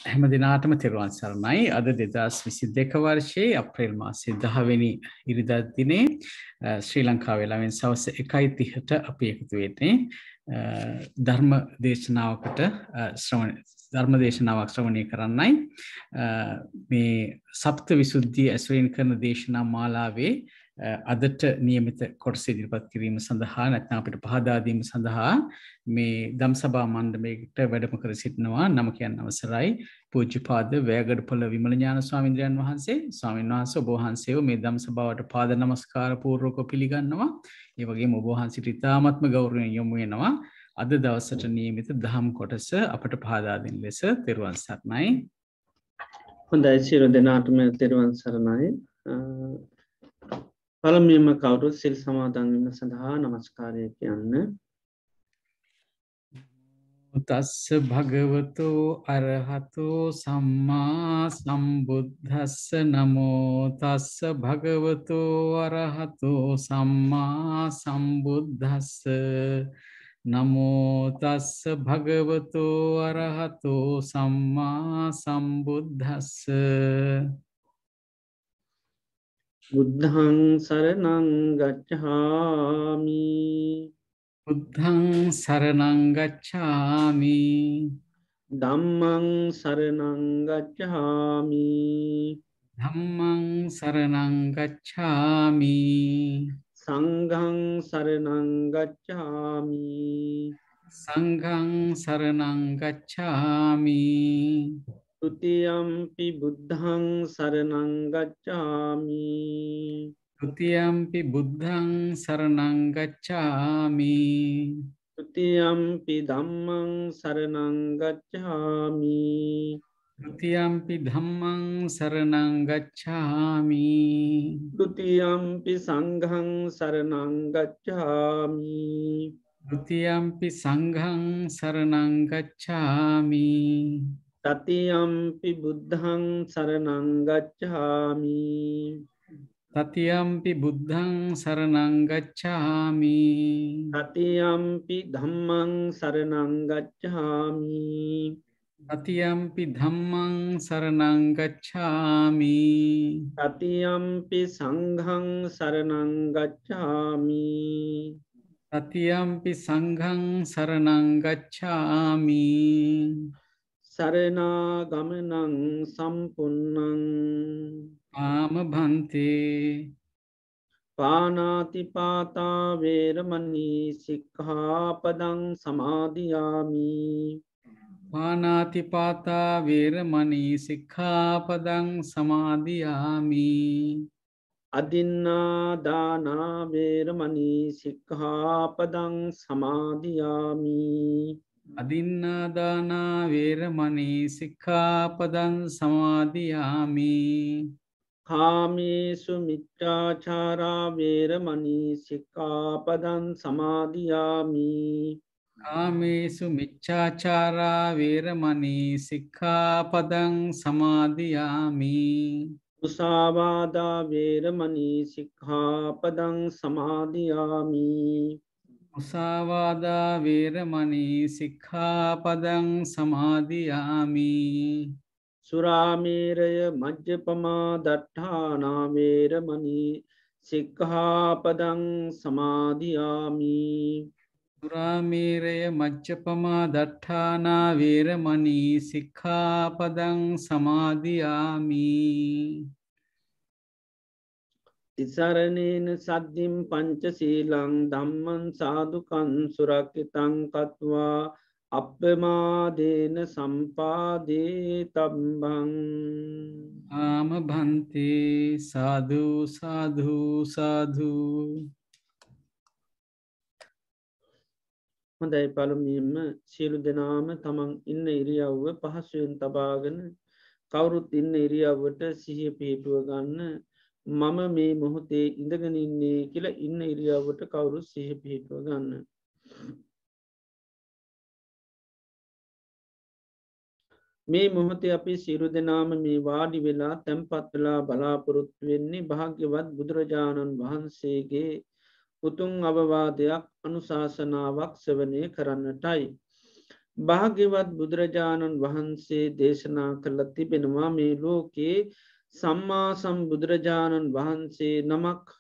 හැම දිනාටම තෙරුවන් සරණයි. අද 2022 වර්ෂයේ අප්‍රේල් මාසයේ 10 වෙනි ඉරිදා දිනේ ශ්‍රී ලංකාවේ ළවෙන් සවස් 1:30ට අපි එකතු වෙන්නේ ධර්ම දේශනාවකට ධර්ම දේශනාවක් ශ්‍රවණය කරන්නයි. මේ සප්ත විසුද්ධිය ඇසුරින් කරන දේශනා මාලාවේ අදට නියමිත කොටස ඉදිරිපත් කිරීම සඳහා නැත්නම් අපිට පහදා දීම සඳහා මේ ධම්සභා මණ්ඩපයකට වැඩම කර සිටිනවා. නම කියන්න අවසරයි පූජ්‍යපාද වෑගඩපොළ විමල ඥාන ස්වාමීන් වහන්සේ. ස්වාමීන් වහන්සේ ඔබ වහන්සේව මේ ධම්සභාවට පාද නමස්කාර පූර්වකව පිළිගන්නවා. ඒ වගේම ඔබ වහන්සේට ඉතාමත්ම ගෞරවයෙන් යොමු වෙනවා. අද දවසට නියමිත දහම් කොටස අපට පහදා දෙන ලෙස තෙරුවන් සරණයි. හොඳයි සියලු දෙනාටම තෙරුවන් සරණයි. පළමුවෙන්ම කවුරුත් සිල් සමාදන් වීම සඳහා නමස්කාරය කියන්න. තස්ස භගවතෝ අරහතෝ සම්මා සම්බුද්දස්ස නමෝ තස්ස භගවතෝ අරහතෝ සම්මා සම්බුද්දස්ස නමෝ තස්ස භගවතෝ අරහතෝ සම්මා සම්බුද්දස්ස. බුද්ධං සරණං ගච්ඡාමි. බුද්ධං සරණං ගච්ඡාමි. ධම්මං සරණං ගච්ඡාමි. ධම්මං සරණං ගච්ඡාමි. සංඝං සරණං ගච්ඡාමි. සංඝං සරණං ගච්ඡාමි. ဒုတိယံ පි බුද්ධං සරණං ගච්ඡාමි. ဒုတိယံ පි බුද්ධං සරණං ගච්ඡාමි. ဒုတိယံ පි ධම්මං සරණං ගච්ඡාමි. ဒုတိယံ පි ධම්මං සරණං ගච්ඡාමි. ဒုတိယံ පි සංඝං සරණං ගච්ඡාමි. ဒုတိယံ පි සංඝං සරණං ගච්ඡාමි. තතියම්පි බුද්ධං සරණං ගච්ඡාමි. තතියම්පි බුද්ධං සරණං ගච්ඡාමි. තතියම්පි ධම්මං සරණං ගච්ඡාමි. තතියම්පි ධම්මං සරණං ගච්ඡාමි. තතියම්පි සංඝං සරණං ගච්ඡාමි. තතියම්පි සංඝං සරණං ගච්ඡාමි. සරණාගමනං සම්පුන්නං ආම භන්තේ. පානාතිපාතා වේරමණී සික්ඛාපදං සමාදියාමි. පානාතිපාතා වේරමණී සික්ඛාපදං සමාදියාමි. අදින්නා දානා වේරමණී සික්ඛාපදං සමාදියාමි. අදින්නාදානා වේරමණී සික්ඛාපදං සමාදියාමි. කාමේසු මිච්ඡාචාරා වේරමණී සික්ඛාපදං සමාදියාමි. කාමේසු මිච්ඡාචාරා වේරමණී සික්ඛාපදං සමාදියාමි. මුසාවාදා වේරමණී සික්ඛාපදං සමාදියාමි. මුසාවාදා වේරමණී සික්ඛාපදං සමාදියාමි. සුරාමේරය මජ්ජපමා දට්ඨානා වේරමණී සික්ඛාපදං සමාදියාමි. සුරාමේරය මජ්ජපමා දට්ඨානා වේරමණී සික්ඛාපදං සමාදියාමි. තිසරණේන සද්ධින් පංචශීලං ධම්මං සාදුකං සුරක්ඛිතං කତ୍වා අප්පමාදේන සම්පාදේ තබ්බං. ආම භන්තේ. සාදු සාදු සාදු. හොඳයි, පළමුවෙන්ම සියලු දෙනාම තමන් ඉන්න ඉරියව්ව පහසුවෙන් තබාගෙන කවුරුත් ඉන්න ඉරියව්වට සිහිය පිහිටුව ගන්න. මම මේ මොහොතේ ඉඳගෙන ඉන්නේ කියලා ඉන්න ඉරියව්වට කවුරුත් සිහිය පිහිටුව ගන්න. මේ මොහොතේ අපි සියලු දෙනාම මේ වාඩි වෙලා තැන්පත් වෙලා බලාපොරොත්තු වෙන්නේ භාග්‍යවත් බුදුරජාණන් වහන්සේගේ උතුම් අවවාදයක් අනුශාසනාවක් ශ්‍රවණය කරන්නටයි. භාග්‍යවත් බුදුරජාණන් වහන්සේ දේශනා කළ තිබෙනවා මේ ලෝකේ සම්මා සම්බුදුරජාණන් වහන්සේ නමක්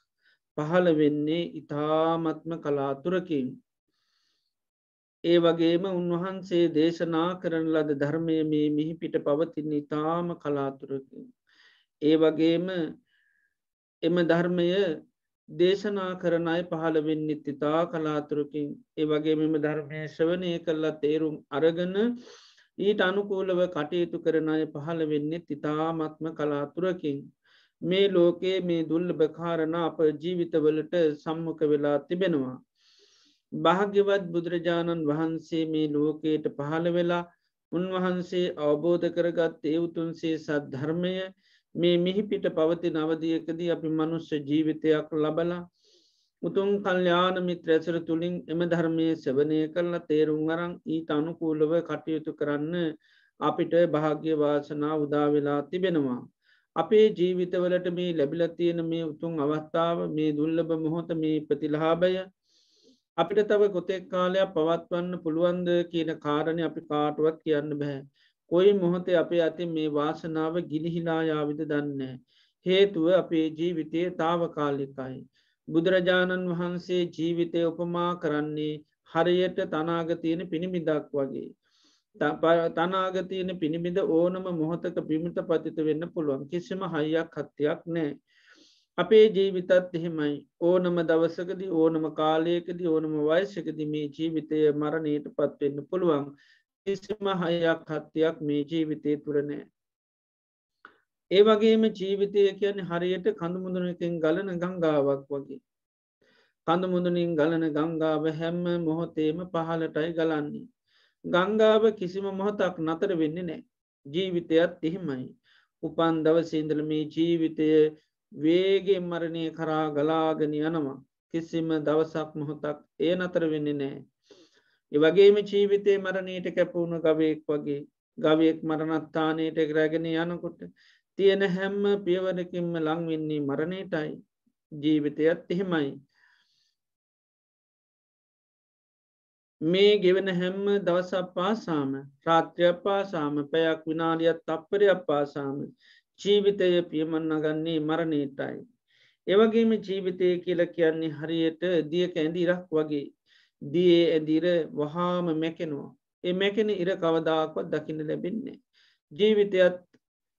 පහළ වෙන්නේ ඉතාමත්ම කලාතුරකින්. ඒ වගේම උන්වහන්සේ දේශනා කරන ලද ධර්මය මේ මිහිපිට පවතින ඉතාම කලාතුරකින්. ඒ වගේම එම ධර්මය දේශනා කරන අය පහළ වෙන්නෙත් ඉතා කලාතුරකින්. ඒ වගේ මෙම ධර්මය ශ්‍රවණය කරලා තේරුම් අරගන ඊට අනුකූලව කටයුතු කරන අය පහළ වෙන්නෙත් ඉතාමත්ම කලාතුරකින්. මේ ලෝකයේ මේ දුර්ලභ කාරණා අප ජීවිතවලට සම්මුඛ වෙලා තිබෙනවා. භාග්‍යවත් බුදුරජාණන් වහන්සේ මේ ලෝකයට පහළ වෙලා උන්වහන්සේ අවබෝධ කරගත් ඒ උතුන්සේ සත් ධර්මය මේ මිහිපිට පවති නවදියකදී අපි මනුස්්‍ය ජීවිතයක් ලබලා උතුන් කල්්‍යාන මිත්‍ර ඇසර තුළින් එම ධර්මය සෙවනය කරලා තේරුම් අරං ඊට අනුකූලව කටයුතු කරන්න අපිට භාග්‍ය වාසනා උදාවෙලා තිබෙනවා. අපේ ජීවිතවලට මේ ලැබිල තියෙන මේ උතුන් අවස්ථාව මේ දුල්ලභ මොහොත මේ ප්‍රතිලහාබය අපිට තව කොතෙක් කාලයක් පවත්වන්න පුළුවන්ද කියන කාරණය අපි කාටුවත් කියන්න බැහැ. කොයි මොහොතේ අපේ අති මේ වාසනාව ගිලිහිලායාවිද දන්න. හේතුව අපේ ජීවිතය තාවකාලිකයි. බුදුරජාණන් වහන්සේ ජීවිතය උපමා කරන්නේ හරියට තනාගතියන පිණිමිදක් වගේ. තනාගතියන පිණිබිඳ ඕනම මොහොතක පිමිට පතිත වෙන්න පුළුවන් කිසිම හයියක් හත්තියක් නෑ. අපේ ජීවිතත් එහෙමයි ඕනම දවසකද ඕනම කාලයකද ඕනම වයිසකද මේ ජීවිතය මරණයට පත්වෙන්න පුළුවන් කිසිම හයක් හත්තියක් මේ ජීවිතය තුරනෑ. ඒ වගේම ජීවිතය කියන්නේ හරියට කඳුමුදුනකින් ගලන ගංගාවක් වගේ. කඳුමුදුනින් ගලන ගංගාව හැම්ම මොහොතේම පහලටයි ගලන්නේ. ගංගාව කිසිම මොහොතක් නතර වෙන්නේ නෑ. ජීවිතයත් එහෙමයි. උපන් දවසේඉඳල මේ ජීවිතය වේගේ මරණය කරා ගලාගෙන යනවා. කිසිම දවසක් මොහොතක් ඒ නතර වෙන්නේ නෑ. ඒවගේම ජීවිතය මරණයට කැපවුණු ගවයෙක් වගේ ගවයෙක් මරණත්තානයට රැගෙන යනකොට තියෙන හැම්ම පියවරකින්ම ලංවෙන්නේ මරණයටයි. ජීවිතයත් එහෙමයි. මේ ගෙවන හැම්ම දවසක් පාසාම රාත්‍රයක් පාසාම පැයක් විනාඩියත් තප්පරයක් පාසාම ජීවිතය පියමන්න ගන්නේ මරණයටයි. ඒවගේම ජීවිතය කියල කියන්නේ හරියට දියක ඇඳ ඉරක් වගේ දියේ ඇදිර වහාම මැකෙනවා. ඒ මැකෙන ඉර කවදාක්වත් දකින්න ලැබෙන්නේ. ජීවිතයත්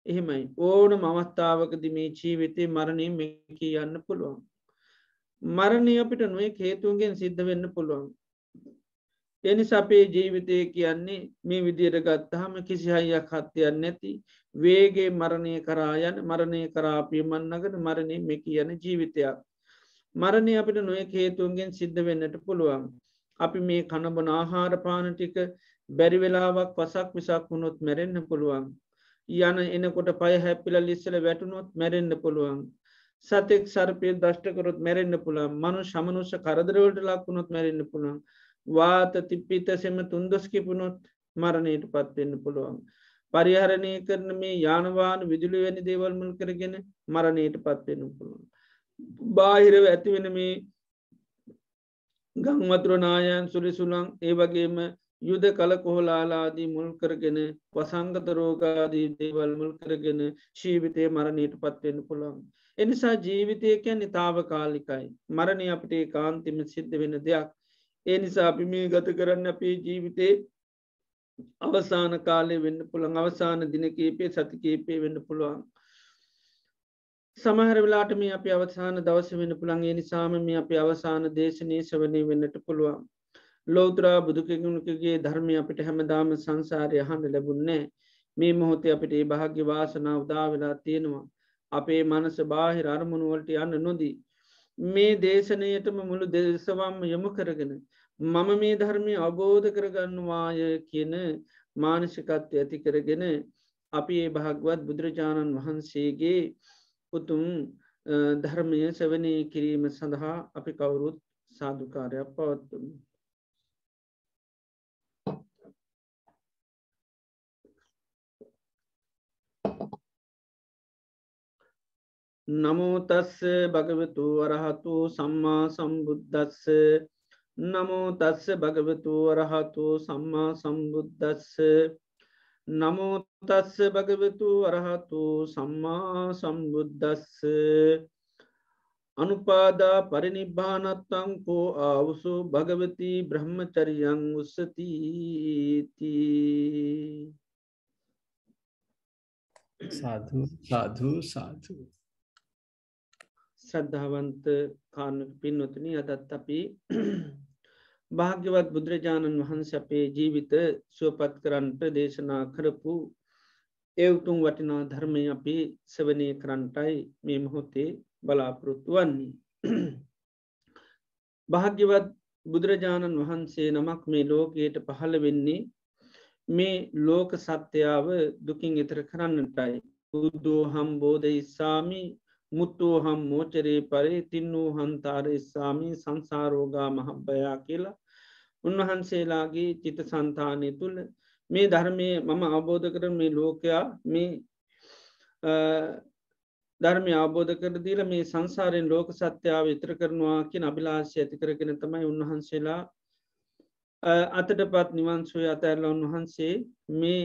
එහෙමයි ඕන මවස්ථාවකද මේ ජීවිතය මරණය මෙකී යන්න පුළුවන්. මරණය අපිට නොය හේතුන්ගෙන් සිද්ධ වෙන්න පුළුවන්. එනිසා අපේ ජීවිතය කියන්නේ මේ විදියට ගත්තහම කිසි හයියක් හත්තියන්න නැති වේගේ මරණය කරායන මරණය කරාපියමන්නගට මරණය මෙක යන ජීවිතයක්. මරණය අපිට නොය හේතුන්ගෙන් සිද්ධ වෙන්නට පුළුවන්. අපි මේ කණබන ආහාරපාන ටික බැරිවෙලාවක් පසක් විසක් වුණොත් මැරෙන්න්න පුළුවන්. යන එනකොට පය හැපිල ලිස්සල වැටුනොත් මැරෙන්න්න පුළුවන්. සතෙක් සර්පය දෂ්ටකරොත් මැරෙන්න්න පුළන් මනු සමනුෂ කරදරවලට ලක්වුණොත් මැරෙන්න්න පුළන්. වාත තිප්පිතසෙම තුන්දොස්කිපුණොත් මරණයට පත්වෙන්න පුළුවන්. පරිහරණය කරන මේ යානවාන විදුලි වැනි දේවල්මල් කරගෙන මරණයට පත්වෙන්න පුළුවන්. බාහිරව ඇතිවෙන මේ ගංවතුරනායන් සුලිසුලං ඒ වගේම යුද කල කොහොලාලාදී මුල් කරගෙන වසංගත රෝගාදී දේවල් මුල් කරගෙන ශීවිතය මරණයට පත්වෙන්න පුළුවන්. එනිසා ජීවිතය කියැන තාව කාලිකයි. මරණය අපට කාන්තිම සිද්ධ වෙන දෙයක්. ඒ නිසා අපි මේ ගත කරන්න අපේ ජීවිතේ අවසාන කාලය වෙන්න පුළන් අවසාන දිනකේපේ සතිකේපේ වෙන්න පුළුවන්. සමහර වෙලාට මේ අපි අවසාන දවස වෙන පුළන්ගේ නිසාම මේ අපි අවසාන දේශනය සවනය වෙන්නට පුළුවන්. ලෝතරා බුදුකගුණකගේ ධර්මය අපිට හැමදාම සංසාරය හන්න ලැබුන්නේ. මේ මොහොතේ අපිට ඒ භාග්‍ය වාසනා උදා වෙලා තියෙනවා. අපේ මනස බාහිර අරමුණුවලට යන්න නොදී. මේ දේශනයටම මුළු දෙසවම්ම යොමු කරගෙන. මම මේ ධර්මය අවබෝධ කරගන්නවාය කියන මානසිකත්වය ඇති කරගෙන අපි ඒ භාගවත් බුදුරජාණන් වහන්සේගේ උතුම් ධර්මය සවනය කිරීම සඳහා අපි කවුරුත් සාධකාරයක් පවත්තුමු. නමෝතස්ස භගවතු වරහතු සම්මා සම්බුද්ධස්ස නමෝ තස්ස භගවතු වරහතු සම්මා සම්බුද්දස්ස නමෝ තස්ස භගවතු වරහතු සම්මා සම්බුද්දස්ස අනුපාදා පරිනිබ්බානත්තං කෝ ආවුසු භගවති බ්‍රහ්මචරියං උස්සති සාධු සාධු සාධු. ශ්‍රද්ධාවන්ත කාරණක පින්වතුනි අදත් අපි භාග්‍යවත් බුදුරජාණන් වහන්සේ අපේ ජීවිත සුවපත් කරන්නට දේශනා කරපු ඒ උතුම් වටිනා ධර්මය අපි ශ්‍රවණය කරන්නටයි මේ මොහොතේ බලාපොරොත්තු වන්නේ. භාග්‍යවත් බුදුරජාණන් වහන්සේ නමක් මේ ලෝකයට පහළ වෙන්නේ මේ ලෝක සත්‍යාව දුකින් ඈතර කරන්නටයි. බුද්ධෝහම් බෝධිසාමි මුත්තෝහම් මෝචරේ පරේ තින්නෝ හන්තාරේ සාමි සංසාරෝගා මහබ්බයා කියලා උන්වහන්සේලාගේ චිත සන්තානය තුළ මේ ධර්මය මම අවබෝධ කරන මේ ලෝකයා මේ ධර්මය අවබෝධ කර දීලා මේ සංසාරයෙන් ලෝක සත්‍යාව විතර කරනවා කියන අභිලාෂය ඇති කරගෙන තමයි උන්වහන්සේලා අතට පත් නිවන් සුවය අතහැරලා උන්වහන්සේ මේ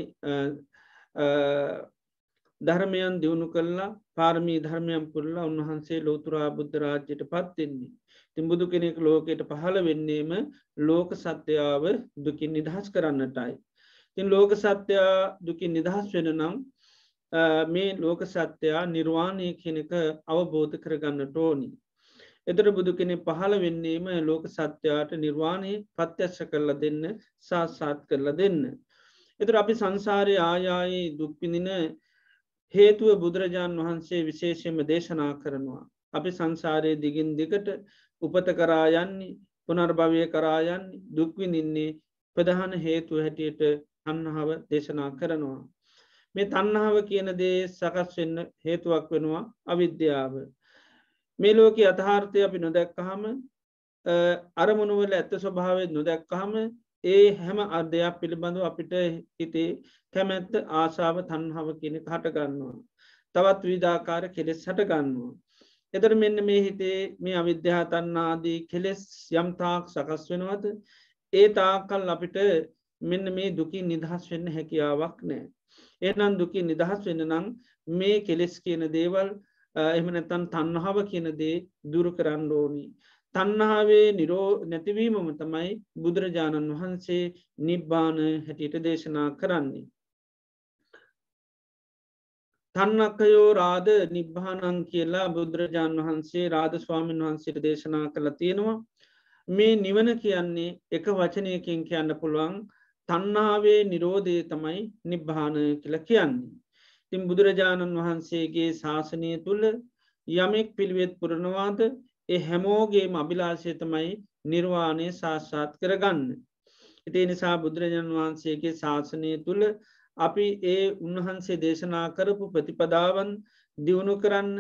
ධර්මයන් දියුණු කළා පාරමී ධර්මයන් පුරලා උන්වහන්සේ ලෝතුරා බුද්ධ රාජ්‍යයට පත් වෙන්නේ. ඉතින් බුදු කෙනෙක් ලෝකයට පහළ වෙන්නේම ලෝක සත්‍යාව දුකින් නිදහස් කරන්නටයි. ඉතින් ලෝක සත්‍යය දුකින් නිදහස් වෙන නම් මේ ලෝක සත්‍යයා නිර්වාණය කියන එක අවබෝධ කරගන්නට ඕනි. එතර බුදු කෙනෙක් පහළ වෙන්නේම ලෝක සත්‍යයට නිර්වාණය ප්‍රත්‍යක්ෂ කරලා දෙන්න සාක්ෂාත් කරලා දෙන්න. එතර අපි සංසාරයේ ආයායේ දුක් විඳින හේතුව බුදුරජාණන් වහන්සේ විශේෂයෙන්ම දේශනා කරනවා. අපි සංසාරයේ දිගින් දිගට උපත කරා යන්නේ පුනර්භවය කරා යන්නේ දුක් විඳින්නේ ප්‍රධාන හේතුව හැටියට තණ්හාව දේශනා කරනවා. මේ තණ්හාව කියන දේ සකස් වෙන්න හේතුවක් වෙනවා අවිද්‍යාව. මේ ලෝකයේ යථාර්ථය අපි නොදැක්කහම අරමුණු වල ඇත්ත ස්වභාවය නොදැක්කහම ඒ හැම අර්ධයක් පිළිබඳව අපිට හිතේ කැමැත්ත ආශාව තණ්හාව කියන එක හට ගන්නවා. තවත් විවිධාකාර කෙලෙස් හට ගන්නවා. එතකොට මෙන්න මේ හිතේ මේ අවිද්‍යාව තණ්හා ආදී කෙලෙස් යම් තාක් සකස් වෙනවද ඒ තාක්කල් අපිට මෙන්න මේ දුකින් නිදහස් වෙන්න හැකියාවක් නැහැ. එහෙනම් දුකින් නිදහස් වෙන්න නම් මේ කෙලෙස් කියන දේවල් එහෙම නැත්නම් තණ්හාව කියන දේ දුරු කරන්න ඕනි. තණ්හාවේ නැතිවීමම තමයි බුදුරජාණන් වහන්සේ නිබ්බාන හැටියට දේශනා කරන්නේ. තන්නක්කයෝ රාද නිබ්බානං කියලා බුදුරජාණන් වහන්සේ රාද ස්වාමීන් වහන්සේට දේශනා කළා තියෙනවා. මේ නිවන කියන්නේ එක වචනයකින් කියන්න පුළුවන් තණ්හාවේ නිරෝධය තමයි නිබ්බාන කියලා කියන්නේ. ඉතින් බුදුරජාණන් වහන්සේගේ ශාසනය තුල යමෙක් පිළිවෙත් පුරනවාද ඒ හැමෝගේම අභිලාෂය තමයි නිර්වාණය සාක්ෂාත් කරගන්න. ඒ නිසා බුදුරජාණන් වහන්සේගේ ශාසනය තුල අපි ඒ උන්වහන්සේ දේශනා කරපු ප්‍රතිපදාවන් දියුණු කරන්න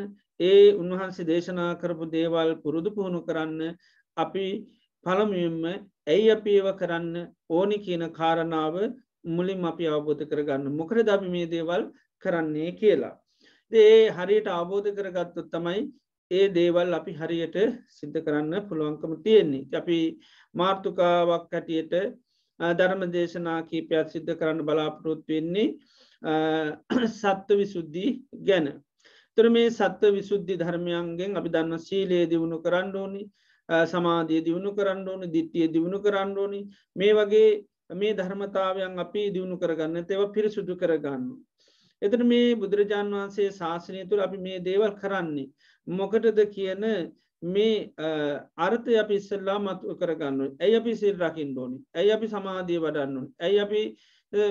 ඒ උන්වහන්සේ දේශනා කරපු දේවල් පුරුදු පුහුණු කරන්න අපි පළමුවෙන්ම ඇයි අපි ඒව කරන්න ඕනි කියන කාරණාව මුලින්ම අපි අවබෝධ කරගන්න. මොකද අපි මේ දේවල් කරන්නේ කියලා. ඒ හරියට අවබෝධ කරගත්තොත් තමයි ඒ දේවල් අපි හරියට සිද්ධ කරන්න පුළුවන්කම තියෙන්නේ. අපි මාතෘකාවක් හැටියට ධර්ම දේශනා කීපයක් සිද්ධ කරන්න බලාපොරොත්තු වෙන්නේ සත්ත්ව විසුද්ධි ගැන. ඒතර මේ සත්ත්ව විසුද්ධි ධර්මයන්ගෙන් අපි දන්න සීලය දියුණු කරන්න ඕනි, සමාධිය දියුණු කරන්න ඕනි, ditthිය දියුණු කරන්න ඕනි. මේ වගේ මේ ධර්මතාවයන් අපි දියුණු කරගන්න, ඒවා පිරිසුදු කරගන්න. එතන මේ බුදුරජාණන් වහන්සේ ශාසනය තුළ අපි මේ දේවල් කරන්නේ මොකටද කියන මේ අර්ථය අපි ඉස්සෙල්ලා මතු කරගන්න ඕනේ. ඇයි අපි සීල් රකින්න ඕනේ? ඇයි අපි සමාධිය වඩන්න ඕනේ? ඇයි අපි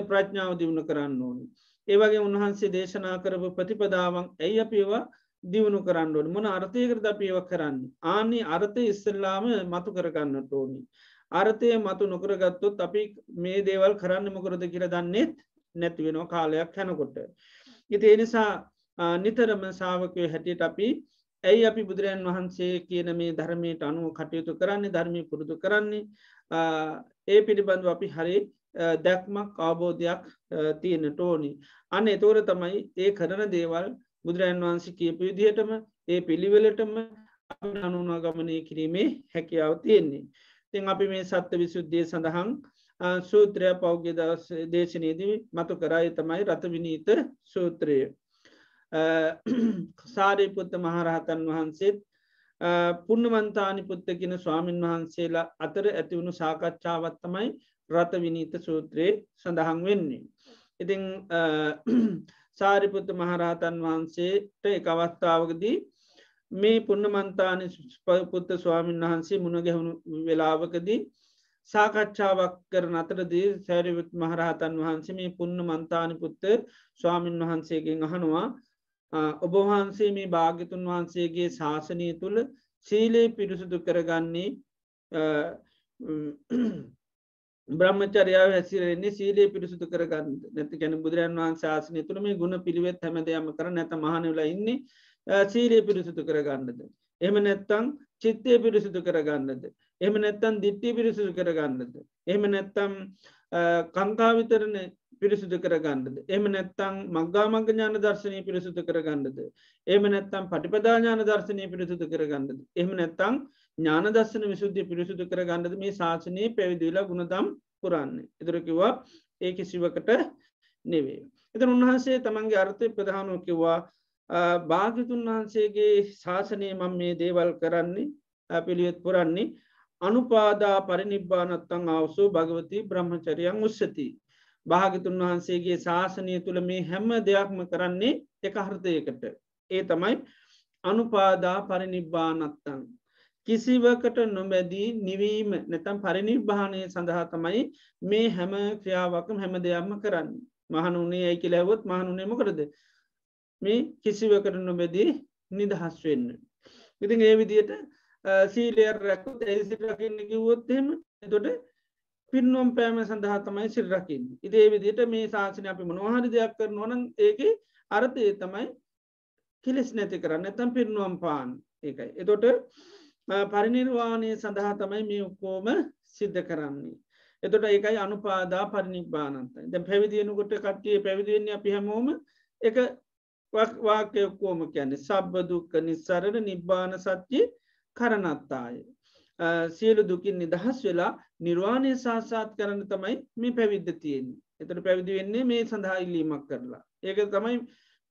ප්‍රඥාව දියුණු කරන්න ඕනේ? ඒ වගේ උන්වහන්සේ දේශනා කරපු ප්‍රතිපදාවන් ඇයි අපි ඒවා දියුණු කරන්න ඕනේ? මොන අර්ථයකටද අපි ඒවා කරන්නේ? ආනි අර්ථය ඉස්සෙල්ලාම මතු කරගන්නට ඕනේ. අර්ථය මතු නොකරගත්තොත් අපි මේ දේවල් කරන්නේ මොකටද කියලා දන්නේ නැති වෙනවා කාලයක් යනකොට. ඉතින් ඒ නිසා නිතරම ශ්‍රාවකයෝ හැටියට අපි ඇයි අපි බුදුරජාණන් වහන්සේ කියන මේ ධර්මයට අනුව කටයුතු කරන්නේ, ධර්මයේ පුරුදු කරන්නේ, ඒ පිළිබඳව අපි හරි දැක්මක් අවබෝධයක් තියෙන්නට ඕනි. අන්න ඒතොර තමයි ඒ කරන දේවල් බුදුරජාණන් වහන්සේ කියපු විදිහටම ඒ පිළිවෙලටම අපි අනුගමනය කිරීමේ හැකියාව තියෙන්නේ. තින් අපි මේ සත්‍ය විසුද්ධිය සඳහන් සූත්‍රය පෞද්ගල දවස් දේශනයේදී මතු කරයි තමයි රත විනීත සූත්‍රය. සාරිපුත්ත මහරහතන් වහන්සේත් පුන්නමන්තානි පුත්ත කියන ස්වාමීන් වහන්සේලා අතර ඇතිවුණු සාකච්ඡාවත් තමයි රත විනීත සූත්‍රයේ සඳහන් වෙන්නේ. ඉතිං සාරිපුත්ත මහරහතන් වහන්සේට එක අවස්ථාවකදී මේ පුන්නමන්තානි පුත්ත ස්වාමීන් වහන්සේ මුණ ගැහුණු වෙලාවකදී සාකච්ඡාවක් කරන අතරදී සැරිපුත් මහරහතන් වහන්සේ මේ පුන්නමන්තානි පුත්ත ස්වාමීන් වහන්සේගෙන් අහනවා ඔබවහන්සේ මේ භාග්‍යතුන් වහන්සේගේ ශාසනය තුළ සීලේ පිරිසුදු කරගන්නේ බ්‍රහ්මචර්යාව හැසිරෙන්නේ සීලේ පිරිසුදු කරගන්න නැති ගැන බුදුරන් වහන්සේ ශාසනය තුළ මේ ගුණ පිළිවෙත් හැමදයම කර නැත මහනවෙලා ඉන්නේ සීලේ පිරිසුදු කරගන්නද. එම නැත්තං චිත්තය පිරිසුදු කරගන්නද. එම නැත්තන් දිට්ටි පිරිසුදු කරගන්නද. එම නැත්තම් කංකාවිතරණ පිරිසුදු කරගන්නද. එම නැත්තං මග්ගාමග ඥාන දර්ශනය පිරිසුදු කරගන්නද. එම නැත්තම් පටිපදා ඥාන දර්ශනය පිරිසුදු කරගන්නද. එම නැත්තං ඥාන දර්ශන විසුද්ධිය පිරිසුදු කරගන්නද මේ ශාසනයේ පැවිදිලා ගුණදම් පුරන්න. එදුරකිවා ඒ කිසිවකට නෙවේ. එත උන්වහන්සේ තමන්ගේ අර්ථය ප්‍රධානෝ කිව්වා භාග්‍යතුන් වහන්සේගේ ශාසනය මම මේ දේවල් කරන්නේ පිළිවෙත් පුරන්නේ අනුපාදා පරිනිබ්බානත්තං අවසෝ භගවති බ්‍රහ්මචරියන් උස්සති. භාගතුන් වහන්සේගේ ශාසනය තුළ මේ හැම දෙයක්ම කරන්නේ එක අර්ථයකට. ඒ තමයි අනුපාදා පරිනිබ්බානත්තං. කිසිවකට නොබැදී නිවීම නැතම් පරිනිර්භානය සඳහා තමයි මේ හැම ක්‍රියාවකම හැම දෙයක්ම කරන්න. මහනුනේ ඇයි කියලැවොත් මහනුනේමකරද මේ කිසිවකට නොබැදී නිදහස් වෙන්න. ඉතින් ඒ විදියට සීලයර් රැකුත් ඇසිට රකින්න කිවොත්හෙම එතොට පින්නුවම් පෑම සඳහා තමයි සිල් රකින්න. ඉදේ විදියට මේ ශාසනය අපි මොනවහරි දෙයක් කරනවන ඒක අර්ථය තමයි කිලෙස් නැති කරන්න ඇතම් පින්නුවම් පාන් ඒකයි. එතොට පරිනිර්වාණය සඳහා තමයි මේ ඔක්කෝම සිද්ධ කරන්නේ. එතොට ඒකයි අනුපාදා පරිනිබ්බානන්තයි ද පැවිදියනකොට කට්ටිය පැවිදිවෙන්නේ අපි හැමෝම එක වාක්‍ය ඔක්කෝම කියන්නේ සබ්බදුක්ක නිස්සරණ නිබ්බාන සත්‍යය කරනත්තාය. සියලු දුකින් නිදහස් වෙලා නිර්වාණය සාසාත් කරන්න තමයි මේ පැවිද්ධ තියෙන්නේ. එතට පැවිදි වෙන්නේ මේ සඳහා ඉල්ලීමක් කරලා. ඒක තමයි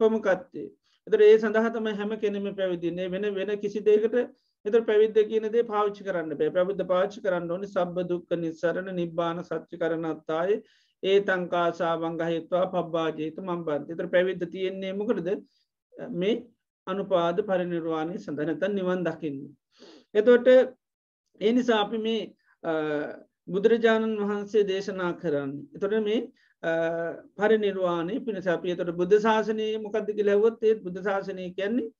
ප්‍රමුකත්තේ. එතට ඒ සඳහා තමයි හැම කෙනෙම පැවිදින්නේ වෙන කිසි දෙයකට එත පැවිද්ද කියනදේ පාවිච්චි කරන්න බෑ පැබුද්ධ පාච්චි කරන්න ඕනි සබ්බ දුක්ක නිස්සරණ නිබ්බාන සච්චි කරනත්තාය ඒ තංකාසාවංගහිත්වා පබ්බාජයතු මම්බන්ත එතර පැවිද්ධ තියෙන්නේ මොකටද මේ අනුපාද පරිනිර්වාණය සඳනතන් නිවන් දකින්න. එතොට ඒ නිසා අපි මේ බුදුරජාණන් වහන්සේ දේශනා කරන්න. එතොට මේ පරිනිර්වාණය පිණිසාපිය තොට බුද්ධ ශාසනය මොකක්දක ලැවොත් ඒත් බුද්ධ ශාසනය කියන්නේ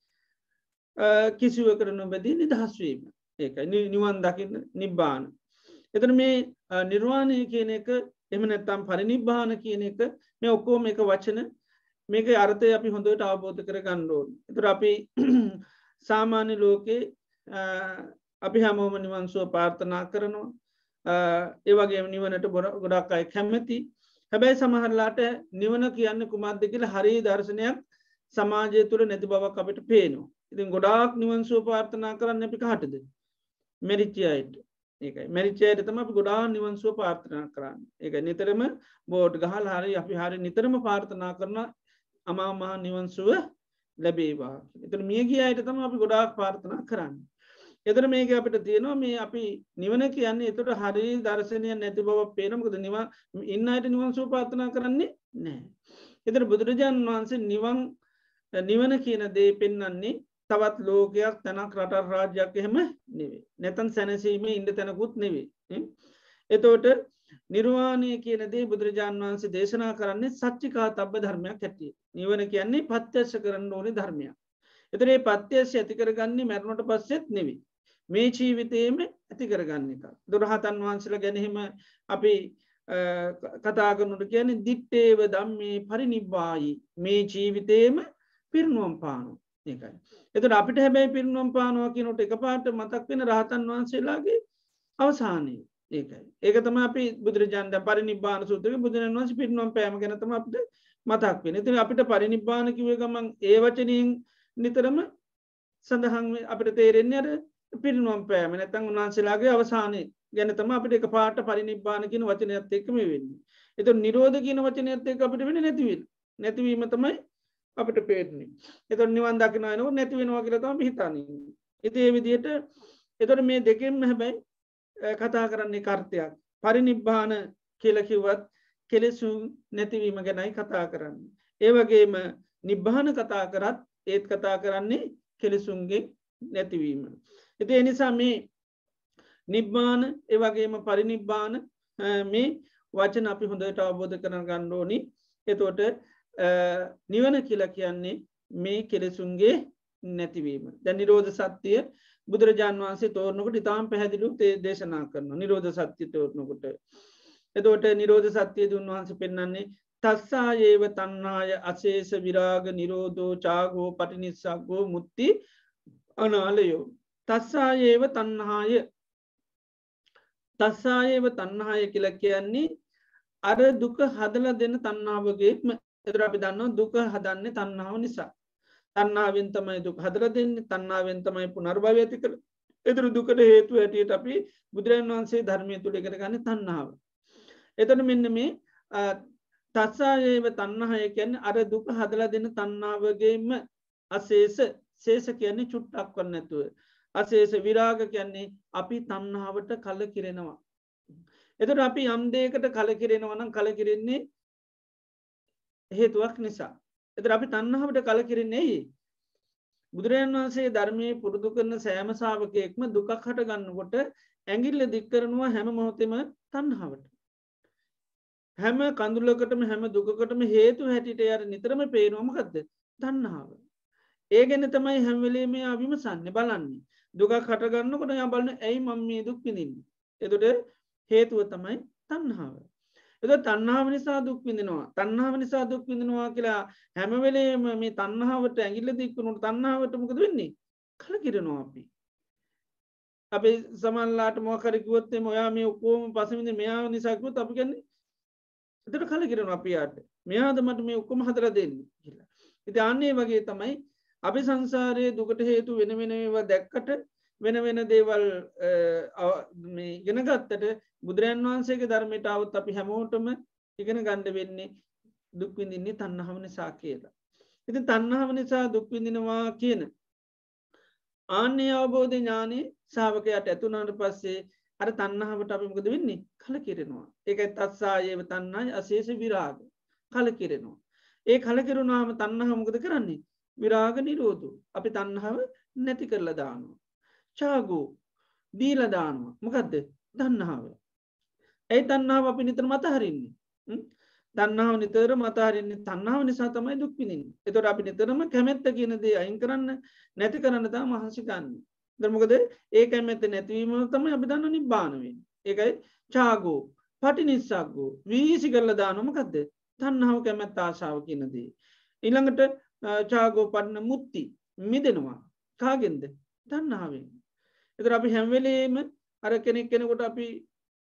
කිසිවකට නොබැදී නිදහස්වීම ඒකයි නිවන් දකින්න නිබ්බාන. එතන මේ නිර්වාණය කියන එක එම නැත්තම් පරිනිබ්බාන කියන එක මේ ඔක්කෝම එක වචන මේක අර්ථය අපි හොඳට අවබෝධ කර ගණ්ඩෝන්. එතුර අපි සාමාන්‍ය ලෝකේ අපි හැමෝම නිවන්සුව පාර්ථනා කරනවා ඒවගේ නිවනට ගොඩක් අයි කැමැති. හැබැයි සමහරලාට නිවන කියන්න කුමක්ද කියල හරි දර්ශනයක් සමාජය තුළ නැති බවක් අපට පේනවා. ඉතින් ගොඩාක් නිවන්සුව පාර්ථනා කරන්න අපි කාටද මැරිච්චියයිට ඒකයි මැරිච්චයට තම අපි ගොඩා නිවන්සුව පාර්ථනා කරන්න එක නිතරම බෝඩ් ගහල් හරි අපි හරි නිතරම පාර්ථනා කරන අමාමහා නිවන්සුව ලැබේවා. එතන මියගිය අයට තම අපි ගොඩාක් පාර්ථනා කරන්න. එතර මේක අපිට තියෙනවා මේ අපි නිවන කියන්නේ එතට හරි දර්ශනය නැති බව පේනමකද නිවා ඉන්න අයට නිවන්සුව පාර්ථනා කරන්නේ නෑ. එතර බුදුරජාණන් වහන්සේ නිවන කියන දේ පෙන්නන්නේ තවත් ලෝකයක් තැනක් රට රාජ්‍යයක් එහෙම නෙවේ නැතන් සැනසීම ඉන්ඩ තැනකුත් නෙවේ. එතෝට නිර්වාණය කියනදේ බුදුරජාණන් වහන්සේ දේශනා කරන්නේ සච්චිකා තබ්බ ධර්මයක් ඇති. නිවන කියන්නේ පත්‍යශ කරන්න ඕනි ධර්මයක්. එතරේ පත්‍යශ ඇති කරගන්නේ මැරණට පස්සෙත් නෙවී. මේ ජීවිතයම ඇති කරගන්න එක. දුරහතන් වහන්සල ගැනීම අපි කතාගනුට කියන දිට්ටේව දම්මේ පරිනිබ්බායි මේ ජීවිතයම පිරිනුවම් පානු ඒකයි. එතට අපිට හැබැයි පිරිනුවම් පානුව කියනොට එක පාට මතක් වෙන රහතන් වහන්සේලාගේ අවසානය ඒකයි. ඒක තම අපි බුදුරජාන්ද පරිනිබ්බාන සූත්‍රක බුදුරන් වන්ස පිරිනුවම් පෑම ගැනතම අපට මතක් වෙන. ති අපිට පරිනිබ්බාන කිව ගමන් ඒ වචනයෙන් නිතරම සඳහන් අපට තේරෙන්නේ අර පිරිනුවම් පෑම නැතන් උන්වහන්සේලාගේ අවසානය ගැන තම අපිට එක පාට පරිනිබ්බාන කියන වචනයත් එක්කම වෙන්නේ. එතකොට නිරෝධ කියන වචනයත් එක්ක අපිට වෙන්නේ නැතිවීම තමයි අපිට පේන්නේ. එතකොට නිවන් දකින්න වෙනකොට නැති වෙනවා කියලා තමයි හිතන්නේ. ඉතින් මේ විදිහට එතකොට මේ දෙකෙන්ම හැබැයි කතා කරන්නේ කාර්යයක්. පරිනිබ්බාන කියලා කිව්වත් කෙලෙසුන් නැතිවීම ගැනයි කතා කරන්නේ. ඒ වගේම නිබ්බාන කතා කරත් ඒත් කතා කරන්නේ කෙලෙසුන්ගේ නැතිවීම. ඉතින් ඒ නිසා මේ නිබ්බාන ඒ වගේම පරිනිබ්බාන මේ වචන අපි හොඳට අවබෝධ කරගන්න ගන්න ඕනි. එතකොට නිවන කියලා කියන්නේ මේ කෙලෙසුන්ගේ නැතිවීම. දැන් නිරෝධ සත්‍ය බුදුරජාන් වහන්සේ තෝරනකොට ඉතාම පැහැදිලිව දේශනා කරනවා. නිරෝධ සත්‍ය තෝරනකොට. එතකොට නිරෝධ සත්‍යයේදී උන්වහන්සේ පෙන්වන්නේ තස්සායේව තණ්හාය අශේෂ විරාග නිරෝධෝ චාගෝ පටිනිස්සග්ගෝ මුත්‍ති අනාලයෝ. තස්සායේව තණ්හාය තස්සායේව තණ්හාය කියලා කියන්නේ අර දුක හදලා දෙන තණ්හාවගේම. එතකොට අපි දන්නවා දුක හදන්නේ තණ්හාව නිසා. තණ්හාවෙන් තමයි දුක හදලා දෙන්නේ. තණ්හාවෙන් තමයි පුනර්භවය ඇති කරන්නේ. ඒතර දුකට හේතුව ඇටියට අපි බුදුරජාණන් වහන්සේ ධර්මයේ තුල ඉගෙන ගන්න තණ්හාව. එතන මෙන්න මේ තස්සායේව තණ්හාය කියන්නේ අර දුක හදලා දෙන තණ්හාවගේම අශේෂ ශේෂ කියන්නේ චුට්ටක් වත් නැතුව. අශේෂ විරාග කියන්නේ අපි තණ්හාවට කලකිරෙනවා. එතකොට අපි යම් දෙයකට කලකිරෙනවා නම් කලකිරෙන්නේ හේතුවක් නිසා. එතකොට අපි තණ්හාවට කලකිරෙන්නේ ඇයි? බුදුරජාණන් වහන්සේ ධර්මයේ පුරුදු කරන සෑම ශ්‍රාවකයෙක්ම දුකක් හට ගන්නකොට ඇඟිල්ල දික් කරනවා හැම මොහොතෙම තණ්හාවට. හැම කඳුලකටම හැම දුකකටම හේතු හැටියට යාර නිතරම පේනවා මොකද්ද? තණ්හාව. ඒ ගැන තමයි හැම වෙලේම යා විමසන්නේ බලන්නේ. දුකක් හට ගන්නකොට යා බලන ඇයි මම මේ දුක් විඳින්නේ? එතකොට හේතුව තමයි තණ්හාව. එතකොට තණ්හාව නිසා දුක් විඳිනවා. තණ්හාව නිසා දුක් විඳිනවා කියලා හැම වෙලේම මේ තණ්හාවට ඇඟිල්ල දික් කරනකොට තණ්හාවට මොකද වෙන්නේ? කලකිරෙනවා අපි. අපි සමහරලාට මොකක් හරි කිව්වොත් එමේ ඔයා මේ ඔක්කොම පසුවිඳ මෙයා නිසා කිව්වොත් අපි කියන්නේ එතකොට කලකිරෙනවා අපි යාට. මෙයාද මට මේ ඔක්කොම හදලා දෙන්නේ කියලා. ඉතින් අන්නේ වගේ තමයි අපි සංසාරයේ දුකට හේතු වෙන වෙන ඒවා දැක්කට වෙන වෙන දේවල් මේ ඉගෙන ගත්තට බුදුරයන් වහන්සේගේ ධර්මයට આવොත් අපි හැමෝටම ඉගෙන ගන්න වෙන්නේ දුක් විඳින්නේ තණ්හාව නිසා කියලා. ඉතින් තණ්හාව නිසා දුක් විඳිනවා කියන ආන්නේ අවබෝධ ඥානෙ ශ්‍රාවකයාට ඇතුණාට පස්සේ අර තණ්හාවට අපි මොකද වෙන්නේ? කලකිරෙනවා. ඒකයි තස්සායේව තණ්හාය අශේෂ විරාග. කලකිරෙනවා. ඒ කලකිරුණාම තණ්හාව මොකද කරන්නේ? විරාග නිරෝධෝ. අපි තණ්හාව නැති කරලා දානවා. චාගෝ දීලා දානවා. මොකද්ද? තණ්හාව. ඒ තණ්හාව අපි නිතර මත හරින්නේ. තණ්හාව නිතර මත හරින්නේ තණ්හාව නිසා තමයි දුක් විඳින්නේ. ඒතකොට අපි නිතරම කැමැත්ත කියන දේ අයින් කරන්න නැති කරන්න තමයි මහන්සි ගන්න. දැන් මොකද ඒ කැමැත්ත නැතිවීම තමයි අපි දන්න නිබ්බාන වෙන්නේ. ඒකයි චාගෝ පටිනිස්සග්ගෝ වීසි කරලා දානවා. මොකද්ද? තණ්හාව කැමැත්ත ආශාව කියන දේ. ඊළඟට චාගෝ පන්න මුත්‍ති මිදෙනවා. කාගෙන්ද? තණ්හාවෙන්. ඒතර අපි හැම වෙලේම අර කෙනෙකුට අපි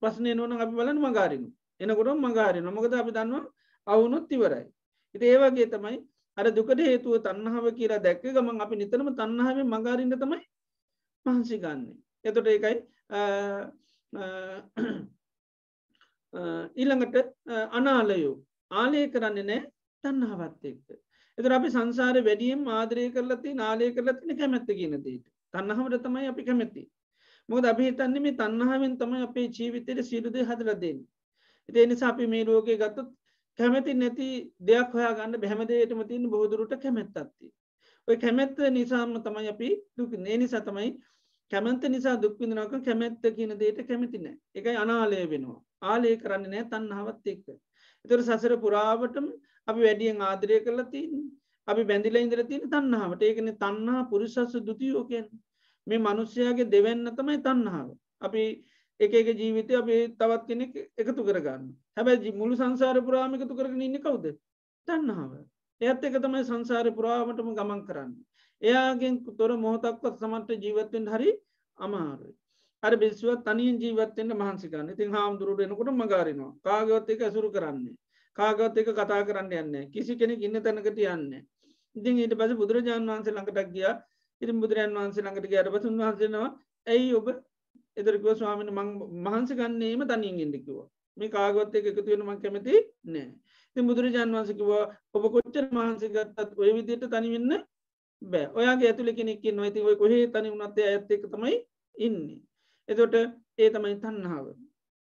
ප්‍රශ්න එනවනම් අපි බලන්න මග අරිනවා. එනකොට මග අරිනවා. මොකද අපි දන්නවා අවුනොත් ඉවරයි. ඉතින් ඒ වගේ තමයි අර දුකට හේතුව තණ්හාව කියලා දැක්ක ගමන් අපි නිතරම තණ්හාවෙන් මග අරින්න තමයි මහන්සි ගන්න. එතකොට ඒකයි ඊළඟට අනාලයෝ ආලය කරන්නේ නැහැ තණ්හාවත් එක්ක. එතකොට අපි සංසාරේ වැඩියෙන් ආදරය කරලා තියෙන ආලය කරලා තියෙන කැමැත්ත කියන දෙයට. තණ්හාවට තමයි අපි කැමැති. මොකද අපි හිතන්නේ මේ තණ්හාවෙන් තමයි අපේ ජීවිතේ සියලු දේ හදලා දෙන්නේ. ඒ නිසා අපි මේ රෝගේ ගත්තොත් කැමැති නැති දෙයක් හොයාගන්න බැහැ. හැම දෙයකටම තියෙන බොහෝ දුරට කැමැත්තක් තියෙනවා. ওই කැමැත්ත නිසාම තමයි අපි දුක් විඳින්නේ. ඒ නිසා තමයි කැමැත්ත නිසා දුක් විඳිනවා. කැමැත්ත කියන දෙයට කැමැති නැහැ. ඒකයි අනාලය වෙනවා. ආලය කරන්නේ නැහැ තණ්හාවත් එක්ක. ඒතර සසර පුරාවටම අපි වැඩියෙන් ආදරය කරලා තියෙන්නේ. අපි බැඳිලා ඉඳලා තියෙන්නේ තණ්හාවට. ඒකනේ තණ්හා පුරිසස්ස දුතියෝ කියන්නේ. මේ මිනිස්යාගේ දෙවැන්න තමයි තණ්හාව. අපි එක එක ජීවිතේ අපි තවත් කෙනෙක් එකතු කරගන්න. හැබැයි මුළු සංසාර පුරාම එකතු කරගෙන ඉන්නේ කවුද? තණ්හාව. එයත් එක තමයි සංසාරේ පුරාමටම ගමන් කරන්නේ. එයාගෙන් තොර මොහොතක්වත් සමන්ත ජීවත් වෙන්න හරි අමාරුයි. අර බිස්ව තනියෙන් ජීවත් වෙන්න මහන්සි ගන්න. ඉතින් හාමුදුරුවෝ එනකොට මග අරිනවා. කාගවත් එක්ක අසුරු කරන්නේ. කාගවත් එක්ක කතා කරන්න යන්නේ නැහැ. කිසි කෙනෙක් ඉන්න තැනකට යන්නේ නැහැ. ඉතින් ඊට පස්සේ බුදුරජාණන් වහන්සේ ළඟට ගියා. ඉතින් බුදුරජාණන් වහන්සේ ළඟට ගියාට පස්සේ උන්වහන්සේ කියනවා ඇයි ඔබ එතරකව ස්වාමින මං මහන්සි ගන්නේම තනියෙන් ඉන්න කිව්වා. මේ කාගවත් එක්ක එකතු වෙන මං කැමති නෑ. ඉතින් බුදුරජාණන් වහන්සේ කිව්වා ඔබ කොච්චර මහන්සි ගත්තත් ඔය විදිහට තනි වෙන්න බෑ. ඔයාගේ ඇතුලේ කෙනෙක් ඉන්නවා. ඉතින් ඔය කොහේ තනි වුණත් ඒ ඇත්ත එක්ක තමයි ඉන්නේ. එතකොට ඒ තමයි තණ්හාව.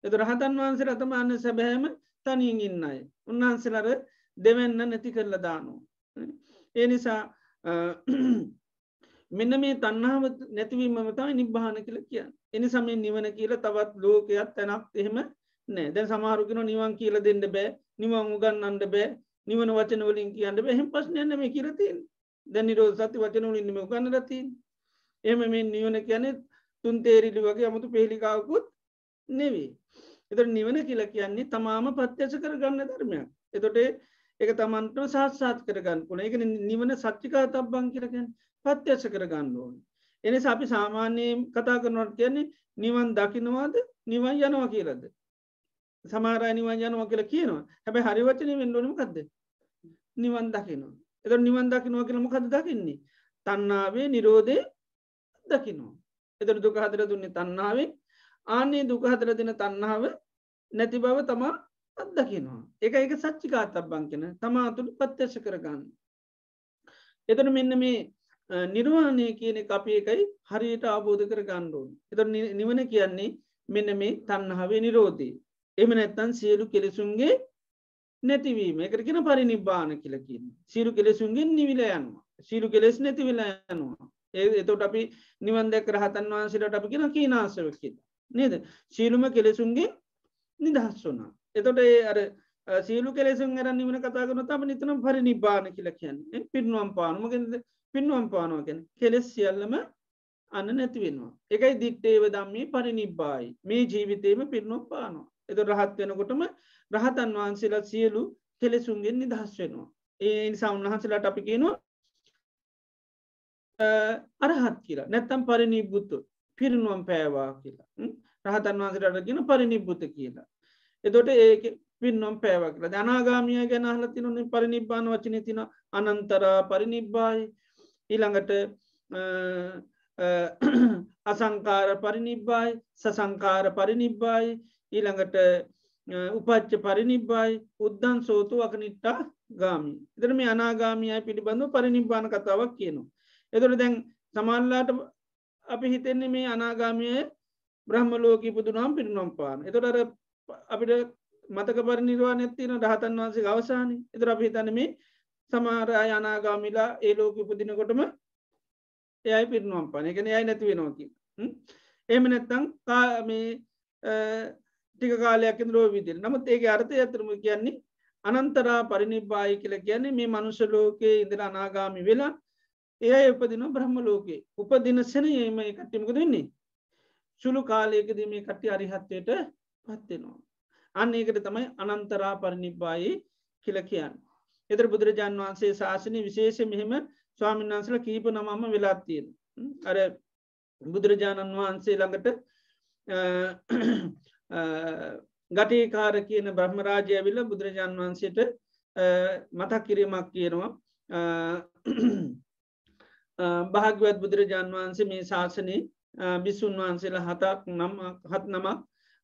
එතකොට රහතන් වහන්සේලා තමයි අන්න සැබෑම තනියෙන් ඉන්න අය. උන්වහන්සේලාට දෙවෙන්න නැති කරලා දානවා. ඒ නිසා මෙන්න මේ තණ්හාව නැතිවීමම තමයි නිබ්බාන කියලා කියන්නේ. ඒ නිසා මේ නිවන කියලා තවත් ලෝකයක් තැනක් එහෙම නෑ. දැන් සමහරු කියනවා නිවන් කියලා දෙන්න බෑ, නිවන් උගන්වන්න බෑ, නිවන වචන වලින් කියන්න බෑ. එහෙම ප්‍රශ්නයක් නෙමෙයි කියලා තියෙන්නේ. දැන් නිරෝධ සත්‍ය වචන වලින් නෙමෙයි උගන්වලා තියෙන්නේ. එහෙම මේ නිවන කියන්නේ තුන් තේරිලි වගේ 아무තු පෙළිකාවකුත් නෙවෙයි. ඒතර නිවන කියලා කියන්නේ තමාම ප්‍රත්‍යක්ෂ කරගන්න ධර්මයක්. එතකොට ඒක තමන්ටම සාක්ෂාත් කරගන්න ඕනේ. ඒක නිවන සත්‍චිකාතබ්බං කියලා කියන්නේ ප්‍රත්‍යක්ෂ කරගන්න ඕනේ. ඒ නිසා අපි සාමාන්‍යයෙන් කතා කරනකොට කියන්නේ නිවන් දකින්නවාද නිවන් යනවා කියලාද? සමහර අය නිවන් යනවා කියලා කියනවා. හැබැයි හරි වචනේ වෙන්න ඕනේ මොකද්ද? නිවන් දකිනවා. එතකොට නිවන් දකින්නවා කියලා මොකද්ද දකින්නේ? තණ්හාවේ නිරෝධේ දකින්නවා. එතකොට දුක හතර දුන්නේ තණ්හාවෙන්. ආන්නේ දුක හතර දෙන තණ්හාව නැති බව තමා අත්දකින්නවා. ඒක සත්‍චිකාතබ්බං කියන තමා තුළ ප්‍රත්‍යක්ෂ කරගන්න. එතකොට මෙන්න මේ නිර්වාණය කියන එක අපි එකයි හරියට අවබෝධ කරගන්න ඕනේ. එතකොට නිවන කියන්නේ මෙන්න මේ තණ්හාවේ නිරෝධය. එහෙම නැත්නම් සියලු කෙලෙසුන්ගේ නැතිවීම. ඒකට කියන පරිනිබ්බාන කියලා කියන්නේ. සියලු කෙලෙසුන්ගෙන් නිවිලා යනවා. සියලු කෙලෙස් නැති වෙලා යනවා. එතකොට අපි නිවන් දැක රහතන් වහන්සේලාට අපි කියන කීනාසව කියලා. නේද? සියලුම කෙලෙසුන්ගෙන් නිදහස් වුණා. එතකොට ඒ අර සියලු කෙලෙසුන් අරන් නිවන කතා කරනකොට අපි නිතරම පරිනිබ්බාන කියලා කියන්නේ. පිරිනුවම් පාන. මොකද පිරිනුවම් පානවා කියන්නේ කෙලෙස් සියල්ලම අන්න නැති වෙනවා. ඒකයි දිත්තේව ධම්මේ පරිනිබ්බායි. මේ ජීවිතේම පිරිනුවම් පානවා. එතකොට රහත් වෙනකොටම රහතන් වහන්සේලා සියලු කෙලෙසුන්ගෙන් නිදහස් වෙනවා. ඒ නිසා උන්වහන්සේලාට අපි කියනවා අරහත් කියලා. නැත්තම් පරිනිබ්බුත පිරිනුවම් පෑවා කියලා. රහතන් වහන්සේලාට කියන පරිනිබ්බුත කියලා. එතකොට ඒක පිරිනුවම් පෑවා කියලා. දැන් අනාගාමිය ගැන අහලා තියෙනනේ පරිනිබ්බාන වචනේ තියෙන අනන්තරා පරිනිබ්බායි. ඊළඟට අසංකාර පරිනිබ්බායි, සසංකාර පරිනිබ්බායි, ඊළඟට උපච්ච පරිනිබ්බායි, උද්දං සෝතු අකනිට්ඨා ගාමි. එතන මේ අනාගාමියයි පිළිබඳව පරිනිබ්බාන කතාවක් කියනවා. එතකොට දැන් සමහරලාට අපි හිතන්නේ මේ අනාගාමිය බ්‍රහ්ම ලෝකෙ ඉපදුනාම පිරිනුවම් පාන. එතකොට අර අපිට මතක පරිනිර්වාණයක් තියෙන රහතන් වහන්සේගේ අවසානයේ. එතකොට අපි හිතන්නේ මේ සමහර අය අනාගාමීලා ඒ ලෝකෙ උපදිනකොටම එයයි පිරිනුවම් පාන. ඒ කියන්නේ එයයි නැති වෙනවා කියන්නේ. එහෙම නැත්නම් මේ ටික කාලයක් ඉඳලා ඔය විදිහට. නමුත් ඒකේ අර්ථය අතරම කියන්නේ අනන්තරා පරිනිබ්බායි කියලා කියන්නේ මේ මනුෂ්‍ය ලෝකේ ඉඳලා අනාගාමී වෙලා එයයි උපදිනවා බ්‍රහ්ම ලෝකේ. උපදින සෙනෙයි මේ කට්ටිය මොකද වෙන්නේ? සුළු කාලයකදී මේ කට්ටිය අරිහත්ත්වයට පත් වෙනවා. අන්න ඒකට තමයි අනන්තරා පරිනිබ්බායි කියලා කියන්නේ. ඒතර බුදුරජාන් වහන්සේ ශාසනයේ විශේෂයෙන් මෙහෙම ස්වාමීන් වහන්සේලා කීප නමම වෙලා තියෙනවා. අර බුදුරජාණන් වහන්සේ ළඟට ගටේකාර කියන බ්‍රහ්ම රාජය ඇවිල්ලා බුදුරජාන් වහන්සේට මතක් කිරීමක් කියනවා. භාග්‍යවත් බුදුරජාන් වහන්සේ මේ ශාසනයේ බිසුන් වහන්සේලා හත් නමක්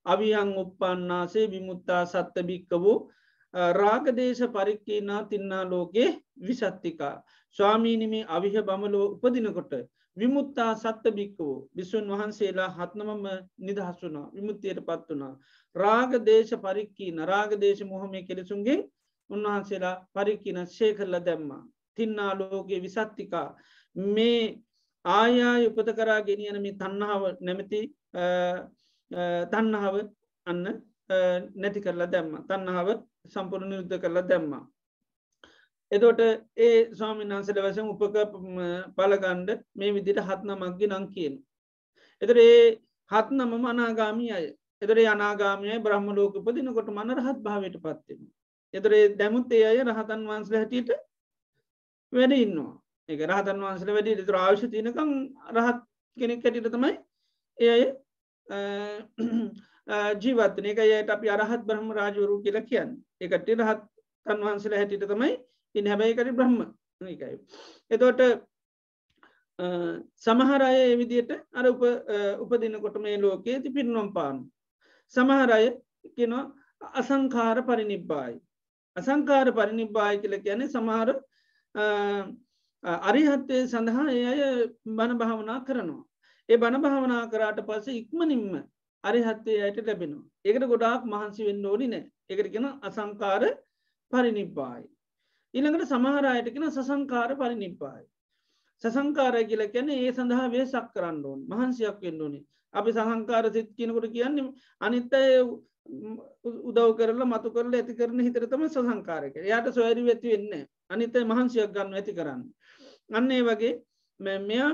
අවියං උප්පන්නාසේ විමුත්තා සත්ත භික්ඛවෝ රාගදේශ පරික්ඛීනා තින්නා ලෝකේ විසත්තිකා. ස්වාමීනි මේ අවිහ බමලෝ උපදිනකොට විමුත්තා සත්ත භික්ඛවෝ බිසුන් වහන්සේලා හත් නමම නිදහස් වුණා, විමුක්තියටපත් වුණා. රාගදේශ පරික්ඛීන රාගදේශ මොහ මේ කෙලෙසුන්ගෙන් උන්වහන්සේලා පරික්ඛීන ශේ කරලා දැම්මා. තින්නා ලෝකේ විසත්තිකා මේ ආයාය උපත කරා ගෙනියන මේ තණ්හාව නැමැති තණ්හාව අන්න නැති කරලා දැම්මා. තණ්හාව සම්පූර්ණ නිරුද්ධ කරලා දැම්මා. එතකොට ඒ ස්වාමීන් වහන්සේලා වශයෙන් උපක පළගන්න මේ විදිහට හත් නමක් ගෙනන් කියනවා. එතකොට ඒ හත් නමම අනාගාමී අය. එතකොට ඒ අනාගාමී අය බ්‍රහ්ම ලෝක උපදිනකොට මන රහත් භාවයටපත් වෙනවා. එතකොට ඒ දැමුත් ඒ අය රහතන් වහන්සේලා හැටියට වැඩ ඉන්නවා. ඒක රහතන් වහන්සේලා වැඩි ඒතර අවශ්‍ය තියෙනකම් රහත් කෙනෙක් හැටියට තමයි ඒ අය ජීවත් වෙන. ඒකයි අපි අරහත් බ්‍රහ්ම රාජවරු කියලා කියන්නේ. ඒ කට්ටිය රහතන් වහන්සේලා හැටියට තමයි ඉන්නේ. හැබැයි ඒකට බ්‍රහ්ම ඒකයි. එතකොට සමහර අය ඒ විදිහට අර උපදිනකොට මේ ලෝකයේ පිරිනොම් පාන. සමහර අය කියනවා අසංඛාර පරිනිබ්බායි. අසංඛාර පරිනිබ්බායි කියලා කියන්නේ සමහර අරිහත්වය සඳහා ඒ අය බණ භාවනා කරනවා. ඒ බණ භාවනා කරාට පස්සේ ඉක්මනින්ම අරිහත්වය අයට ලැබෙනවා. ඒකට ගොඩාක් මහන්සි වෙන්න ඕනි නෑ. ඒකට කියන අසංඛාර පරිනිබ්බායි. ඊළඟට සමහර අයට කියන සසංඛාර පරිනිබ්බායි. සසංකාරය කියලා කියන්නේ ඒ සඳහා වෙහසක් කරන්න ඕන මහන්සියක් වෙන්න ඕනේ. අපි සහංකාර සිත් කියනකොට කියන්නේ අනිත් අය උදව් කරලා මතු කරලා ඇති කරන හිතට තමයි සසංකාරක. එයාට සොයරි වෙති වෙන්නේ අනිත් අය මහන්සියක් ගන්න ඇති කරන්න. අන්න ඒ වගේ මෙයා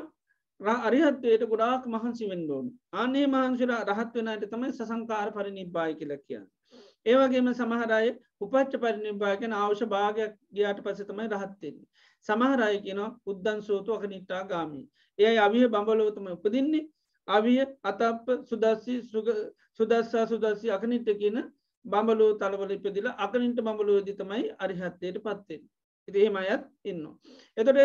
අරිහත්වයට ගොඩාක් මහන්සි වෙන්න ඕන. අනේ මහන්සිලා රහත් වෙන අයට තමයි සසංකාර පරිනිබ්බායි කියලා කියන්නේ. ඒ වගේම සමහර අය උපච්ච පරිනිබ්බාය කියන අවශ්‍ය භාගයක් ගියාට පස්සේ තමයි රහත් වෙන්නේ. සමහර අය කියනවා උද්දන් සෝතු අකනිට්ටා ගාමී. ඒ අවිය බඹලොව තමයි උපදින්නේ. අවිය අතප්ප සුදස්සි සුදස්සා සුදස්සි අකනිට්ට කියන බඹලෝ තලවල ඉපදිලා අකනිට බඹලෝදී තමයි අරිහත්වයට පත් වෙන්නේ. ඉතින් එහෙම අයත් ඉන්නවා. එතකොට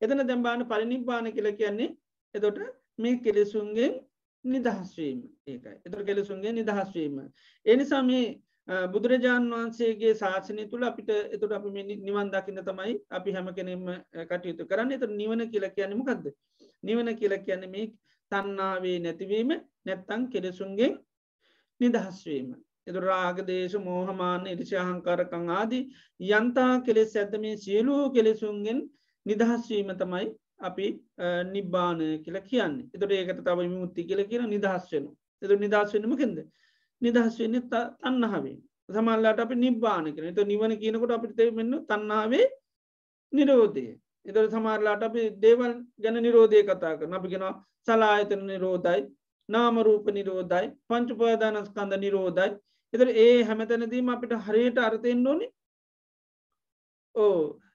එතන දැන් බලන්න පරිනිබ්බාන කියලා කියන්නේ එතකොට මේ කෙලෙසුන්ගෙන් නිදහස් වීම. ඒකයි. එතකොට කෙලෙසුන්ගෙන් නිදහස් වීම. ඒ නිසා මේ බුදුරජාණන් වහන්සේගේ ශාසනය තුළ අපිට එතකොට අපි නිවන් දකින්න තමයි අපි හැම කෙනෙම කටයුතු කරන්නේ. එතකොට නිවන කියලා කියන්නේ මොකද්ද? නිවන කියලා කියන්නේ මේ තණ්හාවේ නැතිවීම නැත්තම් කෙලෙසුන්ගෙන් නිදහස් වීම. එතකොට රාග දේශ මෝහ මාන ඊර්ෂ්‍යා අහංකාරකම් ආදී යන්තා කෙලෙස් ඇද්ද මේ සියලු කෙලෙසුන්ගෙන් නිදහස් වීම තමයි අපි නිබ්බාන කියලා කියන්නේ. එතකොට ඒකට තව විමුක්ති කියලා කියන නිදහස් වෙනවා. එතකොට නිදහස් වෙන්නේ මොකෙන්ද? නිදහස් වෙන්නේ තණ්හාවෙන්. සමහරවිට අපි නිබ්බාන කියනවා. එතකොට නිවන කියනකොට අපිට තේරෙන්නේ තණ්හාවේ නිරෝධය. එතකොට සමහරවිට අපි දේවල් ගැන නිරෝධය කතා කරනවා. අපි කියනවා සලආයතන නිරෝධයි, නාම රූප නිරෝධයි, පංච උපාදානස්කන්ධ නිරෝධයි. එතකොට ඒ හැමතැනදීම අපිට හරියට අර්ථයෙන් ඕනේ.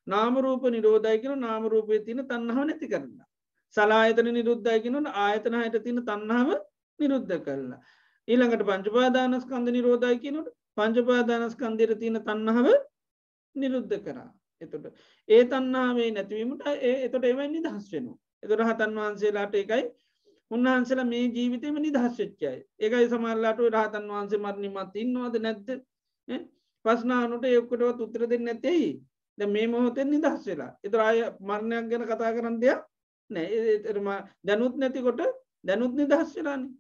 නාම රූප නිරෝධයි කියන නාම රූපයේ තියෙන තණ්හාව නැති කරනවා. සලආයතන නිරුද්ධයි කියනොත් ආයතන හයට තියෙන තණ්හාව නිරුද්ධ කරලා. ඊළඟට පංච උපාදානස්කන්ධ නිරෝධයි කියනොත් පංච උපාදානස්කන්ධයේ තියෙන තණ්හාව නිරුද්ධ කරා. එතකොට ඒ තණ්හාවේ නැතිවීමට එතකොට ඒවෙන් නිදහස් වෙනවා. එතකොට රහතන් වහන්සේලාට ඒකයි උන්වහන්සේලා මේ ජීවිතේම නිදහස් වෙච්ච අය. ඒකයි සමහරලාට ඔය රහතන් වහන්සේ මරණින් මත් ඉන්නවද නැද්ද? ප්‍රශ්න අහනකොට ඒ ඔක්කොටවත් උත්තර දෙන්නේ නැtei. දැන් මේ මොහොතෙන් නිදහස් වෙලා. ඒතර ආය මරණයක් ගැන කතා කරන්න දෙයක් නැහැ. දැනුත් නැතිකොට දැනුත් නිදහස් වෙලානේ.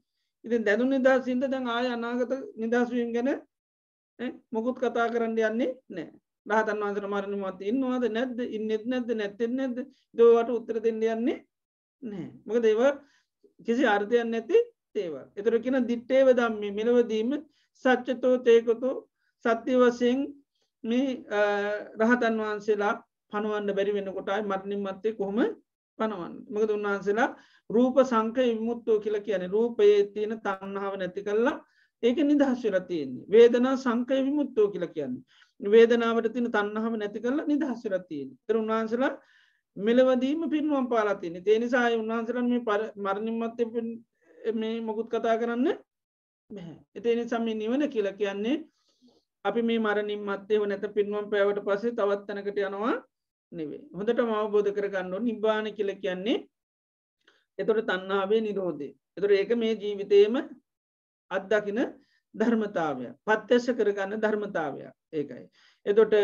ඉතින් දැනුත් නිදහස් ඉඳ දැන් ආය අනාගත නිදහස් වීම ගැන මොකුත් කතා කරන්න යන්නේ නැහැ. රහතන් වහන්සේලා මරණින් මත් ඉන්නවද නැද්ද? ඉන්නෙත් නැද්ද? නැත්තේ නැද්ද? ඒවට උත්තර දෙන්න යන්නේ නැහැ. මොකද ඒව කිසි අර්ථයක් නැති ඒවා. ඒතර කියන දිත්තේව ධම්මේ මෙලවදීම සත්‍යතෝ තේකතෝ සත්‍ය වශයෙන් මේ රහතන් වහන්සේලා පණවන්න බැරි වෙනකොටයි මරණින් මත්තේ කොහොම පණවන්නේ? මොකද උන්වහන්සේලා රූප සංඛය විමුක්තෝ කියලා කියන්නේ රූපයේ තියෙන තණ්හාව නැති කළා ඒක නිදහස් වෙලා තියෙන්නේ. වේදනා සංඛය විමුක්තෝ කියලා කියන්නේ වේදනාවට තියෙන තණ්හාව නැති කළා නිදහස් වෙලා තියෙන්නේ. ඒතර උන්වහන්සේලා මෙලවදීම පිරිනුවම් පාලා තියෙන්නේ. ඒ නිසා උන්වහන්සේලා මේ මරණින් මත්තේ මේ මොකුත් කතා කරන්න බෑ. ඒ නිසා මේ නිවන කියලා කියන්නේ අපි මේ මරණින් මත්තේ හො නැත පිරිනුවම් පෑවට පස්සේ තවත් තැනකට යනවා නෙවෙයි. හොඳටම අවබෝධ කරගන්න ඕනේ නිබ්බාන කියලා කියන්නේ එතකොට තණ්හාවේ නිරෝධය. එතකොට ඒක මේ ජීවිතේම අත්දකින ධර්මතාවය. ප්‍රත්‍යක්ෂ කරගන්න ධර්මතාවය. ඒකයි. එතකොට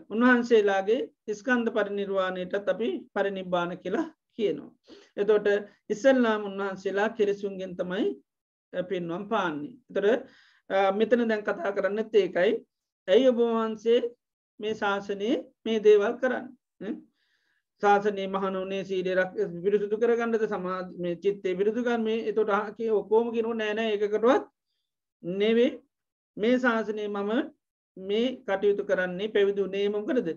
උන්වහන්සේලාගේ ස්කන්ධ පරිනිර්වාණයටත් අපි පරිනිබ්බාන කියලා කියනවා. එතකොට ඉස්සල්ලාම උන්වහන්සේලා කෙලෙසුන්ගෙන් තමයි පිරිනුවම් පාන්නේ. එතකොට මෙතන දැන් කතා කරන්නත් ඒකයි. ඇයි ඔබ වහන්සේ මේ ශාසනයේ මේ දේවල් කරන්නේ? ශාසනයේ මහණුනේ සීලයක් විරුද්ධ කරගන්නද සමාධි මේ චිත්තේ විරුද්ධ ගන්න මේ එතකොට ඔක්කොම කියනවා නෑ නෑ ඒකකටවත් නෙවෙයි. මේ ශාසනයේ මම මේ කටයුතු කරන්නේ පැවිදුනේ මොකටද?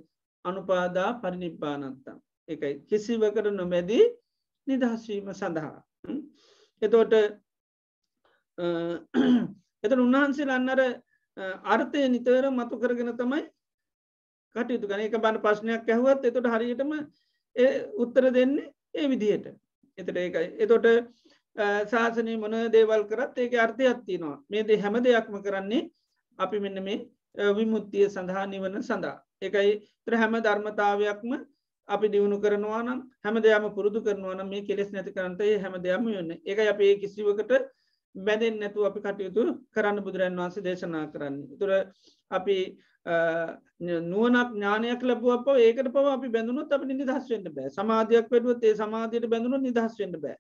අනුපාදා පරිනිබ්බානත්තම්. ඒකයි කිසිවකට නොමැදී නිදහස් වීම සඳහා. එතකොට උන්වහන්සේලා අන්නර අර්ථය නිතර මතු කරගෙන තමයි කටයුතු කරන්නේ. ඒක බණ ප්‍රශ්නයක් ඇහුවත් එතකොට හරියටම උත්තර දෙන්නේ ඒ විදිහට. එතකොට ඒකයි. එතකොට ශාසනයේ මොන දේවල් කරත් ඒකේ අර්ථයක් තියෙනවා. මේ හැම දෙයක්ම කරන්නේ අපි මෙන්න මේ විමුක්තිය සඳහා නිවන සඳහා. ඒකයි ඒතර හැම ධර්මතාවයක්ම අපි දියුණු කරනවා නම් හැම දෙයක්ම පුරුදු කරනවා නම් මේ කෙලෙස් නැති කරන්නට ඒ හැම දෙයක්ම යන්නේ. ඒකයි අපි ඒ කිසිවකට බැඳෙන්නේ නැතුව අපි කටයුතු කරන්න බුදුරජාණන් වහන්සේ දේශනා කරන්නේ. ඒතර අපි නුවණක් ඥානයක් ලැබුවා පව ඒකට පව අපි බැඳුනොත් අපිට නිදහස් වෙන්න බෑ. සමාධියක් වැඩුවොත් ඒ සමාධියට බැඳුනොත් නිදහස් වෙන්න බෑ.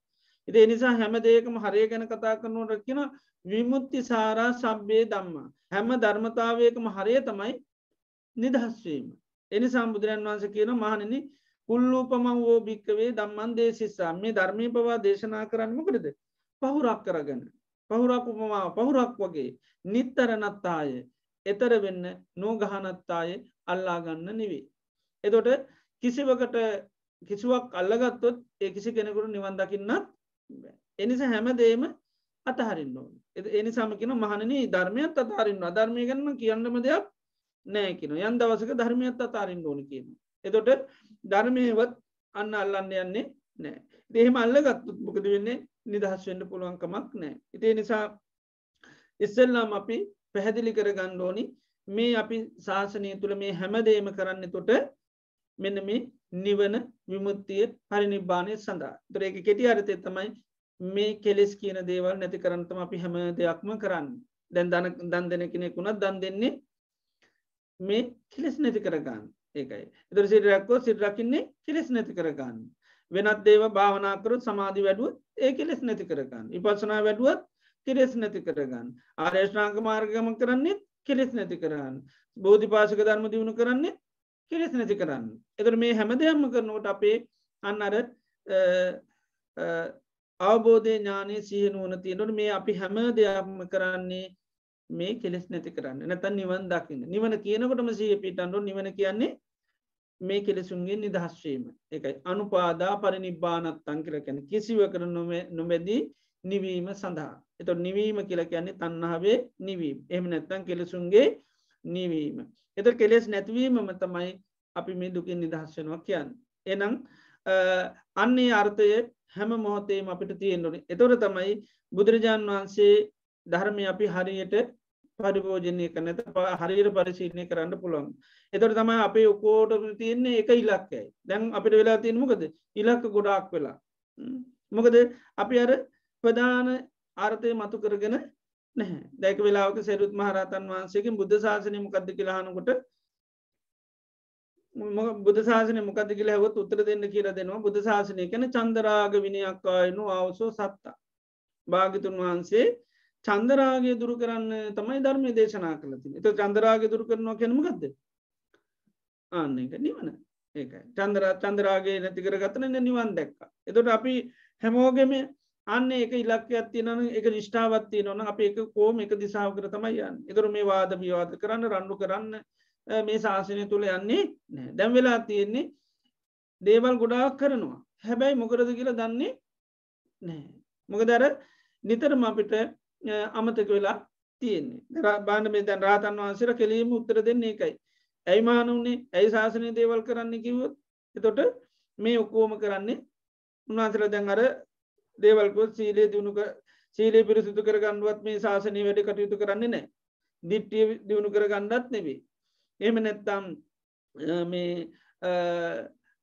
ඉතින් ඒ නිසා හැම දෙයකම හරිය ගැන කතා කරනකොට කියන විමුක්ති සාරා සබ්බේ ධම්මා. හැම ධර්මතාවයකම හරිය තමයි නිදහස් වීම. ඒ නිසා බුදුරජාණන් වහන්සේ කියනවා මහණෙනි කුල්ලූපමං වූ භික්කවේ ධම්මං දේශිස්සා. මේ ධර්මයේ පවා දේශනා කරන්නේ මොකටද? පහුරක් කරගෙන. පහුරක් උපමාව පහුරක් වගේ නිත්තර නත්තාය එතර වෙන්න නෝගහනත්තාය අල්ලා ගන්න නෙවෙයි. එතකොට කිසිවකට කිසිවක් අල්ලගත්තොත් ඒ කිසි කෙනෙකුට නිවන් දකින්නත් බෑ. ඒ නිසා හැමදේම අතහරින්න ඕනේ. ඒ නිසාම කියනවා මහණෙනි ධර්මයත් අතහරින්න. අධර්මය ගැන කියන්නම දෙයක් නෑ කියනවා. යම් දවසක ධර්මයත් අතහරින්න ඕනේ කියනවා. එතකොට ධර්මයේවත් අන්න අල්ලන්න යන්නේ නෑ. ඉතින් එහෙම අල්ලගත්තොත් මොකද වෙන්නේ? නිදහස් වෙන්න පුළුවන් කමක් නෑ. ඉතින් ඒ නිසා ඉස්සෙල්ලාම අපි පැහැදිලි කරගන්න ඕනි මේ අපි ශාසනය තුල මේ හැමදේම කරන්න එතකොට මෙන්න මේ නිවන විමුක්තිය පරිනිබ්බාණය සඳහා. ඒතර ඒක කෙටි අර්ථය තමයි මේ කෙලෙස් කියන දේවල් නැති කරන්න තමයි අපි හැම දෙයක්ම කරන්නේ. දැන් දන් දෙන කෙනෙක් වුණත් දන් දෙන්නේ මේ කෙලෙස් නැති කරගන්න. ඒකයි. ඒතර සිල් රැක්කොත් සිල් රකින්නේ කෙලෙස් නැති කරගන්න. වෙනත් දේව භාවනා කරොත් සමාධි වැඩුවොත් ඒ කෙලෙස් නැති කරගන්න. විපස්සනා වැඩුවොත් කෙලෙස් නැති කරගන්න. ආර්ය ශ්‍රාංග මාර්ගගම කරන්නේ කෙලෙස් නැති කරගන්න. බෝධිපාශික ධර්ම දියුණු කරන්නේ කෙලෙස් නැති කරන්න. එතකොට මේ හැම දෙයක්ම කරනකොට අපේ අන්න අර අවබෝධයේ ඥානයේ සිහිය නුවණ තියෙනකොට මේ අපි හැම දෙයක්ම කරන්නේ මේ කෙලෙස් නැති කරන්න. නැත්නම් නිවන් දකින්න. නිවන කියනකොටම සිහිය පිටන්න ඕන. නිවන කියන්නේ මේ කෙලෙසුන්ගෙන් නිදහස් වීම. ඒකයි අනුපාදා පරිනිබ්බානත්තං කියලා කියන්නේ කිසිවකට නොමැදී නිවීම සඳහා. එතකොට නිවීම කියලා කියන්නේ තණ්හාවේ නිවීම. එහෙම නැත්නම් කෙලෙසුන්ගේ නිවීම. එතකොට කෙලෙස් නැතිවීමම තමයි අපි මේ දුකින් නිදහස් වෙනවා කියන්නේ. එහෙනම් අන්නේ අර්ථය හැම මොහොතේම අපිට තියෙන්න ඕනේ. එතකොට තමයි බුදුරජාන් වහන්සේ ධර්මය අපි හරියට පරිභෝජනය කරන්න හරියට පරිශීලනය කරන්න පුළුවන්. එතකොට තමයි අපේ ඔක්කොටම තියෙන්නේ එක ඉලක්කයයි. දැන් අපිට වෙලා තියෙන්නේ මොකද? ඉලක්ක ගොඩාක් වෙලා. මොකද අපි අර ප්‍රධාන අර්ථය මතු කරගෙන නැහැ. දැන් වෙලාවක සරියුත් මහ රහතන් වහන්සේගෙන් බුද්ධ ශාසනය මොකද්ද කියලා අහනකොට බුද්ධ ශාසනය මොකද්ද කියලා අහුවොත් උත්තර දෙන්න කියලා දෙනවා. බුද්ධ ශාසනය කියන්නේ චන්දරාග විනයක් ආයනු ආවසෝ සත්තා. භාග්‍යතුන් වහන්සේ චන්දරාගය දුරු කරන්න තමයි ධර්මයේ දේශනා කළේ. ඒතකොට චන්දරාගය දුරු කරනවා කියන්නේ මොකද්ද? ආන්න ඒක නිවන. ඒකයි. චන්දරාගය නැති කරගත්ත නම් නිවන් දැක්කා. එතකොට අපි හැමෝගෙම අන්න ඒක ඉලක්කයක් තියෙනවා නම් ඒක නිෂ්ඨාවක් තියෙනවා නම් අපි ඒක කොහොම එක දිශාවකට තමයි යන්නේ. ඒතකොට මේ වාද විවාද කරන්න රණ්ඩු කරන්න මේ ශාසනය තුල යන්නේ නැහැ. දැන් වෙලා තියෙන්නේ දේවල් ගොඩාක් කරනවා. හැබැයි මොකද කියලා දන්නේ නැහැ. මොකද අර නිතරම අපිට අමතක වෙලා තියෙන්නේ. බාන්න මේ දැන් රහතන් වහන්සේලා කෙලින්ම උත්තර දෙන්නේ ඒකයි. ඇයි මහණුනේ? ඇයි ශාසනයේ දේවල් කරන්න කිව්වොත්? එතකොට මේ ඔක්කොම කරන්නේ උන්වහන්සේලා දැන් අර දේවල් කො සීලය දිනු කර සීලය පිරිසුදු කරගන්නවත් මේ ශාසනය වැඩ කටයුතු කරන්නේ නැහැ. දිට්ඨිය දිනු කරගන්නත් නෙවෙයි. එහෙම නැත්නම් මේ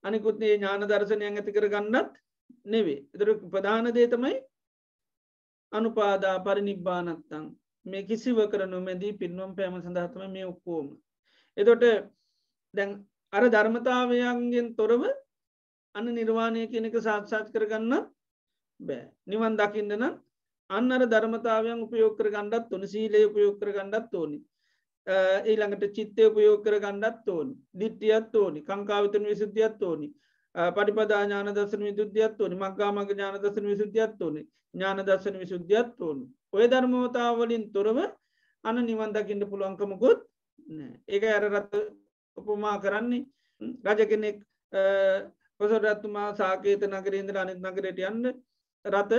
අනිකුත් ඥාන දර්ශනයන් ඇති කරගන්නත් නෙවෙයි. ඒතර ප්‍රධාන දේ තමයි අනුපාදා පරිනිබ්බානත්තං. මේ කිසිවකට නොමැදී පින්වම් පෑම සඳහා තමයි මේ ඔක්කොම. එතකොට දැන් අර ධර්මතාවයන්ගෙන් තොරව අන්න නිර්වාණය කියන එක සාක්ෂාත් කරගන්න බෑ. නිවන් දකින්න නම් අන්න අර ධර්මතාවයන් උපයෝග කරගන්නත් ඕනේ. සීලය උපයෝග කරගන්නත් ඕනේ. ඊළඟට චිත්තය උපයෝග කරගන්නත් ඕනේ. දිට්ඨියත් ඕනේ. කාංකා විතරන විසුද්ධියත් ඕනේ. පටිපදා ඥාන දර්ශන විසුද්ධියත් ඕනේ. මග්ගා මග්ග ඥාන දර්ශන විසුද්ධියත් ඕනේ. ඥාන දර්ශන විසුද්ධියත් ඕනේ. ඔය ධර්මතාව වලින් තොරව අන්න නිවන් දකින්න පුළුවන්කමකුත් නැහැ. ඒක අර රත් උපමා කරන්නේ රජ කෙනෙක් පොසොරතුමා සාකේත නගරේ ඉඳලා අනිත් නගරයට යන්න රත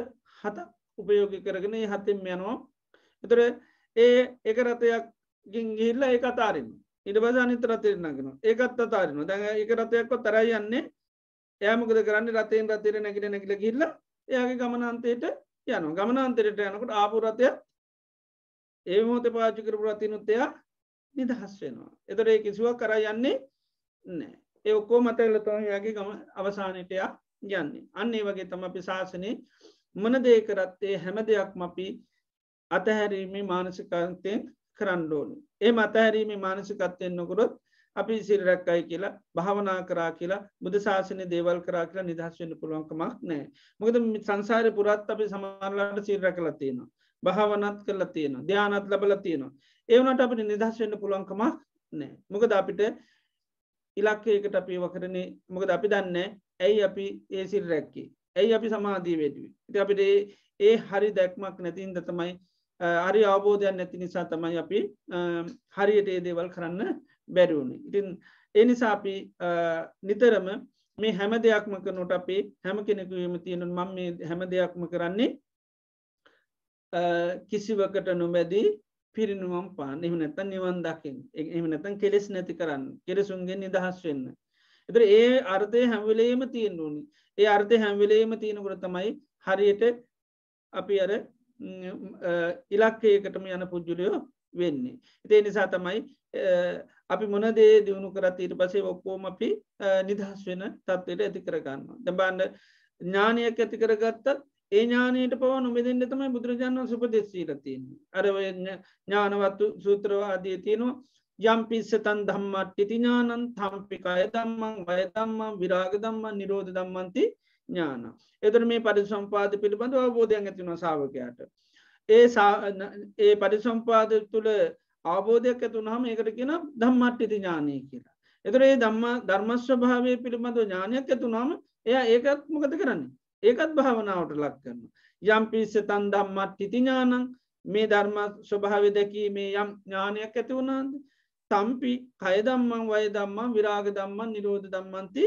7ක් උපයෝගී කරගෙන ඒ 7ෙන් යනවා. ඒතර ඒ එක රතයක් ගිහිල්ලා ඒක අතාරිනවා. ඊට පස්සේ අනිත් රතේ නගනවා. ඒකත් අතාරිනවා. දැන් ඒක රතයක්වත් තරයි යන්නේ. එයා මොකද කරන්නේ? රතෙන් රතේට නැගිලා ගිහිල්ලා එයාගේ ගමනාන්තයට යනවා. ගමනාන්තයට යනකොට ආපු රතය ඒ මොහොතේ පාවිච්චි කරපු රතිනුත් එයා නිදහස් වෙනවා. ඒතර ඒ කිසිවක් කරා යන්නේ නැහැ. ඒ ඔක්කෝ මතකල තමයි යාගේ ගම අවසානයට යන්නේ. අන්න ඒ වගේ තම අපි ශාසනයේ මොන දේ කරත්තේ හැම දෙයක්ම අපි අතහැරීමේ මානසිකත්වයෙන් කරන්න ඕනේ. ඒ අතහැරීමේ මානසිකත්වයෙන් නොකරොත් අපි සිල් රැක්කයි කියලා භාවනා කරා කියලා බුදු ශාසනයේ දේවල් කරා කියලා නිදහස් වෙන්න පුළුවන්කමක් නැහැ. මොකද සංසාරේ පුරාත් අපි සමහරලාට සිල් රැකලා තියෙනවා. භාවනාත් කරලා තියෙනවා. ධානයත් ලැබලා තියෙනවා. ඒ වුණාට අපිට නිදහස් වෙන්න පුළුවන්කමක් නැහැ. මොකද අපිට ඉලක්කයකට අපි වකරනේ මොකද අපි දන්නේ ඇයි අපි ඒ සිල් රැක්කේ. ඇයි අපි සමාධිය වෙදුවේ. ඉතින් අපිට ඒ හරි දැක්මක් නැතිඳ තමයි හරි අවබෝධයක් නැති නිසා තමයි අපි හරියට ඒ දේවල් කරන්න බැරිවුණේ. ඉතින් ඒ නිසා අපි නිතරම මේ හැම දෙයක්ම කරනට අපේ හැම කෙනෙකුවීම තියෙන මම මේ හැම දෙයක්ම කරන්නේ කිසිවකට නොබැදී පිරිනුවම් පාන එහම නැතන් නිවන් දකිින් එහම නැතන් කෙලෙස් නැති කරන්න කෙරෙසුන්ගෙන් නිදහස් වෙන්න. එතර ඒ අර්ථය හැම්වෙලේම තියෙන් ඕනි ඒ අර්ථය හැම්වෙලේම තියෙනකොට තමයි හරියට අපි අර ඉලක්කයකටම යන පුද්ජුලයෝ වෙන්නේ. ඉතිේ නිසා තමයි අපි මොනදේ දියුණු කරත් ඊට පසේ ඔක්කෝම අපි නිදහස් වෙන තත්වයට ඇති කරගන්න. දබාන්ඩ ඥානයක් ඇති කරගත්තත් ඒ ඥානයට පව නොබෙදෙන්ට තමයි බුදුරජාණන් සුපදෙස්සීලතියන්නේ. අර ඥානවත්තු සූත්‍රවාදී තියෙනවා යම් පිස්සතන් දම්මට්ටි ඥානන් තම්පිකාය දම්මන් වයදම්මන් විරාග දම්මන් නිරෝධ දම්මන්ති ඥාන. එතර මේ පරිසම්පාද පිළිබඳ අවබෝධයන් ඇතිවන සාාවකයාට. ඒ පරිසම්පාද තුළ අවබෝධයක් ඇතුනහම ඒකට කියන දම්මට්ටිති ඥානය කියලා. එතර ඒ ධර්මස්වභාවය පිළිබඳව ඥානයක් ඇතුනාම එය ඒකත් මොකද කරන්නේ. ඒකත් භාවනාවට ලක් කරන. යම් පිස්ස තන් දම්මට්ටිති ඥානං මේ ධර්ම ස්වභාව දැකීමේ යම් ඥානයක් ඇති වුණාද. තම්පි කයදම්මන් වයදම්මන් විරාග දම්මන් නිරෝධ දම්මන්ති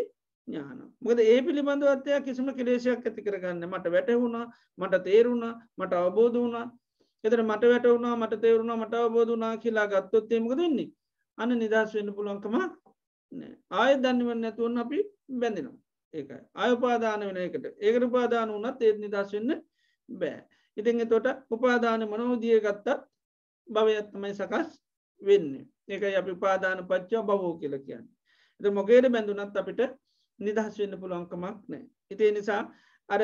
ඥාන. මොකද ඒ පිළිබඳවත්තයක් කිසිම කෙලේශයක් ඇති කරගන්න මට වැටහුණා මට තේරුණා මට අවබෝධ වුණා එතර මට වැටවුණා මට තේරුණා මට අවබෝධ වනා කියලා ගත්තොත්තේමක දෙන්නේ අන්න නිදහස් වෙන්න පුළුවන්කම ආය දන්නවන්න ඇතුවන්න අපි බැඳෙනවා ඒක අයපාදාන වෙන එකට ඒකට උපාදාන වනත් ඒත් නිදස් වෙන්න බෑ. ඉතින් තොට උපාදාන මනෝදිය ගත්තත් භවයත්තමයි සකස් වෙන්නේ ඒක අපි උපාදාන පච්චා බවෝ කියල කියන්න. එත මොකේට බැඳුනත් අපිට නිදහස් වෙන්න පුළුවන්කමක් නෑ. ඉතිේ නිසා අර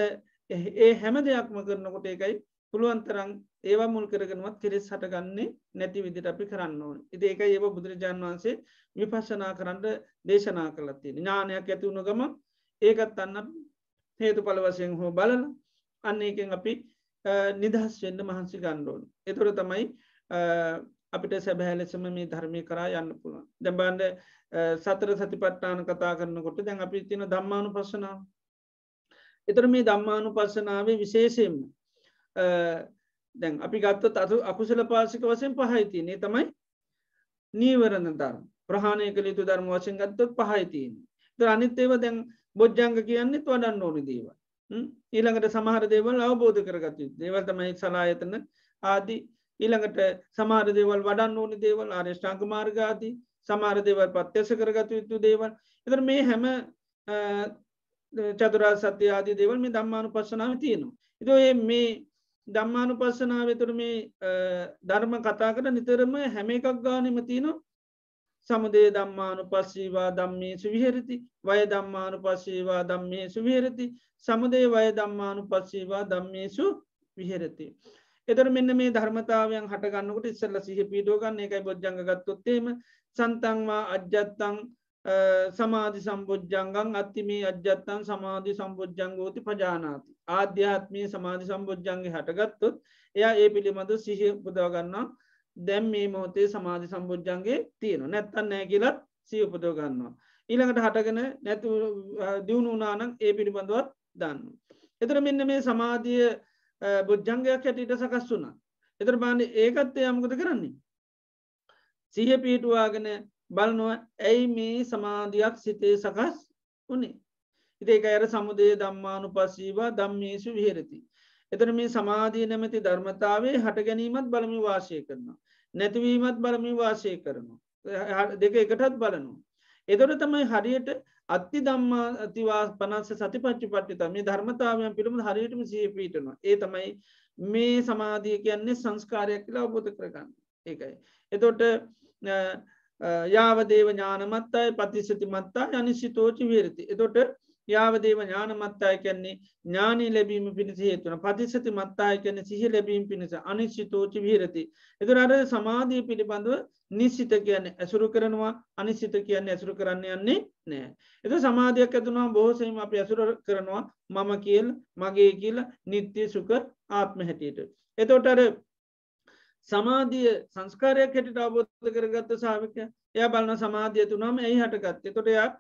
ඒ හැම දෙයක්ම කරනකොට ඒකයි පුළුවන්තරන් ඒවා මුල් කරගෙනවත් කෙරෙස් හටගන්නේ නැති විදිට අපි කරන්න ඕන. ඉති ඒක ඒව බුදුරජාණන් වහන්සේ විපස්සනා කරන්න දේශනා කලත්තිය ඥානයක් ඇතිවුණ ගම ඒකත් අන්න හේතු පල වසයෙන් හෝ බලන අන්න ඒකෙන් අපි නිදහස් වෙන්න මහන්සි ගණ්ඩෝන්. එතුර තමයි අපිට සැබෑ ලෙසම මේ ධර්මය කරා යන්න පුළුවන්. දැබන්ඩ සතර සතිපට්ටාන කතා කරනකොට දැන් අපි තින දම්මානු පස්සනාව. එතර මේ දම්මානු පස්සනාවේ විශේෂයෙන්ම දැන් අපි ගත්ත අතු අකුසල පාසික වසයෙන් පහයිතියනේ තමයි නීවරණ ධර්ම ප්‍රහණය කළ යුතු ධර්ම වශයෙන් ගත්තොත් පහයිතියන. ද අනිත් ඒව දැන් බොජ්ජංග කියන්නෙත් වඩන්න ඕනි දේව. ඊළඟට සමහර දේවල් අවබෝධ කරගතු දේවල් තමයි සලායතන ආදී ඊළඟට සමහර දේවල් වඩන්න ඕනි දේවල් ආර්යෂ්ඨාංග මාර්ගාදී සමහර දේවල් ප්‍රත්‍යක්ෂ කරගතු යුතු දේවල්. එතර මේ හැම චතුරාර්ය සත්‍ය ආදී දේවල් මේ ධම්මානුපස්සනාව තියෙනවා. ඉතින් මේ ධම්මානුපස්සනාව තුර මේ ධර්ම කතා කර නිතරම හැම එකක් ගානෙම තියෙනවා සමුදය ධම්මානුපස්සීවා ධම්මේසු විහෙරති වය ධම්මානුපස්සීවා ධම්මේසු විහෙරති සමුදය වය ධම්මානුපස්සීවා ධම්මේසු විහෙරති. එතර මෙන්න මේ ධර්මතාවයන් හටගන්නකට ඉස්සල්ල සිහ පීඩෝගන්න එකයි බොජ්ජංග ගත්තොත්තේම සන්තන්වා අජ්ජත්තං සමාධි සම්බෝජ්ජංගන් අත්තිමේ අජ්ජත්තන් සමාධි සම්බෝජ්ජංගෝති පජානාති. ආධ්‍යාත්මී සමාධි සම්බෝජ්ජන්ගේ හටගත්තොත් එයා ඒ පිළිබඳ සිහ පුදවගන්නවා දැම් මේ මොහොතේ සමාධි සම්බෝජ්ජන්ගේ තියෙන නැත්තන් නෑ කියලත් සිය උපදව ගන්නවා. ඊළඟට හටගෙන නැතු දියුණු නානක් ඒ පිළිබඳවත් දන්න. එතර මෙන්න මේ සමාධිය බොජ්ජංගයක් ඇටට සකස් වුනා. එතර බාන්න ඒකත්තය යමකද කරන්නේ. සිහ පීටුවාගෙන බලනුව ඇයි මේ සමාධයක් සිතේ සකස් වනේ. ඉතේක අයට සමුදේ දම්මානු පස්සීවා දම්මේසු විහෙරති. එතන මේ සමාධී නැමැති ධර්මතාවේ හට ගැනීමත් බලමි වාශය කරනවා. නැතිවීමත් බලමි වාශය කරනවා. දෙක එකටත් බලනවා. එතොට තමයි හරියට අත්ති දම්මා අතිවා පනස්ස සතිපච්චි පට්ටිත මේ ධර්මතාවයන් පිළිම හරියටම සිය පීටනවා. ඒ තමයි මේ සමාධිය කියන්නේ සංස්කාරයක් කියලා අවබෝධ කරගන්න ඒකයි. එතොට යාවදේව ඥානමත්තයි පතිසති මත්තා අනිශ්චිතෝචි විරති. එතොට යාවදේව ඥානමත්තාය කියන්නේ ඥානී ලැබීම පිණිස හේතුන පතිසති මත්තාය කියන සිහි ලැබීම පිණිස අනිශ්චිතෝචි විරති. එතුර අර සමාධී පිළිබඳව නිශ්චිත කියන්නේ ඇසුරු කරනවා අනිශ්චිත කියන්නේ ඇසුරු කරන්න යන්නේ නෑ. එත සමාධයක් ඇතුනා බොහෝසයිම අප ඇසුර කරනවා මම කියල් මගේ කියල නිත්‍යය සුක ආත්ම හැටියට. එතොට අර සමාධිය සංස්කාරයක් හැටිට අවබෝධ කරගත්ත සාාවක එය බලන සමාධිය තුනම ඇයි හටගත්තේ තොටයා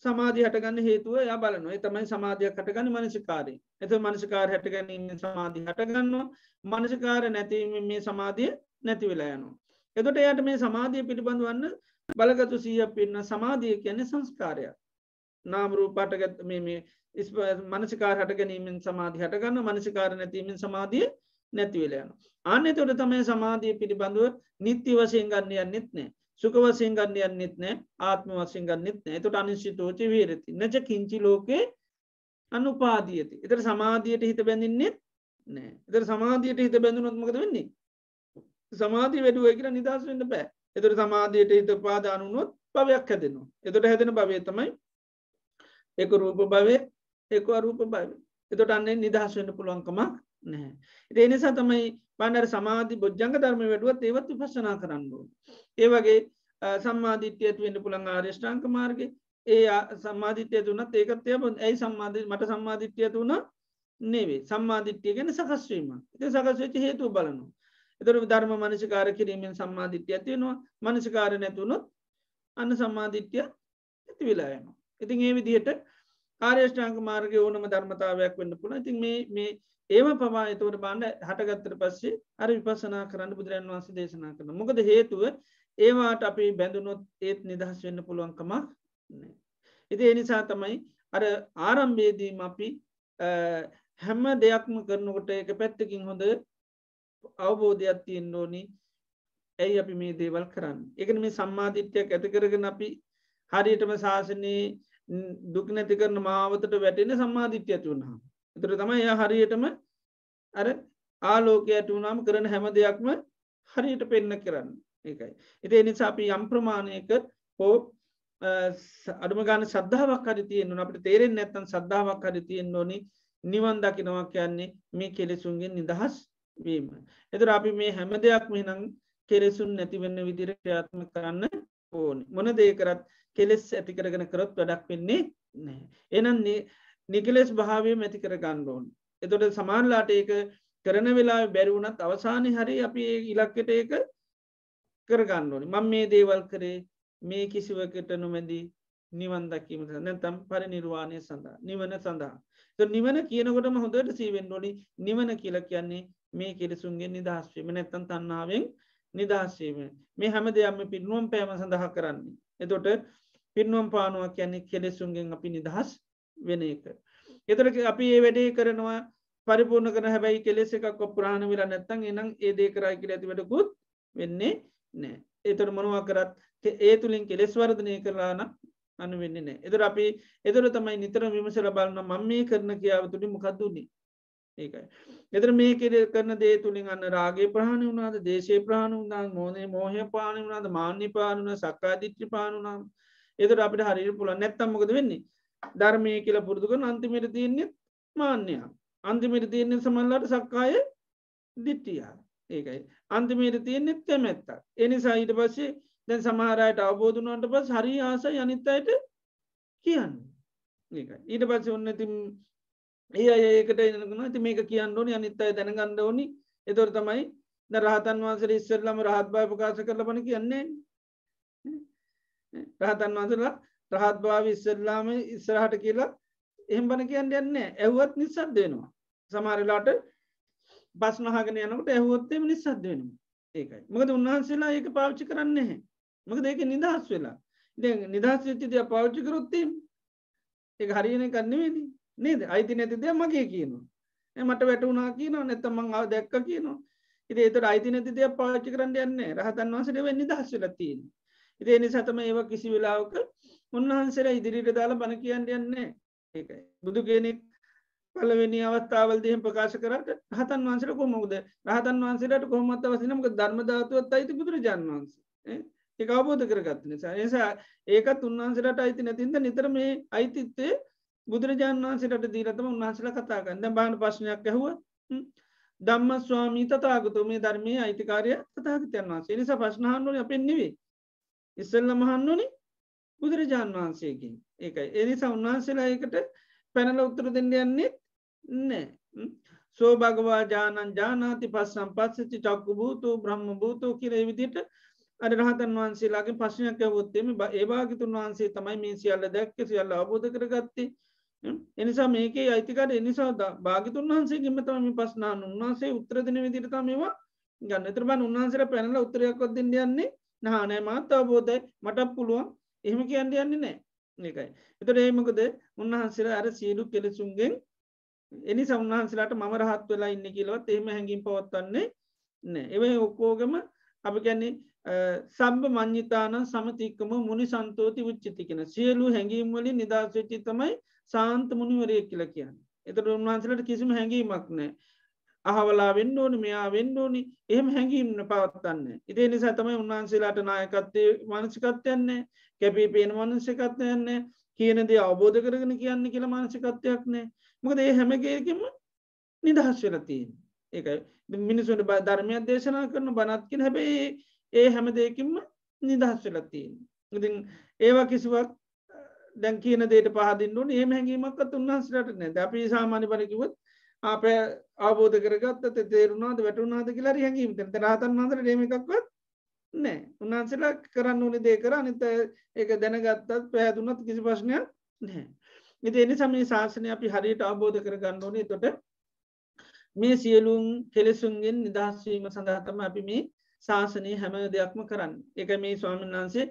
සමාධී හටගන්න හේතුව ය බලනවා තමයි සමාධයක් හටගන්න මනසිකාරය එත මනසිකාර හැටගැනීම සමාධී හටගන්නවා මනසිකාර නැතිවීම මේ සමාධිය නැති වෙලා යනවා. එතොට එයට මේ සමාධිය පිළිබඳ වන්න බලගතු සීය පින්න සමාධිය කියන්නේ සංස්කාරයක් නාමරූ පටගත් මේ මනසිකාර හටගැනීමෙන් සමාධි හටගන්න මනසිකාර නැතිවීමෙන් සමාධිය නැතිවෙලයන. අන්න තොට තමයි සමාධිය පිළිබඳුව නිත්‍ය වසයෙන් ගන්න යන්නෙත් නෑ සුක වසයෙන් ගන්න යන්නෙත් නෑ ආත්ම වසයෙන් ගන්නෙත් නෑ තොට අනිශ්චිතෝච වීරති නච කිංචි ලෝකේ අනුපාදීයති. එතර සමාධියට හිත බැඳින්නෙත් නෑ එතර සමාධියට හිත බැඳුනොත්මකද වෙන්නේ සමාධී වැඩුව කියල නිදහස් වෙන්න බෑ. එතර සමාධියට හිත පාදානුනොත් භවයක් හැදෙනවා. එතොට හැදෙන භවය තමයි එක රූප භවය එක අරූප භව. එතොට අන්නේ නිදහස් වෙන්න පුළුවන්කමක් නැහැ. ඒ නිසා තමයි පණ්ඩර සමාධි බොජ්ජංග ධර්ම වැඩුවත් ඒවත් විපස්සනා කරන්න ඕන. ඒ වගේ සම්මාධිත්‍යය වෙන්න පුළන් ආර්යෂ්ඨාංක මාර්ග ඒ සම්මාධිත්‍යය තුනත් ඒකත්ය ඇයි සම්මාධ මට සම්මාධිත්‍යය තුන නෙවේ සම්මාධිත්‍යය ගැන සකස්වීම ඒ සකස්වෙච හේතු බලනු. එතර ධර්ම මනසිකාර කිරීමෙන් සම්මාධිත්‍ය ඇතියෙනවා මනසිකාර නැතුනොත් අන්න සම්මාධිත්‍යය ඇති වෙලායනවා. ඉතින් ඒ විදිහට ආර්යෂ්ඨාංක මාර්ග ඕනම ධර්මතාවයක් වෙන්න පුළ ඉතින් මේ ඒම පවා එතවට බාණ්ඩ හටගත්තර පස්සේ අර විපසනා කරන්න බුදුරන් වන්සේ දේශනා කරන මොකද හේතුව ඒවාට අපි බැඳුනොත් ඒත් නිදහස් වෙන්න පුළුවන්කමක් ඉති එනිසා තමයි අර ආරම්භේදීම අපි හැම දෙයක්ම කරනකොට එක පැත්තකින් හොඳ අවබෝධයක් තියෙන් ඕනි ඇයි අපි මේ දේවල් කරන්න එකන මේ සම්මාධිත්‍යයක් ඇති කරගෙන අපි හරියටම ශාසනයේ දුක් නැති කරන මාවතට වැටෙන සම්මාධිත්‍ය ඇති වුණහම එතර තමයි ය හරියටම අර ආලෝකයට වුණාම කරන හැම දෙයක්ම හරියට පෙන්න කරන්න ඒකයි. එති නිසා අපි යම් ප්‍රමාණයක හෝ අඩුම ගාන සද්ධාවක් හරි තියෙන්න්න අපට තේරෙන් නැත්තන් සද්ධාවක් හරි තියෙන් ඕනි නිවන් දකිනවා කියන්නේ මේ කෙලෙසුන්ගෙන් නිදහස් වීම. එතර අපි මේ හැම දෙයක් මෙනම් කෙලෙසුන් නැතිවෙන්න විදිර ක්‍රියාත්ම කරන්න ඕනි මොන දේකරත් කෙලෙස් ඇති කරගෙන කරොත් වැඩක් වෙන්නේ නෑ. එනන්නේ නිකලෙස් භාවය මැති කර ගණ්ඩෝන්. එතොට සමාන්ලාට ඒක කරන වෙලා බැරිවුණත් අවසානය හරි අපි ඉලක්කට ඒක කරගන්නඩෝනි මං මේ දේවල් කරේ මේ කිසිවකට නොමැදී නිවන් දකීම නැතම් පරි නිර්වාණය සඳහා නිවන සඳහා. නිවන කියනකොටම හොඳට සීවෙන්ඩෝනි නිවන කියල කියන්නේ මේ කෙරෙසුන්ගේ නිදහස්වීම නැත්තන් තන්නාවෙන් නිදහස්වීම මේ හැම දෙයක්ම පින්නුවම් පෑම සඳහා කරන්නේ. එතොට පින්නුවම් පානුවක් කියන්නේ කෙලෙසුන්ගෙන් අපි නිදහස් වෙන එක. එතර අපි ඒ වැඩේ කරනවා පරිපූර්ණ කර හැබැයි කෙලෙස එකක් ප්‍රාණ වෙලා නැත්තන් එනම් ඒදේ කරයි කියල ඇතිවටකුත් වෙන්නේ නෑ. ඒතර මොනවා කරත් ඒ තුළින් කෙලෙස් වර්ධනය කරලාන අනු වෙන්නේ නෑ. එතර අපි එතර තමයි නිතර විමසල බලන්න මම මේ කරන කියාව තුළින් මොකක්දුන්නේ ඒකයි. එතර මේ කෙර කරන දේ තුළින් අන්න රාගේ ප්‍රාණ වුණාද දේශය ප්‍රාණ වුණා මෝනේ මෝහය පාන වුණාද මාන්‍ය පානුන සක්කාදිච්චි පානුනම් එතර අපිට හරි පුළ නැත්තම්මකද වෙන්නේ ධර්මය කියලා පුරදුකන අන්තිමට තියන්නේ මාන්‍යයා අන්තිමට තියන්නේ සමල්ලට සක්කාය දිට්ටියා ඒකයි අන්තිමට තියන්නෙත් කැමැත්ත එනිසා ඊට පස්සේ දැන් සමහරයට අවබෝධනට පස් හරි ආස යනිත්තයට කියන්න ඒකයි ඊට පස්සේ ඔන්න තිම් ඒ අයකට එනකුණ ති මේක කියන්න ඕනි අනිත්තයි දැනගන්න ඕනි එතොර තමයි ද රහතන් වහන්සර ඉස්සරලම රහත් භය ප්‍රකාශ කරලබන කියන්නේ රහතන් වහන්සලා රහත් භාව ඉස්සරලාම ඉස්සරහට කියලා එහෙම බන කියන්න යන්නේ ඇහුවත් නිසාද වෙනවා සමහරලාට බස්නහගෙන යනකට ඇහුවොත්තේම නිසාද වෙනවා ඒකයි මොකද උන්වහන්සේලා ඒක පාවිච්චි කරන්නේ නැහැ මොකද ඒක නිදහස් වෙලා ඉතින් නිදහස් වෙච්ච දේ පාවිච්චි කරොත් ඒක හරියන එකක් නෙවෙයි නේද අයිති නැති දේ මගේ කියනවා මට වැටුණා කියනවා නැත්නම් මං ආව දැක්ක කියනවා ඉතින් ඒතර අයිති නැති දේ පාවිච්චි කරන්න යන්නේ රහතන් වහන්සේට වෙන්නේ නිදහස් වෙලා තියෙන්නේ ඉතින් ඒ නිසා තමයි ඒවා කිසි වෙලාවක උන්වහන්සේලා ඉදිරියට දාලා බණ කියන්න යන්නේ ඒකයි බුදු කෙනෙක් පළවෙනි අවස්ථාවලදී එහෙම ප්‍රකාශ කරාට රහතන් වහන්සේට කොහොමද රහතන් වහන්සේලාට කොහොමද අවශ්‍ය නැහැ මොකද ධර්ම ධාතුවත් අයිති බුදුරජාණන් වහන්සේ ඒක අවබෝධ කරගත්ත නිසා. ඒ නිසා ඒකත් උන්වහන්සේලාට අයිති නැතිඳ නිතර මේ අයිතිත්තේ බුදුරජාණන් වහන්සේට දීලා තමයි උන්වහන්සේලා කතා කරන්නේ. දැන් බලන්න ප්‍රශ්නයක් ඇහුවා. ධම්ම ස්වාමී තථාගතෝ මේ ධර්මයේ අයිතිකාරය තථාගතයන් වහන්සේ. ඒ නිසා ප්‍රශ්න අහන්න ඕනේ අපෙන් නෙවෙයි. ඉස්සෙල්ලම අහන්න ඕනේ බුදුරජාණන් වහන්සේගෙන්. ඒකයි. ඒ නිසා උන්වහන්සේලා ඒකට පැනලා උත්තර දෙන්න යන්නේ නැහැ. සෝ භගවා ඥානං ඥානාති පස්සම් පස්සති චක්කු භූතෝ බ්‍රහ්ම භූතෝ කියලා ඒ විදිහට අර රහතන් වහන්සේලාගේ ප්‍රශ්නයක් ඇහුවොත් ඒ භාග්‍යතුන් වහන්සේ තමයි මේ සියල්ල දැක්ක සියල්ල අවබෝධ කරගත්තේ. එනිසා මේකේ අයිතිකාරය එනිසා භාග්‍යතුන් වහන්සේගෙන්ම තමයි මේ ප්‍රශ්න අහන්නේ. උන්වහන්සේ උත්තර දෙන විදිහට තමයි මේවා ගන්න. ඒතර බලන්න උන්වහන්සේලා පැනලා උත්තරයක්වත් දෙන්න යන්නේ නැහැ. මාත් අවබෝධයි මටත් පුළුවන්. එහෙම කියන්නේ නැහැ. ඒකයි. ඒතර ඒ මොකද උන්වහන්සේලා අර සියලු කෙලෙසුන්ගෙන් එනිසා උන්වහන්සේලාට මම රහත් වෙලා ඉන්නේ කියලාවත් එහෙම හැඟීම් පවත්වන්නේ නැහැ. ඒ වෙයි ඔක්කොගම අපි කියන්නේ සම්බ මඤ්ඤිතාන සමතික්කම මුනි සන්තෝති උච්චති කියන සියලු හැඟීම් වලින් නිදහස් වෙච්ච තමයි සාන්ත මුනිවරයෙක් කියලා කියන්නේ. ඒතර උන්වහන්සේලාට කිසිම හැඟීමක් නැහැ. අහවලා වෙන්න ඕනි මෙයා වෙන්න ඕනි එහෙම හැඟීම් පවත්වන්නේ. ඒ නිසා තමයි උන්වහන්සේලාට නායකත්වයේ මානසිකත්වයක් නැහැ. කැපී පෙනෙන මානසිකත්වයක් නැහැ. කියන දේ අවබෝධ කරගෙන කියන්නේ කියලා මානසිකත්වයක් නැහැ. මොකද ඒ හැම එකකින්ම නිදහස් වෙලා තියෙන්නේ. ඒකයි මිනිසුන්ට ධර්මයක් දේශනා කරන බණත් කියන හැබැයි ඒ හැම දෙයකින්ම නිදහස් වෙලා තියෙන්නේ. ඉතින් ඒවා කිසිවක් දැන් කියන දෙයට පහදින්න ඕනේ. එහෙම හැඟීමක්වත් උන්වහන්සේලාට නැහැ. අපි සාමාන්‍ය බණ කිව්වොත් අපේ අවබෝධ කරගත්තත් තේරුණාද වැටුණාද කියලා හරි හැඟීම් තියෙනවා. රහතන් වහන්සේලාට එහෙම එකක්වත් නැහැ. උන්වහන්සේලා කරන්න ඕනේ දේ කරා අනිත් ඒක දැනගත්තත් පැහැදුනත් කිසි ප්‍රශ්නයක් නැහැ. ඉතින් ඒ නිසා මේ ශාසනය අපි හරියට අවබෝධ කරගන්න ඕනේ. එතකොට මේ සියලුම කෙලෙසුන්ගෙන් නිදහස් වීම සඳහා තමයි අපි මේ ශාසනය හැම දෙයක්ම කරන්නේ. ඒකයි මේ ස්වාමීන් වහන්සේ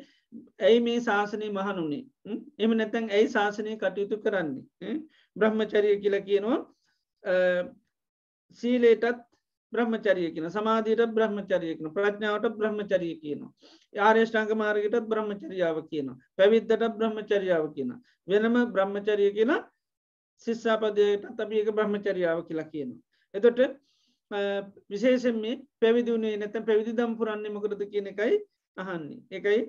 ඇයි මේ ශාසනය මහණුනේ? එහෙම නැත්නම් ඇයි ශාසනය කටයුතු කරන්නේ? බ්‍රහ්මචර්ය කියලා කියනවා. සීලයටත් බ්‍රහ්මචර්ය කියනවා. සමාධියටත් බ්‍රහ්මචර්ය කියනවා. ප්‍රඥාවටත් බ්‍රහ්මචර්ය කියනවා. ආර්ය ශ්‍රාංග මාර්ගයටත් බ්‍රහ්මචර්යාව කියනවා. පැවිද්දටත් බ්‍රහ්මචර්යාව කියනවා. වෙනම බ්‍රහ්මචර්ය කියලා ශිෂ්‍යාපදයටත් අපි ඒක බ්‍රහ්මචර්යාව කියලා කියනවා. එතකොට විශේෂයෙන් මේ පැවිදි වුණේ නැත්නම් පැවිදි දම් පුරන්නේ මොකටද කියන එකයි අහන්නේ. ඒකයි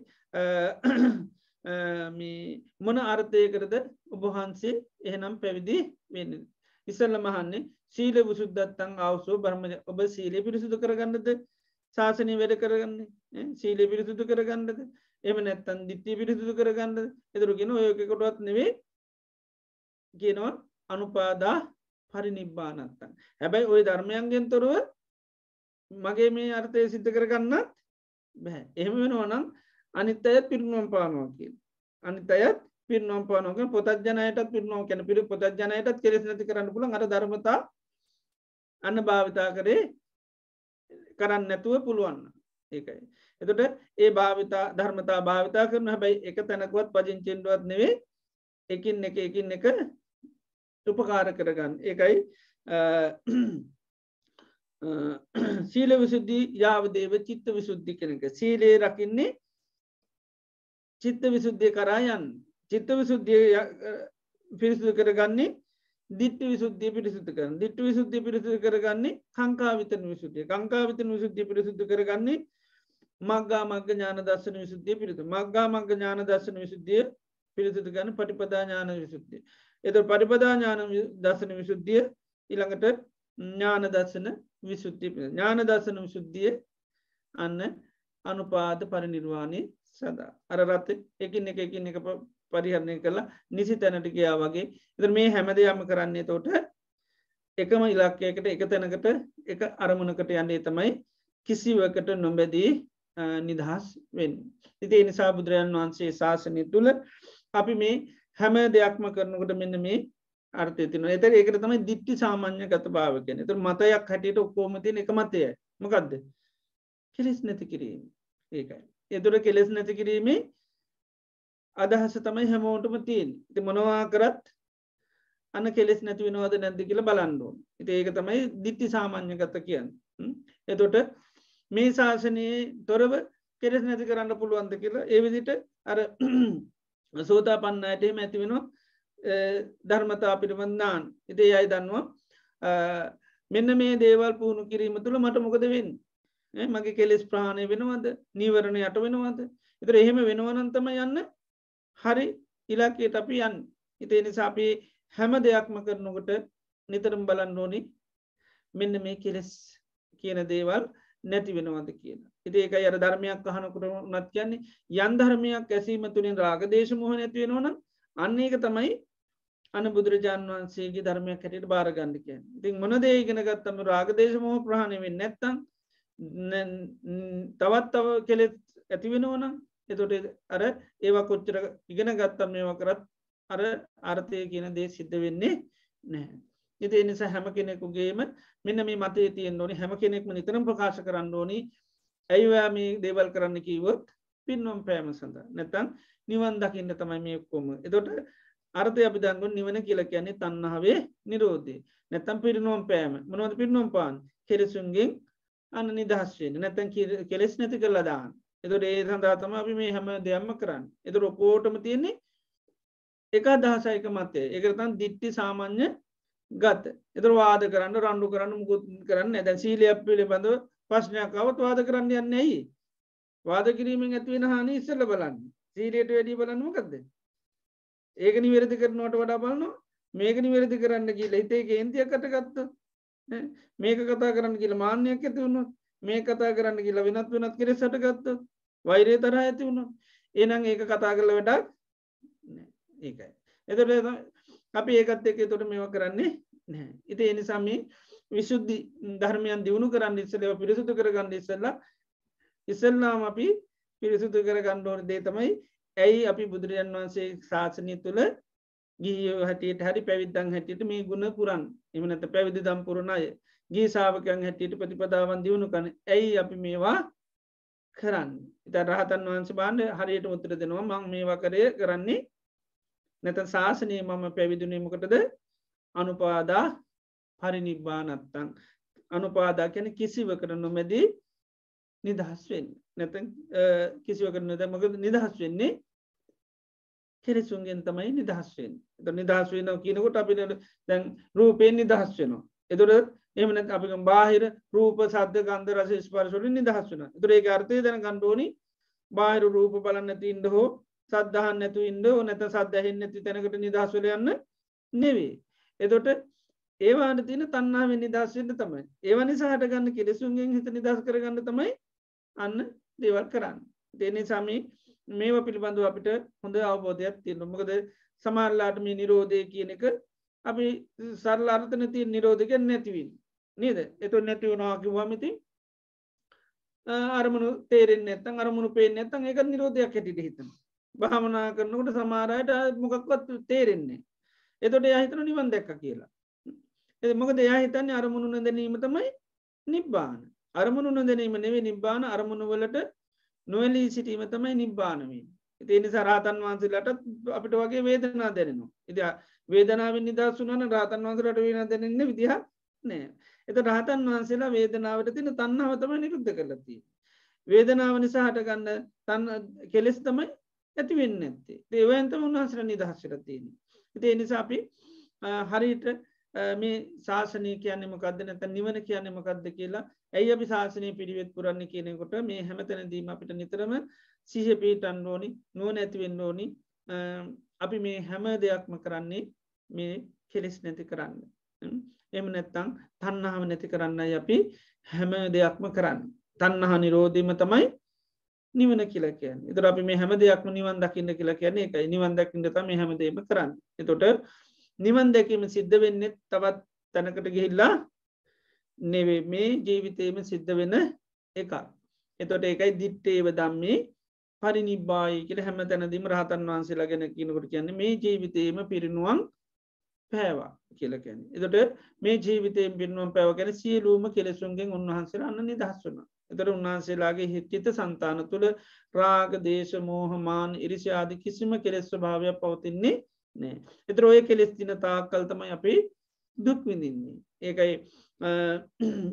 මේ මොන අර්ථයකටද ඔබ වහන්සේ එහෙනම් පැවිදි වෙන්නේ? ඉස්සෙල්ලාම අහන්නේ සීල විසුද්ධත්තං ආවසෝ බ්‍රහ්ම ඔබ සීලය පිරිසුදු කරගන්නද ශාසනය වැඩ කරගන්නේ? සීලය පිරිසුදු කරගන්නද? එහෙම නැත්නම් ditthi පිරිසුදු කරගන්නද? ඒතර කියන ඔය එකකටවත් නෙවෙයි කියනවා අනුපාදා පරිනිබ්බානත්තං. හැබැයි ওই ධර්මයන්ගෙන් තොරව මගේ මේ අර්ථය සිද්ධ කරගන්නත් බෑ. එහෙම වෙනවා නම් අනිත් අයත් පිරිනුවම් පානවා කියනවා. අනිත් අයත් පිරිනුවම් පානවා කියන පොතත්ජනයටත් පිරිනුවම් කියන පොතත්ජනයටත් කෙලෙස් නැති කරන්න පුළුවන් අර ධර්මතා අන්න භාවිතා කරේ කරන්න නැතුව පුළුවන්. ඒකයි. එතකොට ඒ භාවිතා ධර්මතා භාවිතා කරන හැබැයි එක තැනකවත් පදිංචින්නවත් නෙවෙයි එකින් එක උපකාර කරගන්න. ඒකයි සීල විසුද්ධි යාවදේව චිත්ත විසුද්ධි කියන එක. සීලේ රකින්නේ චිත්ත විසුද්ධිය කරා යන්නේ. චිත්ත විසුද්ධිය පිරිසුදු කරගන්නේ ditthi විසුද්ධිය පිරිසුදු කරන. ditthi විසුද්ධිය පිරිසුදු කරගන්නේ කාංකා විතන විසුද්ධිය. කාංකා විතන විසුද්ධිය පිරිසුදු කරගන්නේ මග්ගා මග්ග ඥාන දර්ශන විසුද්ධිය පිරිසුදු. මග්ගා මග්ග ඥාන දර්ශන විසුද්ධිය පිරිසුදු කරන පටිපදා ඥාන විසුද්ධිය. එතකොට පටිපදා ඥාන දර්ශන විසුද්ධිය ඊළඟට ඥාන දර්ශන විසුද්ධිය. ඥාන දර්ශන විසුද්ධිය අන්න අනුපාද පරිනිර්වාණය සදා. අර රත් එකින් එක පරිහරණය කරලා නිසි තැනට ගියා වගේ. ඉතින් මේ හැම දෙයක්ම කරන්නේ එතකොට එකම ඉලක්කයකට එක තැනකට එක අරමුණකට යන්නේ තමයි කිසිවකට නොබැදී නිදහස් වෙන්නේ. ඉතින් ඒ නිසා බුදුරජාණන් වහන්සේ ශාසනය තුල අපි මේ හැම දෙයක්ම කරනකොට මෙන්න මේ අර්ථය තියෙනවා. ඒකට තමයි ditthi සාමාන්‍යගත භාව කියන්නේ. ඒතර මතයක් හැටියට ඔක්කොම තියෙන එක මතයයි. මොකද්ද? කෙලෙස් නැති කිරීම. ඒකයි. ඒතර කෙලෙස් නැති කිරීමේ අදහස තමයි හැමෝටම තියෙන්නේ. ඉතින් මොනවා කරත් අන්න කෙලෙස් නැති වෙනවද නැද්ද කියලා බලන්න ඕනේ. ඉතින් ඒක තමයි ditthi සාමාන්‍යගත කියන්නේ. එතකොට මේ ශාසනයේ තොරව කෙලෙස් නැති කරන්න පුළුවන්ද කියලා ඒ විදිහට අර සෝතාපන්නයට එහෙම ඇති වෙනවා ධර්මතා පිළිබඳ ඥාන. ඉතින් ඒ අය දන්නවා මෙන්න මේ දේවල් පුහුණු කිරීම තුළ මට මොකද වෙන්නේ? මගේ කෙලෙස් ප්‍රහාණය වෙනවද? නීවරණ යට වෙනවද? ඒතර එහෙම වෙනවනම් තමයි යන්න හරි ඉලක්කයට අපි යන්නේ. ඒ නිසා අපි හැම දෙයක්ම කරනකොට නිතරම බලන්න ඕනි මෙන්න මේ කෙලෙස් කියන දේවල් නැති වෙනවද කියලා. ඉතින් ඒකයි අර ධර්මයක් අහනකොට උනත් කියන්නේ යම් ධර්මයක් ඇසීම තුලින් රාග දේශ මොහ නැති වෙනවනම් අන්න ඒක තමයි අන බුදුරජාණන් වහන්සේගේ ධර්මයක් හැටියට බාර ගන්න කියන්නේ. ඉතින් මොන දේ ඉගෙන ගත්තම රාග දේශ මොහ ප්‍රහාණය වෙන්නේ නැත්නම් තවත් තව කෙලෙස් ඇති වෙනවනම් එතකොට අර ඒවා කොච්චර ඉගෙන ගත්තම මේවා කරත් අර අර්ථය කියන දේ සිද්ධ වෙන්නේ නැහැ. ඉතින් ඒ නිසා හැම කෙනෙකුගේම මෙන්න මේ මතයේ තියෙන්න ඕනි හැම කෙනෙක්ම නිතරම ප්‍රකාශ කරන්න ඕනි ඇයි ඔයා මේ දේවල් කරන්න කිව්වොත් පින්වම් පෑම සඳහා නැත්නම් නිවන් දකින්න තමයි මේ ඔක්කොම. එතකොට අර්ථය අපි දන්ගොන් නිවන කියලා කියන්නේ තණ්හාවේ නිරෝධය. නැත්නම් පිරිනොම් පෑම. මොනවද පිරිනොම් පාන්නේ? කෙලෙසුන්ගෙන් අන්න නිදහස් වෙන්න. නැත්නම් කෙලෙස් නැති කරලා දාන්න. එතකොට ඒ සඳහා තමයි අපි මේ හැම දෙයක්ම කරන්නේ. එතකොට ඔක්කොටම තියෙන්නේ එක අදහසයික මතය. ඒකට තමයි දිට්ඨි සාමාන්‍ය ගත. එතකොට වාද කරන්න රණ්ඩු කරන්න මුකුත් කරන්නේ නැහැ. දැන් සීලයක් පිළිබඳව ප්‍රශ්නයක් આવත් වාද කරන්න යන්නේ ඇයි? වාද කිරීමෙන් ඇති වෙන හානිය ඉස්සෙල්ලා බලන්න. සීලයට වැඩි බලන්න මොකද්ද? ඒක නිවැරදි කරනවට වඩා බලනවා මේක නිවැරදි කරන්න කියලා හිතේ කේන්තියකට ගත්තොත් මේක කතා කරන්න කියලා මාන්නයක් ඇති වුණොත් මේක කතා කරන්න කියලා වෙනත් කෙලෙස් හට ගත්තොත් වෛරය තරහ ඇති වුණොත් එහෙනම් ඒක කතා කරලා වැඩක් නැහැ. ඒකයි. එතකොට අපි ඒකත් එක්ක එතකොට මේවා කරන්නේ නැහැ. ඉතින් ඒ නිසා මේ විසුද්ධි ධර්මයන් දිනු කරන්න ඉස්සෙල්ලා පිරිසුදු කරගන්න ඉස්සෙල්ලාම අපි පිරිසුදු කරගන්න ඕන දේ තමයි ඇයි අපි බුදුරජාණන් වහන්සේ ශාසනය තුල ගිහියෝ හැටියට හරි පැවිද්දන් හැටියට මේ ගුණ පුරන් එහෙම නැත්නම් පැවිදි දම් පුරන අය ගිහි ශාවකයන් හැටියට ප්‍රතිපදාවන් දිනු කරන ඇයි අපි මේවා කරන්නේ? ඉතින් රහතන් වහන්සේ බාන්නේ හරියට උත්තර දෙනවා මම මේවා කරන්නේ නැත්නම් ශාසනයේ මම පැවිදුනේ මොකටද? අනුපාදා පරිනිබ්බානත්තං. අනුපාදා කියන්නේ කිසිවකට නොමැදී නිදහස් වෙන්න. නැත්නම් කිසිවකට නොදැ මොකද නිදහස් වෙන්නේ? කෙලෙසුන්ගෙන් තමයි නිදහස් වෙන්නේ. එතකොට නිදහස් වෙනවා කියනකොට අපිට දැන් රූපයෙන් නිදහස් වෙනවා. එතකොට එහෙම නැත්නම් අපි බාහිර රූප, ශබ්ද, ගන්ධ, රස, ස්පර්ශ වලින් නිදහස් වෙනවා. එතකොට ඒක අර්ථය දැනගන්න ඕනි. බාහිර රූප බලන්න නැති ඉන්න හෝ සද්ද අහන්න නැතුව ඉන්න හෝ නැත්නම් සද්ද ඇහෙන්නේ නැති තැනකට නිදහස් වෙලා යන්න නෙවෙයි. එතකොට ඒවාට තියෙන තණ්හාවෙන් නිදහස් වෙන්න තමයි. ඒව නිසා හටගන්න කෙලෙසුන්ගෙන් හිත නිදහස් කරගන්න තමයි අන්න දේවල් කරන්නේ. ඒ නිසා මේවා පිළිබඳව අපිට හොඳ අවබෝධයක් තියෙනවා. මොකද සමහරලාට මේ නිරෝධය කියන එක අපි සරල අර්ථන තියෙන නිරෝධය කියන්නේ නැති වෙන්නේ. නේද? එතකොට නැති වෙනවා කිව්වම ඉතින් අරමුණු තේරෙන්නේ නැත්නම් අරමුණු පේන්නේ නැත්නම් ඒක නිරෝධයක් හැටියට හිතනවා. භාවනා කරනකොට සමහර අයට මොකක්වත් තේරෙන්නේ නැහැ. එතකොට එයා හිතන නිවන් දැක්කා කියලා. මොකද එයා හිතන්නේ අරමුණු නොදැනීම තමයි නිබ්බාන. අරමුණු නොදැනීම නෙවෙයි නිබ්බාන. අරමුණු වලට නොඇලී සිටීම තමයි නිබ්බාන වෙන්නේ. ඒ නිසා රහතන් වහන්සේලාට අපිට වගේ වේදනාවක් දැනෙනවා. ඉතින් වේදනාවෙන් නිදහස් වුණා නම් රහතන් වහන්සේලාට වේදනාවක් දැනෙන්නේ විදිහක් නැහැ. එතකොට රහතන් වහන්සේලා වේදනාවට තියෙන තණ්හාව තමයි නිරුද්ධ කරලා තියෙන්නේ. වේදනාව නිසා හටගන්න කෙලෙස් තමයි ඇති වෙන්නේ නැත්තේ. ඒවෙන් තමයි උන්වහන්සේලා නිදහස් වෙලා තියෙන්නේ. ඉතින් ඒ නිසා අපි හරියට මේ ශාසනය කියන්නේ මොකක්ද නැත්නම් නිවන කියන්නේ මොකක්ද කියලා ඇයි අපි ශාසනය පිළිවෙත් පුරන්නේ කියනකොට මේ හැමතැනදීම අපිට නිතරම සිහිය පිටන්න ඕනි නුවණ ඇති වෙන්න ඕනි. අපි මේ හැම දෙයක්ම කරන්නේ මේ කෙලෙස් නැති කරන්න. එහෙම නැත්නම් තණ්හාව නැති කරන්නයි අපි හැම දෙයක්ම කරන්නේ. තණ්හා නිරෝධීම තමයි නිවන කියලා කියන්නේ. ඒතර අපි මේ හැම දෙයක්ම නිවන් දකින්න කියලා කියන්නේ ඒකයි. නිවන් දකින්න තමයි හැම දෙයක්ම කරන්නේ. එතකොට නිවන් දැකීම සිද්ධ වෙන්නේ තවත් තැනකට ගිහිල්ලා නෙවෙයි මේ ජීවිතේම සිද්ධ වෙන එකක්. එතකොට ඒකයි දිත්තේව ධම්මේ පරිනිබ්බායි කියලා හැම තැනදීම රහතන් වහන්සේලා ගැන කියනකොට කියන්නේ මේ ජීවිතේම පිරිනුවම් පෑවා කියලා කියන්නේ. එතකොට මේ ජීවිතේම පිරිනුවම් පෑවා කියන්නේ සියලුම කෙලෙසුන්ගෙන් උන්වහන්සේලා අන්න නිදහස් වෙනවා. එතකොට උන්වහන්සේලාගේ හිත සංතාන තුළ රාග, දේශ, මෝහ, මාන, ඊර්ෂ්‍යා ආදී කිසිම කෙලෙස් ස්වභාවයක් පවතින්නේ නැහැ. ඒතර ඔය කෙලෙස් දින තාක්කල් තමයි අපි දුක් විඳින්නේ. ඒකයි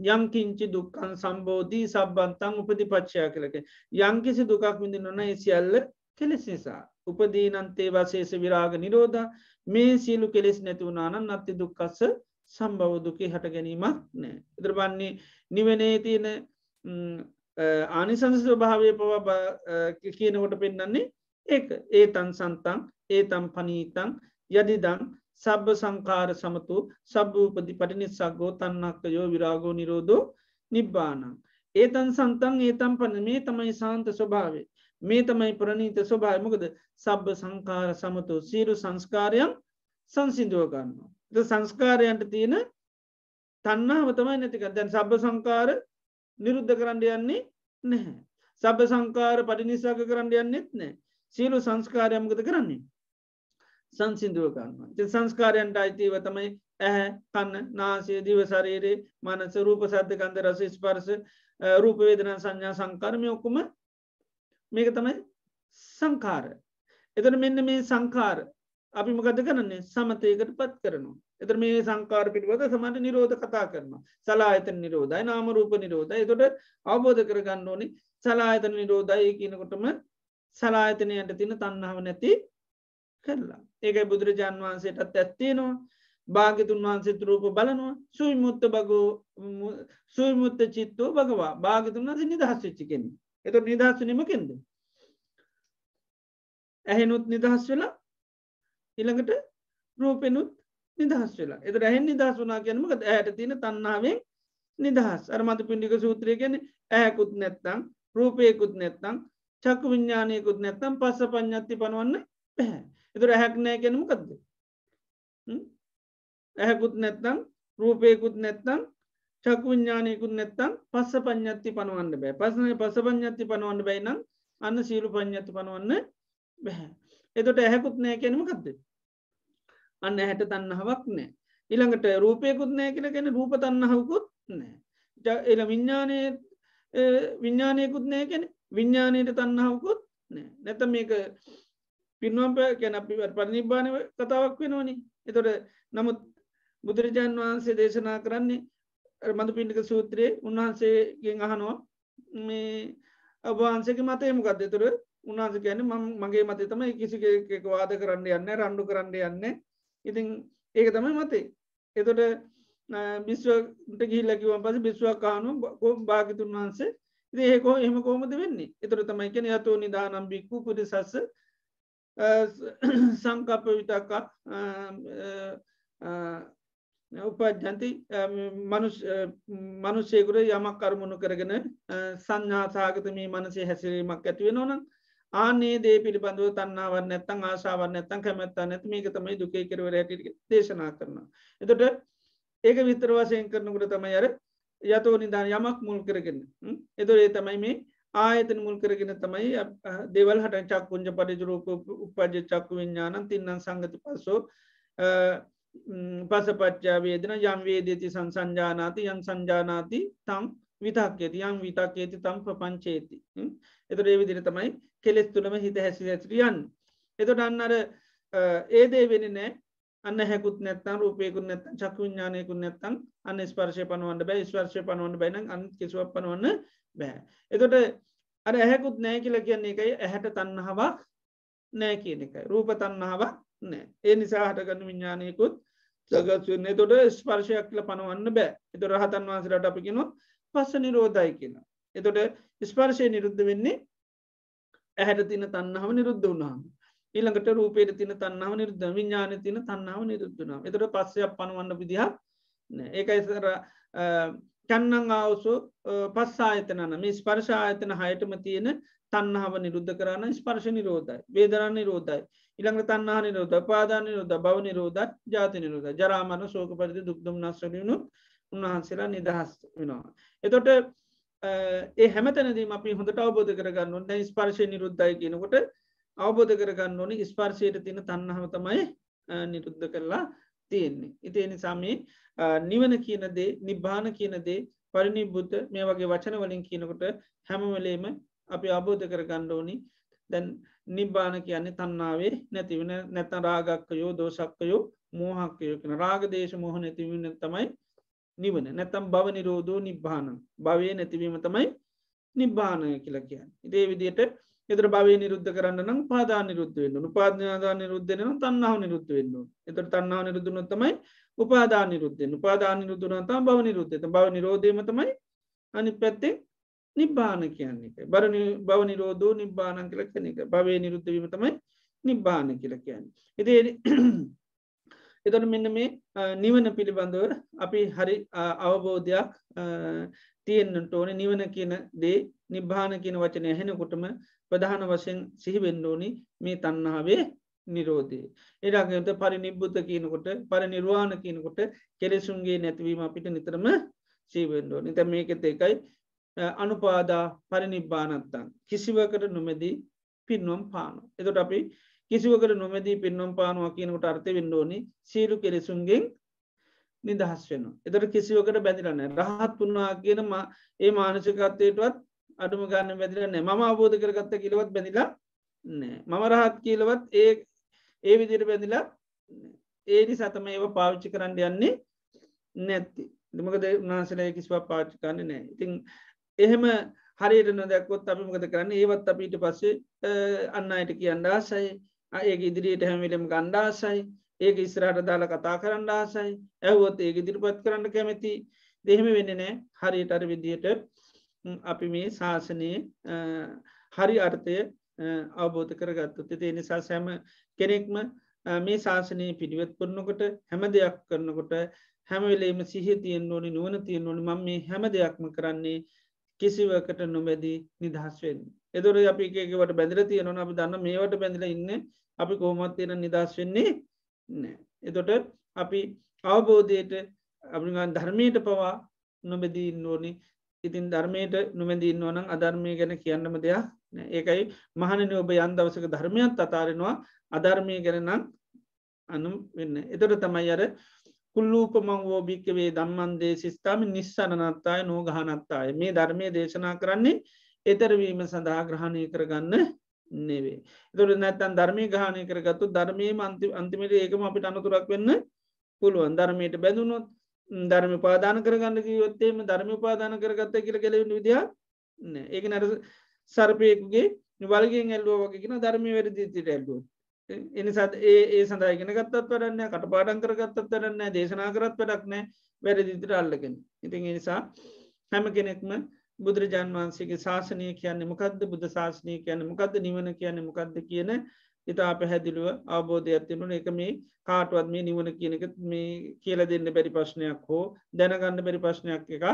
යම් කිංචි දුක්ඛං සම්බෝධි සබ්බන්තං උපදීපච්චය කියලා කියන්නේ. යම් කිසි දුකක් විඳිනවා නම් ඒ සියල්ල කෙලෙස් නිසා. උපදීනන්තේ වාසේස විරාග නිරෝධා මේ සියලු කෙලෙස් නැති වුණා නම් නැති දුක්ඛස්ස සම්භව දුකේ හට ගැනීමක් නැහැ. ඒතර බන්නේ නිවනේ තියෙන ආනිසංස ස්වභාවය පවා කියනකොට පෙන්නන්නේ ඒක ඒ තන් සන්තන් ඒ තම් පනීතන් යදිදං සබ්බ සංකාර සමතු සබ්භූපදි පටිනිස්සක්ගෝ තන්නක්කයෝ විරාගෝ නිරෝධෝ නිබ්බානං ඒතන් සන්තන් ඒතම් පන මේ තමයි සාන්ත ස්වභාවේ මේ තමයි ප්‍රනීත ස්වභාවමකද සබ්බ සංකාර සමතු සීරු සංස්කාරයන් සංසිදුව ගන්නවා. සංස්කාරයන්ට තියෙන තන්නාව තමයි නැතික දැන් සබ්බ සංකාර නිරුද්ධ කරන්න යන්නේ නැහැ. සබ්බ සංකාර පටිනිසාක කරන්න යන්නෙත් නෑ. සීලු සංස්කාරයමකද කරන්නේ. සංසිදුව ගන්නවා. සංස්කාරයන්ට අයිතිව තමයි ඇහැ කන්න නාසය දිවසරේරේ මනස රූප සද්ධ කන්ද රස ස්පර්ශ රූපවේදන සංඥා සංකාරමය ඔක්කුම මේක තමයි සංකාර. එතන මෙන්න මේ සංකාර අපි මොකද කරන්නේ සමතයකට පත් කරනවා. එතර මේ සංකාර පිටිවද සමට නිරෝධ කතා කරනවා. සලායතන නිරෝධයි නාම රූප නිරෝධයි. එතොට අවබෝධ කරගන්න ඕනි සලායතන නිරෝධයි කියනකොටම සලායතනයට තින තන්නාව නැති කරලා. ඒකයි බුදුරජාන් වහන්සේටත් ඇත්තේනවා. භාගතුන් වහන්සේ රූප බලනවා සුවිමුත්ත බගෝ සුවිමුත්ත චිත්තෝ භගවා භාගතුන් වහන්සේ නිදහස් වෙච්චි කෙනෙක්. එතකොට නිදහස් වීමකින්ද ඇහෙනුත් නිදහස් වෙලා ඊළඟට රූපෙනුත් නිදහස් වෙලා. එතකොට ඇහෙන් නිදහස් වුණා කියන්නේ මොකද? ඇහැට තියෙන තණ්හාවෙන් නිදහස්. අර මදුපිණ්ඩික සූත්‍රය කියන්නේ ඇහැකුත් නැත්තම් රූපේකුත් නැත්තම් චක්කු විඥානයකුත් නැත්තම් පස්ස පඤ්ඤාති පනවන්න බෑ. එතකොට ඇහැක් නැහැ කියන්නේ මොකද්ද? ඇහැකුත් නැත්තම් රූපේකුත් නැත්තම් චක්කු විඥානයකුත් නැත්තම් පස්ස පඤ්ඤාති පනවන්න බෑ. පස්ස පඤ්ඤාති පනවන්න බෑ නම් අන්න සීල පඤ්ඤාති පනවන්න බෑ. එතකොට ඇහැකුත් නැහැ කියන්නේ මොකද්ද? අන්න ඇහැට තණ්හාවක් නැහැ. ඊළඟට රූපේකුත් නැහැ කියලා කියන්නේ රූප තණ්හාවකුත් නැහැ. එළ විඥානයකුත් නැහැ කියන්නේ විඥානයේ තණ්හාවකුත් නැහැ. නැත්නම් මේක පින්වම් කියන අපි පරිනිබ්බාන කතාවක් වෙනවනේ. එතකොට නමුත් බුදුරජාන් වහන්සේ දේශනා කරන්නේ මදුපිණ්ඩික සූත්‍රයේ උන්වහන්සේගෙන් අහනවා මේ ඔබ වහන්සේගේ මතය මොකක්ද? එතකොට උන්වහන්සේ කියන්නේ මගේ මතය තමයි කිසි කෙනෙක් වාද කරන්න යන්නේ රණ්ඩු කරන්න යන්නේ. ඉතින් ඒක තමයි මතේ. එතකොට විශ්වට ගිහිල්ලා කිව්වන් පස්සේ විශ්වක් අහනවා භාග්‍යතුන් වහන්සේ ඉතින් ඒක එහෙම කොහොමද වෙන්නේ? එතකොට තමයි කියන්නේ යතෝ නිදානම් බික්කු පුරිසස්ස සංකප්ප විතක්ක උපජ්ජන්ති මනුෂ්‍යයෙකුට යමක් කර්මණු කරගෙන සංඥා සහගත මේ මනසේ හැසිරීමක් ඇති වෙනවා නම් ආනේ දේ පිළිබඳව තණ්හාවක් නැත්නම් ආශාවක් නැත්නම් කැමැත්තක් නැත්නම් මේක තමයි දුකේ කෙරවර හැටියට දේශනා කරනවා. එතකොට ඒක විතර වශයෙන් කරනකොට තමයි අර යතෝ නිදාන යමක් මුල් කරගෙන. එතකොට ඒ තමයි මේ ආයතන මුල් කරගෙන තමයි දේවල් හට චක්කුංජ පටිච්ච රූප උප්පජ්ජ චක්කු විඥානං තින්නම් සංගති පස්සෝ පසපච්චා වේදනා යම් වේදේති සංසංජානාති යම් සංජානාති තම් විතක්කේති යම් විතක්කේති තම් ප්‍රපංචේති. එතකොට ඒ විදිහට තමයි කෙලෙස් තුලම හිත හැසිරී යන්නේ. එතකොට අන්න අර ඒ දේ වෙන්නේ නැහැ. අන්න හැකුත් නැත්නම් රූපේකුත් නැත්නම් චක්කු විඥානයකුත් නැත්නම් අන්න ස්පර්ශය පනවන්න බෑ. ස්පර්ශය පනවන්න බෑ නම් අන්න කිසිවක් පනවන්න බෑ. එතකොට අර ඇහැකුත් නැහැ කියලා කියන්නේ ඒකයි ඇහැට තණ්හාවක් නැහැ කියන එකයි. රූප තණ්හාවක් නැහැ. ඒ නිසා හටගන්න විඥානයකුත් සකස් වෙන්නේ. එතකොට ස්පර්ශයක් කියලා පනවන්න බෑ. එතකොට රහතන් වහන්සේලාට අපි කියනවා පස්ස නිරෝධයි කියලා. එතකොට ස්පර්ශය නිරුද්ධ වෙන්නේ ඇහැට තියෙන තණ්හාව නිරුද්ධ වුණාම. ඊළඟට රූපේට තියෙන තණ්හාව නිරුද්ධ වෙනවා. විඥානයේ තියෙන තණ්හාව නිරුද්ධ වෙනවා. එතකොට පස්සයක් පනවන්න විදිහක් නැහැ. ඒකයි සර චන්නං ආවසෝ පස්ස ආයතන මේ ස්පර්ශ ආයතන හයටම තියෙන තණ්හාව නිරුද්ධ කරන ස්පර්ශ නිරෝධයි. වේදනා නිරෝධයි. ඊළඟට තණ්හා නිරෝධය, උපාදාන නිරෝධය, භව නිරෝධය, ජාති නිරෝධය. ජරා මරණ ශෝක පරිදේ දුක් දුම්නස් වලින් උන්වහන්සේලා නිදහස් වෙනවා. එතකොට ඒ හැමතැනදීම අපි හොඳට අවබෝධ කරගන්න ඕනේ. දැන් ස්පර්ශය නිරුද්ධයි කියනකොට අවබෝධ කරගන්න ඕනේ ස්පර්ශයට තියෙන තණ්හාව තමයි නිරුද්ධ කරලා තියෙන්නේ. ඉතින් ඒ නිසා මේ නිවන කියන දේ, නිබ්බාන කියන දේ, පරිනිබ්බුත මේ වගේ වචන වලින් කියනකොට හැම වෙලේම අපි අවබෝධ කරගන්න ඕනේ. දැන් නිබ්බාන කියන්නේ තණ්හාවේ නැති වෙන නැත්නම් රාගක්කයෝ, දෝසක්කයෝ, මෝහක්කයෝ කියන රාග දේශ මොහ නැති වෙන තමයි නිවන. නැත්නම් භව නිරෝධෝ නිබ්බාන. භවයේ නැතිවීම තමයි නිබ්බාන කියලා කියන්නේ. ඉතින් මේ විදිහට ඒතර භවය නිරුද්ධ කරන්න නම් උපාදාන නිරුද්ධ වෙන්න ඕන. උපාදාන නිරුද්ධ වෙන්න නම් තණ්හාව නිරුද්ධ වෙන්න ඕන. ඒතර තණ්හාව නිරුද්ධ වුණොත් තමයි උපාදාන නිරුද්ධ වෙන්නේ. උපාදාන නිරුද්ධ වුණා නම් භව නිරුද්ධ වෙනවා. භව නිරෝධයම තමයි අනිත් පැත්තේ නිබ්බාන කියන්නේ. භව නිරෝධෝ නිබ්බානං කියලා කියන එක. භවයේ නිරුද්ධ වීම තමයි නිබ්බාන කියලා කියන්නේ. ඉතින් එතකොට මෙන්න මේ නිවන පිළිබඳව අපි හරි අවබෝධයක් තියෙන්නට ඕනේ. නිවන කියන දේ නිබ්බාන කියන වචනය ඇහෙනකොටම ප්‍රධාන වශයෙන් සිහි වෙන්න ඕනි මේ තණ්හාවේ නිරෝධය. ඊළඟට පරිනිබ්බුත කියනකොට පරිනිර්වාණ කියනකොට කෙලෙසුන්ගේ නැතිවීම අපිට නිතරම සිහි වෙන්න ඕනේ. දැන් මේකෙත් ඒකයි අනුපාදා පරිනිබ්බානත්තං කිසිවකට නොමැදී පින්වම් පානවා. එතකොට අපි කිසිවකට නොමැදී පින්වම් පානවා කියනකොට අර්ථ වෙන්න ඕනි සීල කෙලෙසුන්ගෙන් නිදහස් වෙනවා. එතකොට කිසිවකට බැඳිලා නැහැ. රහත් වුණා කියන ඒ මානසිකත්වයටවත් අඩුම ගන්න බැඳිලා නැහැ. මම අවබෝධ කරගත්ත කියලාවත් බැඳිලා නැහැ. මම රහත් කියලාවත් ඒ විදිහට බැඳිලා ඒ නිසා තමයි ඒව පාවිච්චි කරන්න යන්නේ නැත්තේ. මොකද උන්වහන්සේලා කිසිවක් පාවිච්චි කරන්නේ නැහැ. ඉතින් එහෙම හරියට නොදැක්කොත් අපි මොකද කරන්නේ? ඒවත් අපි ඊට පස්සේ අන් අයට කියන්න ආසයි. ඒක ඉදිරියට හැම වෙලෙම ගන්න ආසයි. ඒක ඉස්සරහට දාලා කතා කරන්න ආසයි. ඇහුවොත් ඒක ඉදිරිපත් කරන්න කැමති. එහෙම වෙන්නේ නැහැ. හරියට අර විදිහට අපි මේ ශාසනයේ හරි අර්ථය අවබෝධ කරගත්තොත් ඒ නිසා සෑම කෙනෙක්ම මේ ශාසනයේ පිළිවෙත් කරනකොට හැම දෙයක් කරනකොට හැම වෙලේම සිහිය තියෙන්න ඕනි නුවණ තියෙන්න ඕනි මම මේ හැම දෙයක්ම කරන්නේ කිසිවකට නොබැදී නිදහස් වෙන්න. එතකොට අපි එක එකවට බැඳලා තියෙනවා අපි දන්න මේවට බැඳලා ඉන්නේ අපි කොහොමවත් තියෙන නිදහස් වෙන්නේ නැහැ. එතකොට අපි අවබෝධයට අපි ධර්මයට පවා නොබැදී ඉන්න ඕනි. ඉතින් ධර්මයට නොබැදී ඉන්නවා නම් අධර්මය ගැන කියන්නම දෙයක් නෑ. ඒකයි මහණෙනි ඔබ යම් දවසක ධර්මයක් අතාරිනවා අධර්මය ගැන නම් අනු වෙන්නේ. එතකොට තමයි අර කුල්ලූපමං වෝ භික්ඛවේ ධම්මං දේසිස්ථාමි නිස්සරණත්තාය නෝගහනත්තාය. මේ ධර්මයේ දේශනා කරන්නේ ඊතර වීම සඳහා ග්‍රහණය කරගන්න නෙවෙයි. එතකොට නැත්තම් ධර්මයේ ග්‍රහණය කරගත්තොත් ධර්මයේම අන්තිමට ඒකම අපිට අනුතරක් වෙන්න පුළුවන්. ධර්මයට බැඳුනොත් ධර්ම උපාදාන කරගන්න කිව්වොත් එහෙම ධර්ම උපාදාන කරගත්තා කියලා ගැලවෙන්න විදියක් නෑ. ඒක නේද සර්පයෙකුගේ වල්ගෙන් ඇල්ලුවා වගේ කියන ධර්මයේ වැරදි විදිහට ඇල්ලුවා. එනිසා ඒ සඳහා ඉගෙන ගත්තත් වැඩක් නැහැ, කටපාඩම් කරගත්තත් වැඩක් නැහැ, දේශනා කරත් වැඩක් නැහැ, වැරදි විදිහට අල්ලගෙන. ඉතින් ඒ නිසා හැම කෙනෙක්ම බුදුරජාන් වහන්සේගේ ශාසනය කියන්නේ මොකද්ද? බුද්ධ ශාසනය කියන්නේ මොකද්ද? නිවන කියන්නේ මොකද්ද කියන ඉතා පැහැදිලිව අවබෝධයක් තියෙනවා. ඒක මේ කාටවත් මේ නිවන කියන එක මේ කියලා දෙන්න බැරි ප්‍රශ්නයක් හෝ දැනගන්න බැරි ප්‍රශ්නයක් එකක්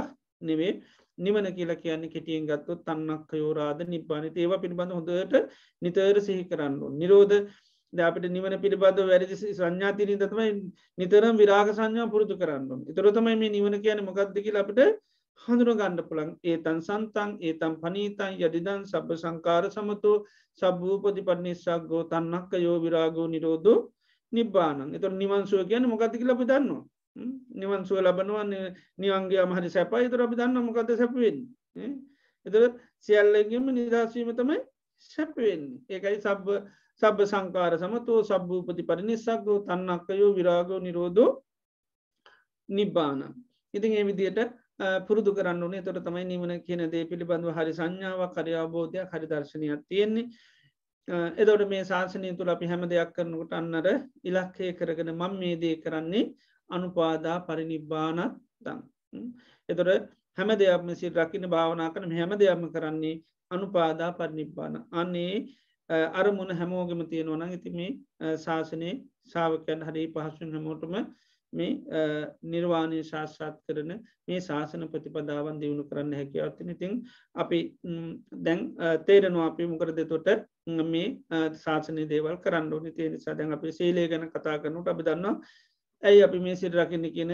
නෙවෙයි. නිවන කියලා කියන්නේ කෙටියෙන් ගත්තොත් තණ්හක්ඛයෝ රාද නිබ්බාන. ඒවා පිළිබඳව හොඳට නිතර සිහි කරන්න ඕනේ. නිරෝධ අපිට නිවන පිළිබඳව වැරදි සංඥා තියෙන ඉඳ තමයි නිතරම විරාග සංඥා පුරුදු කරන්න ඕනේ. ඒතර තමයි මේ නිවන කියන්නේ මොකක්ද කියලා අපිට හඳුනා ගන්න පුළුවන්. ඒතං සන්තං ඒතං පනීතං යදිදං සබ්බ සංකාර සමතෝ සබ්බූපදීපනිස්සග්ගෝ තණ්හක්ඛයෝ විරාගෝ නිරෝධෝ නිබ්බානං. ඒතර නිවන් සුව කියන්නේ මොකක්ද කියලා අපි දන්නවා. නිවන් සුව ලබනවා නිවන් ගියාම හරි සැපයි. ඒතර අපි දන්නවා මොකද්ද සැප වෙන්නේ. ඒතර සියල්ලෙන්ගෙම නිදහස් වීම තමයි සැප වෙන්නේ. ඒකයි සබ්බ සංකාර සමතෝ සබ්බූපති පරිනිස්සග්ගෝ තණ්හක්ඛයෝ විරාගෝ නිරෝධෝ නිබ්බානං. ඉතින් මේ විදිහට පුරුදු කරන්න ඕනේ. එතකොට තමයි නිවන කියන දේ පිළිබඳව හරි සංඥාවක්, හරි අවබෝධයක්, හරි දර්ශනයක් තියෙන්නේ. එතකොට මේ ශාසනය තුළ අපි හැම දෙයක් කරනකොට අන්නර ඉලක්කය කරගෙන මම මේ දේ කරන්නේ අනුපාදා පරිනිබ්බානත්තං. එතකොට හැම දෙයක්ම සිල් රකින්න භාවනා කරන හැම දෙයක්ම කරන්නේ අනුපාදා පරිනිබ්බාන. අනේ අරමුණ හැමෝගෙම තියෙනවා නම් ඉතින් මේ ශාසනයේ ශ්‍රාවකයන් හරි පහසුවෙන් හැමෝටම මේ නිර්වාණය සාක්ෂාත් කරන මේ ශාසන ප්‍රතිපදාවන් දියුණු කරන්න හැකියාවක් තියෙනවා. ඉතින් අපි දැන් තේරෙනවා අපි මොකද එතකොට මේ ශාසනීය දේවල් කරන්න ඕනේ. ඒ නිසා දැන් අපි සීලය ගැන කතා කරනකොට අපි දන්නවා ඇයි අපි මේ සීල රකින්න කියන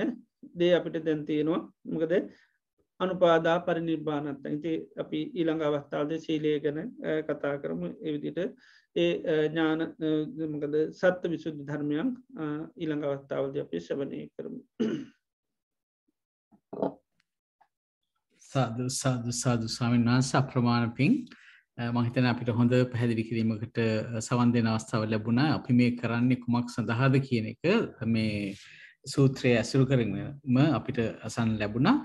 දේ අපිට දැන් තියෙනවා. මොකද අනුපාදා පරිනිබ්බානත්තං. ඉතින් අපි ඊළඟ අවස්ථාවේදී සීලය ගැන කතා කරමු. ඒ විදිහට ඒ ඥාන මොකද සත්‍ය විසුද්ධි ධර්මයන් ඊළඟ අවස්ථාවේදී අපි ශ්‍රවණය කරමු. සාදු සාදු සාදු ස්වාමීන් වහන්සේ අප්‍රමාණ පිං. මම හිතන්නේ අපිට හොඳ පැහැදිලි කිරීමකට සවන් දෙන අවස්ථාව ලැබුණා. අපි මේ කරන්නේ කුමක් සඳහාද කියන එක මේ සූත්‍රය ඇසුරු කරගෙනම අපිට අසන්න ලැබුණා.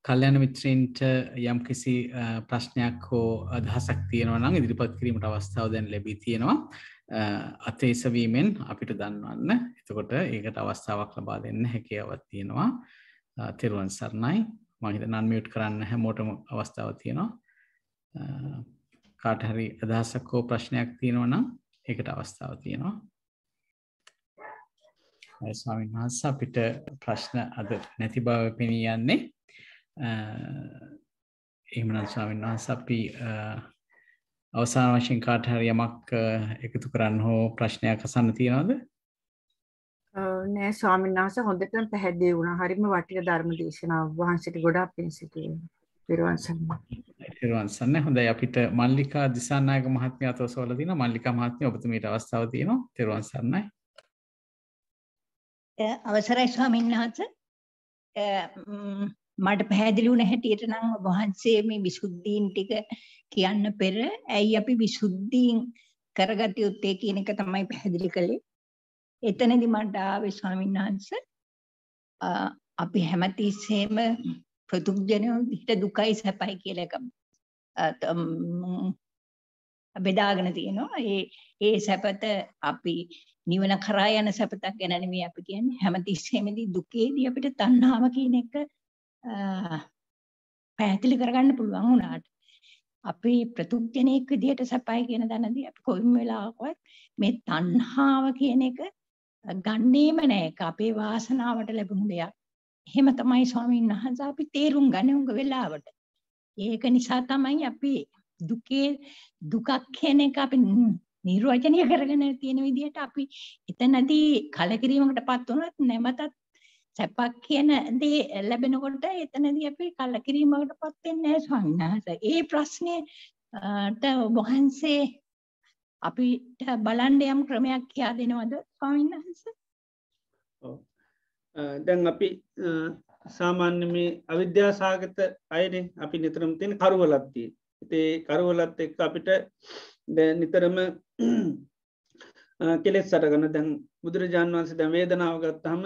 කල්‍යාණ මිත්‍රයින්ට යම් කිසි ප්‍රශ්නයක් හෝ අදහසක් තියෙනවා නම් ඉදිරිපත් කිරීමට අවස්ථාව දැන් ලැබී තියෙනවා. අතේසවීමෙන් අපිට දන්වන්න. එතකොට ඒකට අවස්ථාවක් ලබා දෙන්න හැකියාවක් තියෙනවා. තෙරුවන් සරණයි. මම හිතන්නේ අන්මියුට් කරන්න හැමෝටම අවස්ථාවක් තියෙනවා. කාට හරි අදහසක් හෝ ප්‍රශ්නයක් තියෙනවා නම් ඒකට අවස්ථාව තියෙනවා. ස්වාමීන් වහන්සේ අපිට ප්‍රශ්න අද නැති බව පෙනී යන්නේ. එහෙමනම් ස්වාමීන් වහන්සේ අපි අවසාන වශයෙන් කාට හරි යමක් එකතු කරන්න හෝ ප්‍රශ්නයක් අසන්න තියෙනවද? නෑ ස්වාමීන් වහන්සේ හොඳටම පැහැදිලි වුණා. හරිම වටිනා ධර්ම දේශනාවක් වහන්සේට ගොඩාක් පිං සිදුවේ. පෙරවන් සරණයි. හොඳයි අපිට මල්ලිකා දිසානායක මහත්මිය අතවසවල දිනවා. මල්ලිකා මහත්මිය ඔබතුමීට අවස්ථාව තියෙනවා. පෙරවන් සරණයි. අවසරයි ස්වාමීන් වහන්සේ. මට පැහැදිලි වුණ හැටියට නම් වහන්සේ මේ විසුද්ධීන් ටික කියන්න පෙර ඇයි අපි විසුද්ධීන් කරගත යුත්තේ කියන එක තමයි පැහැදිලි කළේ. එතනදී මට ආවේ ස්වාමීන් වහන්සේ අපි හැමතිස්සෙම ප්‍රතුක්ජනෝ හිත දුකයි සැපයි කියලා එකක් බෙදාගෙන තියෙනවා. ඒ සැපත අපි නිවන කරා යන සැපතක් ගැන නෙමෙයි අපි කියන්නේ. හැමතිස්සෙමදී දුකේදී අපිට තණ්හාව කියන එක පැහැදිලි කරගන්න පුළුවන් වුණාට අපි ප්‍රතුක්ජනෙක් විදිහට සැපයි කියන දැනදී අපි කොයිම වෙලාවකවත් මේ තණ්හාව කියන එක ගන්නේම නැහැ. ඒක අපේ වාසනාවට ලැබුණු දෙයක්. එහෙම තමයි ස්වාමීන් වහන්සේ අපි තේරුම් ගන්න උඟ වෙලාවට. ඒක නිසා තමයි අපි දුකක් කියන එක අපි නිර්වචනය කරගෙන තියෙන විදිහට අපි එතනදී කලකිරීමකටපත් වුණොත් නැමතත් සැපක් කියන දේ ලැබෙනකොට එතනදී අපි කලකිරීමකටපත් වෙන්නේ නැහැ ස්වාමීන් වහන්සේ. ඒ ප්‍රශ්නේට වහන්සේ අපිට බලන්න යම් ක්‍රමයක් කියා දෙනවද ස්වාමීන් වහන්සේ? දැන් අපි සාමාන්‍ය මේ අවිද්‍යාසහගත අයනේ අපි නිතරම තියෙන කරුවලක් තියෙන. ඉතින් කරුවලත් එක්ක අපිට දැන් නිතරම කෙලෙස් අරගෙන දැන් බුදුරජාණන් වහන්සේ දැන් වේදනාව ගත්තාම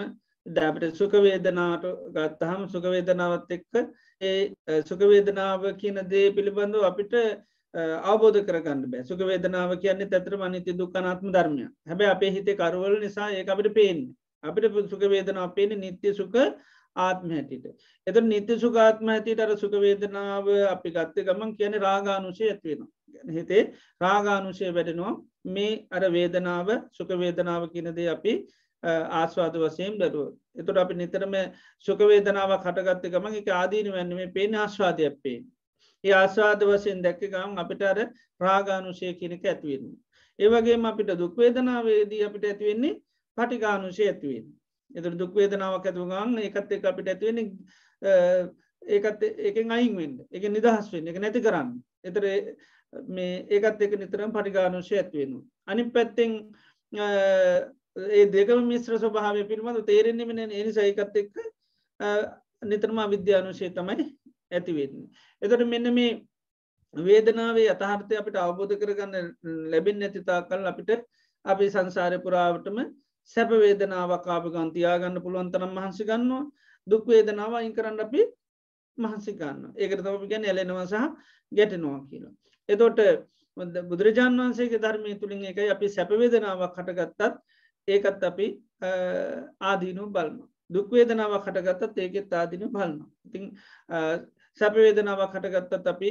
දැන් අපිට සුඛ වේදනාවට ගත්තාම සුඛ වේදනාවත් එක්ක ඒ සුඛ වේදනාව කියන දේ පිළිබඳව අපිට අවබෝධ කරගන්න බෑ. සුඛ වේදනාව කියන්නේ ඇත්තටම අනිත්‍ය දුක්ඛ අනාත්ම ධර්මයක්. හැබැයි අපේ හිතේ කරවල නිසා ඒක අපිට පේන්නේ. අපිට සුඛ වේදනාව පේන්නේ නිත්‍ය සුඛ ආත්ම හැටියට. එතකොට නිත්‍ය සුඛ ආත්ම හැටියට අර සුඛ වේදනාව අපි ගත්ත ගමන් කියන්නේ රාගානුසය ඇති වෙනවා. කියන්නේ හිතේ රාගානුසය වැඩෙනවා. මේ අර වේදනාව සුඛ වේදනාව කියන දේ අපි ආස්වාද වශයෙන් බැලුවොත්. එතකොට අපි නිතරම සුඛ වේදනාවක් හටගත්ත ගමන් ඒක ආදීනව වෙන්නේ මේ පේන ආස්වාදයක් පේන්නේ. ඒ ආස්වාද වශයෙන් දැක්ක ගමන් අපිට අර රාගානුසය කියන එක ඇති වෙනවා. ඒ වගේම අපිට දුක් වේදනාවේදී අපිට ඇති වෙන්නේ පටිඝානුසය ඇති වෙන්නේ. එතකොට දුක් වේදනාවක් ඇති වුණාම ඒකත් එක්ක අපිට ඇති වෙන්නේ ඒකෙන් අයින් වෙන්න. ඒකෙන් නිදහස් වෙන්න. ඒක නැති කරන්න. ඒතර මේ ඒකත් එක්ක නිතරම පටිඝානුසය ඇති වෙනවා. අනිත් පැත්තෙන් ඒ දෙකම මිශ්‍ර ස්වභාවය පිළිබඳව තේරෙන්නේ නැහැ. ඒ නිසා ඒකත් එක්ක නිතරම අවිද්‍යානුසය තමයි ඇති වෙන්නේ. එතකොට මෙන්න මේ වේදනාවේ යථාර්ථය අපිට අවබෝධ කරගන්න ලැබෙන්නේ නැති තාක්කල් අපිට අපි සංසාරේ පුරාවටම සැප වේදනාවක් ආපු ගමන් තියාගන්න පුළුවන් තරම් මහන්සි ගන්නවා. දුක් වේදනාව අයින් කරන්න අපි මහන්සි ගන්නවා. ඒකට තමයි අපි කියන්නේ ඇලෙනවා සහ ගැටෙනවා කියලා. එතකොට බුදුරජාණන් වහන්සේගේ ධර්මයේ තුලින් එකයි අපි සැප වේදනාවක් හටගත්තත් ඒකත් අපි ආදීනව බලනවා. දුක් වේදනාවක් හටගත්තත් ඒකෙත් ආදීනව බලනවා. ඉතින් සැප වේදනාවක් හටගත්තත් අපි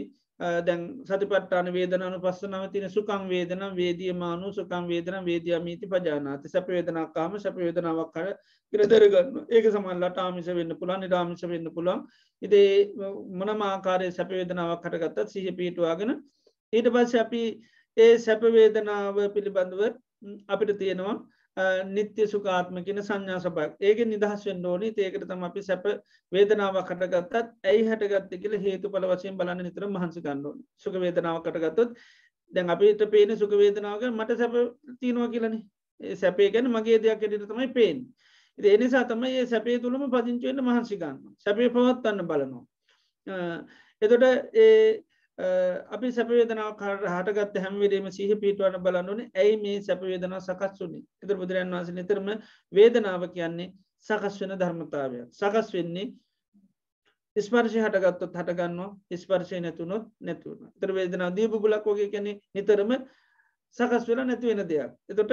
දැන් සතිපට්ඨාන වේදනානුපස්සනාව තියෙන සුඛං වේදනා වේදියමානු සුඛං වේදනා වේදියාමීති පජානාති. සැප වේදනාවක් ආවම සැප වේදනාවක් කියලා ගන්නවා. ඒක සමහරවිට ආමිෂ වෙන්න පුළුවන්, නිරාමිෂ වෙන්න පුළුවන්. ඉතින් මොනම ආකාරයේ සැප වේදනාවක් හටගත්තත් සිහිය පිහිටුවාගෙන ඊට පස්සේ අපි ඒ සැප වේදනාව පිළිබඳව අපිට තියෙනවා නිත්‍ය සුඛාත්ම කියන සංඥා සබක්. ඒකෙන් නිදහස් වෙන්න ඕනේ. ඒකට තමයි අපි සැප වේදනාවක් හටගත්තත් ඇයි හටගත්තේ කියලා හේතුඵල වශයෙන් බලන්න නිතර මහන්සි ගන්න ඕනේ. සුඛ වේදනාවක් හටගත්තොත් දැන් අපිට පේන සුඛ වේදනාව ගැන මට සැප තියෙනවා කියලානේ. ඒ සැපේ කියන්නේ මගේ දෙයක් හැටියට තමයි පේන්නේ. ඉතින් ඒ නිසා තමයි මේ සැපේ තුලම පදිංචි වෙන්න මහන්සි ගන්නවා. සැපේ පවත්වන්න බලනවා. එතකොට අපි සැප වේදනාවක් හටගත්ත හැම වෙලේම සිහිය පිහිටවන්න බලන්න ඕනේ. ඇයි මේ සැප වේදනාව සකස් වුනේ? ඒතර බුදුරජාණන් වහන්සේ නිතරම වේදනාව කියන්නේ සකස් වෙන ධර්මතාවයක්. සකස් වෙන්නේ ස්පර්ශය හටගත්තොත් හට ගන්නවා, ස්පර්ශය නැතුනොත් නැති වෙනවා. ඒතර වේදනාව දීපුබුලක් වගේ කියන්නේ නිතරම සකස් වෙලා නැති වෙන දෙයක්. එතකොට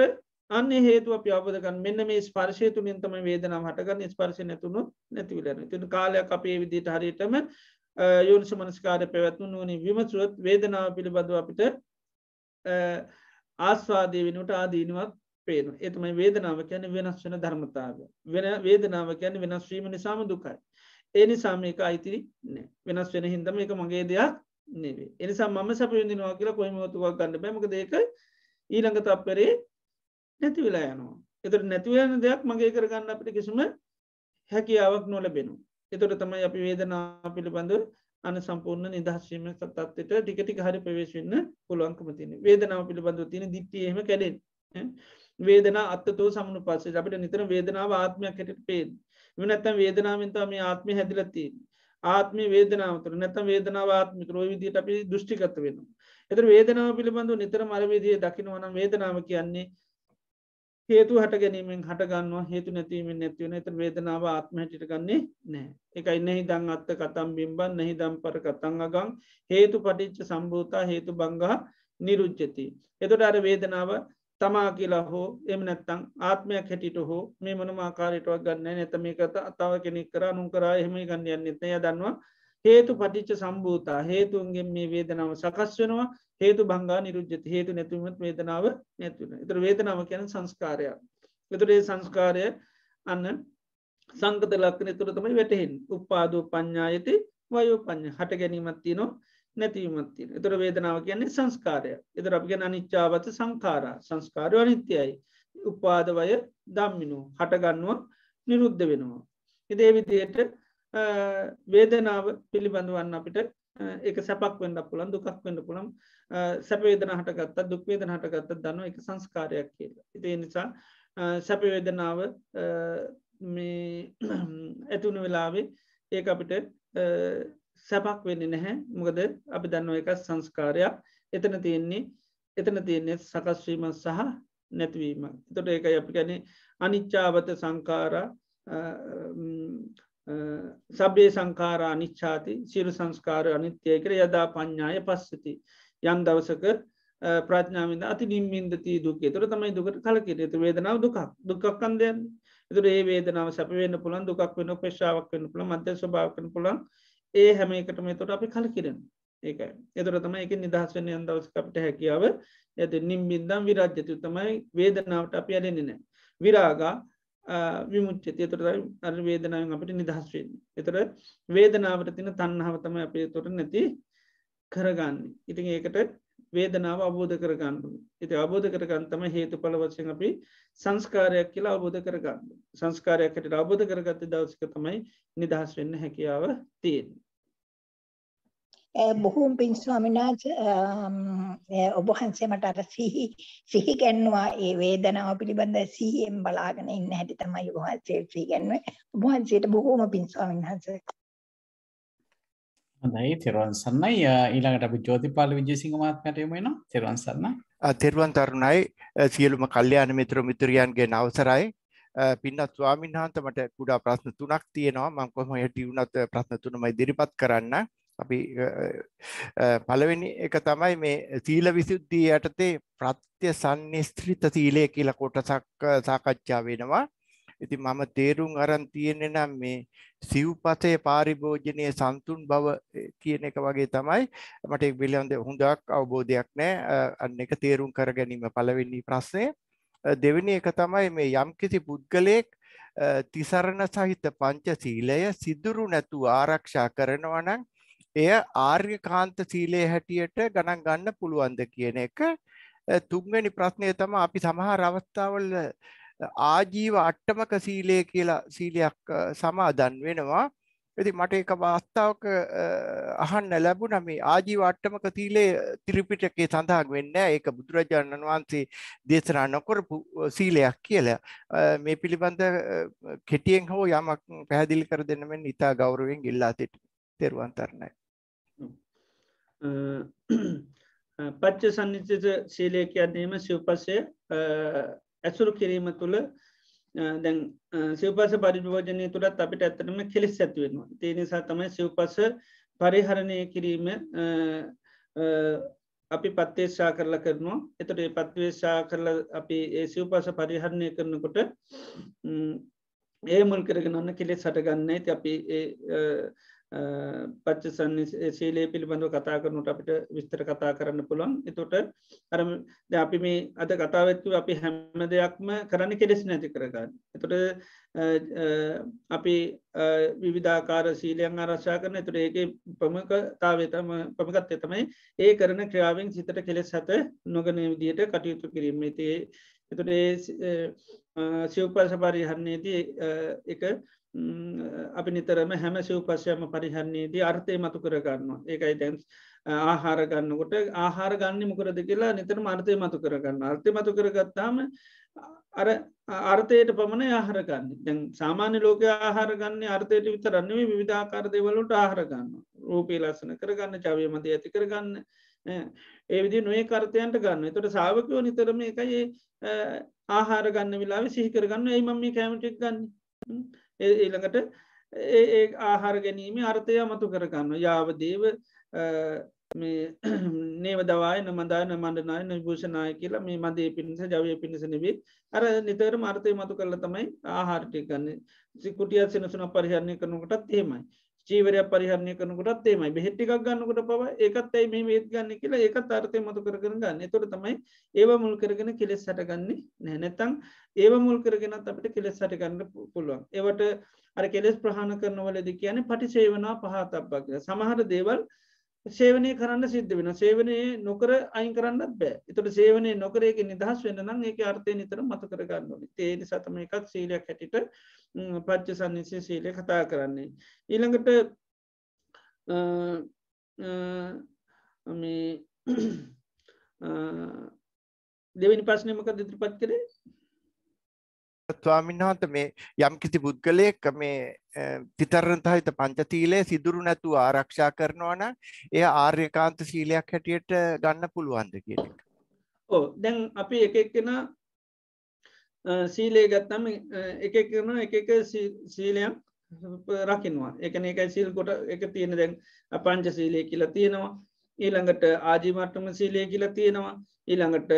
අන්නේ හේතුව අපි අවබෝධ කරගන්න. මෙන්න මේ ස්පර්ශය තුලින් තමයි වේදනාව හටගන්නේ. ස්පර්ශය නැතුනොත් නැති වෙලා යනවා. ඉතින් කාලයක් අපි මේ විදිහට හරියටම යෝනිසමනස්කාරය පැවැත්ම නුවණින් විමසුවොත් වේදනාව පිළිබඳව අපිට ආස්වාදය වෙනුවට ආදීනුවක් පේන. ඒ තමයි වේදනාව කියන්නේ වෙනස් වෙන ධර්මතාවය. වේදනාව කියන්නේ වෙනස් වීම නිසාම දුකයි. ඒ නිසා මේක අයිති නෑ. වෙනස් වෙන හින්දා මේක මගේ දෙයක් නෙවෙයි. ඒ නිසා මම සැප විඳිනවා කියලා කොයිම වතුවක් ගන්න බෑ. මොකද ඒක ඊළඟ තප්පරේ නැති වෙලා යනවා. ඒතර නැති වෙන දෙයක් මගේ කරගන්න අපිට කිසිම හැකියාවක් නොලැබෙනවා. ඒතර තමයි අපි වේදනාව පිළිබඳව අන සම්පූර්ණ නිදහස් වීම තත්ත්වයට ටික ටික හරි ප්‍රවේශ වෙන්න පුළුවන්කම තියෙනවා. වේදනාව පිළිබඳව තියෙන දිට්ඨිය එහෙම කැඩෙන්නේ. වේදනා අත්තතෝ සම්නුපස්සේ අපිට නිතර වේදනාව ආත්මයක් හැටියට පේන්නේ. එහෙම නැත්නම් වේදනාවෙන් තමයි මේ ආත්මය හැදිලා තියෙන්නේ. ආත්මේ වේදනාව තුළ නැත්නම් වේදනාව ආත්මික ඔය විදිහට අපි දෘෂ්ටිගත වෙනවා. ඒතර වේදනාව පිළිබඳව නිතරම අර විදිහේ දකිනවා නම් වේදනාව කියන්නේ හේතු හට ගැනීමෙන් හට ගන්නවා හේතු නැතිවීමෙන් නැති වෙන. ඒතර වේදනාව ආත්ම හැටියට ගන්නෙ නැහැ. ඒකයි නෙහි දං අත්ත කතම් බිම්බන් නෙහි දම් පර කතං අගං හේතු පටිච්ච සම්භූතා හේතු බංගා නිරුච්ඡති. එතකොට අර වේදනාව තමා කියලා හෝ එහෙම නැත්නම් ආත්මයක් හැටියට හෝ මේ මොනම ආකාරයකටවත් ගන්න නැහැ. නැත්නම් මේක තව කෙනෙක් කරා නුන් කරා එහෙම ගන්න යන්නේ නැහැ. එයා දන්නවා හේතු පටිච්ච සම්භූතා හේතුන්ගෙන් මේ වේදනාව සකස් වෙනවා. හේතු භංගා නිරුද්ධති හේතු නැතිවීමත් වේදනාව නැති වෙනවා. ඒතර වේදනාව කියන්නේ සංස්කාරයක්. ඒතර මේ සංස්කාරය අන්න සංකත ලක්ෂණ තුළ තමයි වැටෙන්නේ. උපාදෝ පඤ්ඤායති වයෝ පඤ්ඤා හට ගැනීමක් තියෙනවා නැතිවීමක් තියෙනවා. ඒතර වේදනාව කියන්නේ සංස්කාරය. ඒතර අපි කියන අනිච්චාවත සංඛාරා සංස්කාරය අනිත්‍යයි. උපාද වය ධම්මිනෝ හට ගන්නවා නිරුද්ධ වෙනවා. ඉතින් මේ විදිහට වේදනාව පිළිබඳවන්න අපිට ඒක සැපක් වෙන්න පුළුවන් දුකක් වෙන්න පුළුවන්. සැප වේදනා හටගත්තා දුක් වේදනා හටගත්තා දන්නවා ඒක සංස්කාරයක් කියලා. ඉතින් ඒ නිසා සැප වේදනාව මේ ඇතුණු වෙලාවේ ඒක අපිට සැපක් වෙන්නේ නැහැ. මොකද අපි දන්නවා ඒක සංස්කාරයක්. එතන තියෙන්නේ සකස් වීම සහ නැතිවීම. එතකොට ඒකයි අපි කියන්නේ අනිච්චාවත සංඛාරා සබ්බේ සංඛාරා අනිච්ඡාති සියලු සංස්කාර අනිත්‍යයි කියලා යදා පඤ්ඤාය පස්සති. යම් දවසක ප්‍රඥාවෙන්ද අති නිම්මින්දති දුක්ඛ. ඒතර තමයි දුකට කලකිරීම. ඒතර වේදනාව දුක්ඛ ස්කන්ධයන්. ඒතර මේ වේදනාව සැප වෙන්න පුළුවන් දුකක් වෙන්න උපේක්ෂාවක් වෙන්න පුළුවන් මධ්‍ය ස්වභාවයක් වෙන්න පුළුවන්. ඒ හැම එකටම ඒතර අපි කලකිරෙනවා. ඒකයි. ඒතර තමයි ඒකෙන් නිදහස් වෙන්න යම් දවසක අපිට හැකියාව යද නිම්මින්දම් විරාජ්‍යති තමයි වේදනාවට අපි ඇලෙන්නේ නැහැ. විරාගා විමුච්ඡති. ඒතර අර වේදනාවෙන් අපිට නිදහස් වෙන්නේ. ඒතර වේදනාවට තියෙන තණ්හාව තමයි අපි ඒතර නැති කරගන්නේ. ඉතින් ඒකට වේදනාව අවබෝධ කරගන්න ඕනේ. ඉතින් අවබෝධ කරගන්න තමයි හේතුඵල වශයෙන් අපි සංස්කාරයක් කියලා අවබෝධ කරගන්න. සංස්කාරයක් හැටියට අවබෝධ කරගත්ත දවසක තමයි නිදහස් වෙන්න හැකියාව තියෙන්නේ. බොහෝම පිං ස්වාමීන් වහන්සේ ඔබ වහන්සේ මට අර සිහි ගැන්නුවා ඒ වේදනාව පිළිබඳ සිහියෙන් බලාගෙන ඉන්න හැටි තමයි ඔබ වහන්සේ සිහි ගැන්නුවේ. ඔබ වහන්සේට බොහෝම පිං ස්වාමීන් වහන්සේ. හොඳයි තෙරුවන් සරණයි. ඊළඟට අපි ජෝතිපාල විජේසිංහ මහත්මයාට යමු වෙනවා. තෙරුවන් සරණයි. තෙරුවන් තරුණයි සියලුම කල්යාණ මිත්‍ර මිතුරියන්ගෙන් අවසරයි. පින්වත් ස්වාමීන් වහන්සේ මට කුඩා ප්‍රශ්න තුනක් තියෙනවා. මම කොහොම හරි වුණත් ප්‍රශ්න තුනම ඉදිරිපත් කරන්න. අපි පළවෙනි එක තමයි මේ සීල විසුද්ධිය යටතේ ප්‍රත්‍යසන්නිස්ත්‍රිත සීලය කියලා කොටසක් සාකච්ඡා වෙනවා. ඉතින් මම තේරුම් අරන් තියෙන්නේ නම් මේ සිව්පතේ පාරිභෝජනීය සන්තුන් බව කියන එක වගේ තමයි. මට ඒක පිළිබඳ හොඳක් අවබෝධයක් නැහැ. අන්න එක තේරුම් කර ගැනීම පළවෙනි ප්‍රශ්නය. දෙවෙනි එක තමයි මේ යම්කිසි පුද්ගලයෙක් තිසරණ සහිත පංචශීලය සිදුරු නැතුව ආරක්ෂා කරනවා නම් එය ආර්යකාන්ත සීලය හැටියට ගණන් ගන්න පුළුවන්ද කියන එක. තුන්වෙනි ප්‍රශ්නය තමයි අපි සමහර අවස්ථාවල ආජීව අට්ටමක සීලය කියලා සීලයක් සමාදන් වෙනවා. ඉතින් මට ඒක වාස්තවක අහන්න ලැබුණා මේ ආජීව අට්ටමක සීලය ත්‍රිපිටකයේ සඳහන් වෙන්නේ නැහැ. ඒක බුදුරජාණන් වහන්සේ දේශනා නොකරපු සීලයක් කියලා. මේ පිළිබඳ කෙටියෙන් හෝ යමක් පැහැදිලි කර දෙන්න මෙන්න ඉතා ගෞරවයෙන් ඉල්ලා සිටිනවා. තෙරුවන් සරණයි. පච්චසන්නිච්ඡිත සීලය කියන්නේම සිව්පසය ඇසුරු කිරීම තුළ දැන් සිව්පස පරිභෝජනය තුළත් අපිට ඇත්තටම කෙලෙස් ඇති වෙනවා. ඒ නිසා තමයි සිව්පස පරිහරණය කිරීම අපි පත්වේශා කරලා කරනවා. එතකොට මේ පත්වේශා කරලා අපි ඒ සිව්පස පරිහරණය කරනකොට ඒ මුල් කරගෙන යන කෙලෙස් හට ගන්න. ඉතින් අපි පච්චසන්න සීලේ පිළිබඳව කතා කරනට අපිට විස්තර කතා කරන්න පුළුවන් එතොට අර අපි මේ අද කතාවත්තු අපි හැම දෙයක්ම කරන්න කෙලෙස් නැති කරගන්න එතොට අපි විවිධාකාර සීලයන් ආරක්ෂා කරන තුර ඒක ප්‍රමකතාවතම ප්‍රමගත්තය තමයි ඒ කරන ක්‍රියාවෙන් සිතට කෙලෙස් හත නොගන විදියට කටයුතු කිරීමේතේ එතුට සිව්පස පරිහරණයේදී එක අපි නිතරම හැම සිව්පසයම පරිහරණයේදී අර්ථය මතු කරගන්නවා ඒකයි දැන් ආහාර ගන්නකොට ආහාර ගන්න මොකරද කියලා නිතරම අර්ථය මතු කරගන්න අර්ථය මතු කරගත්තාම අර අර්ථයට පමණ ආහාරගන්න දැන් සාමාන්‍ය ලෝක ආහාරගන්න අර්ථයට විතරන්නේ විවිධාකාර දේවලට ආහාරගන්න රූපී ලස්සන කරගන්න චවය මත ඇති කරගන්න ඒ විදි නොේ කර්තයන්ට ගන්න තොට සාාවකයෝ නිතරම එකයි ආහාර ගන්න වෙලා සිහිකරගන්න ඒ මම මේ කෑමටික් ගන්න ඊළඟට ඒ ආහාර ගැනීම අර්ථය මතු කරගන්න යාවදේව නේව දවායි නමදාන මණ්ඩනාය නිභූෂනාය කියලා මේ මදේ පිණිස ජවය පිණිස නෙවේ අර නිතර අර්ථය මතු කරල තමයි ආහාරටි ගන්න සිකුටියත් සෙනසුන පරිහරණය කරනකටත් එහෙමයි චීවරය පරිහරණය කරනකටත් ඒමයි බෙහෙට්ටිකක් ගන්නකොට පව ඒකත් ඇයි මේ වේත් ගන්න කියලා ඒකත් අර්ථය මතු කරගෙන ගන්න තොට තමයි ඒව මුල් කරගෙන කෙලෙස් සටගන්නේ නැනැතං ඒව මුල් කරගෙනත් අපට කෙලෙස් සටගන්න පුළුවන් ඒවට අර කෙලෙස් ප්‍රහණ කරනවලද කියන පටි සේවනා පහතක්බක් සමහර දේවල් සේවනය කරන්න සිද්ධ වෙන සේවනය නොකර අයින් කරන්නත් බෑ එතට සේවනය නොකරේක නිදහස් වෙන නම් ඒක අර්ථය නිතර මත කරගන්න ඒ නිසාතම එකක් සීලයක් හැටිට පච්ච සන්නිසය සීලය කතා කරන්නේ ඊළඟට දෙවනි පස්නමක දිත්‍රපත් කරේ ස්වාමීන් වහන්සේ මේ යම් කිසි පුද්ගලයෙක් මේ තිතරණතහිත පංචශීලයේ සිදුරු නැතුව ආරක්ෂා කරනවා නම් එය ආර්යකාන්ත සීලයක් හැටියට ගන්න පුළුවන්ද කියන එක. ඔව් දැන් අපි එක එක්කෙනා සීලය ගත්තම එක එක්කෙනා එක එක සීලයක් රකින්නවා. ඒ කියන්නේ ඒකයි සීල් කොට එක තියෙන දැන් පංචශීලය කියලා තියෙනවා. ඊළඟට ආජීවමට්ටම සීලය කියලා තියෙනවා. ඊළඟට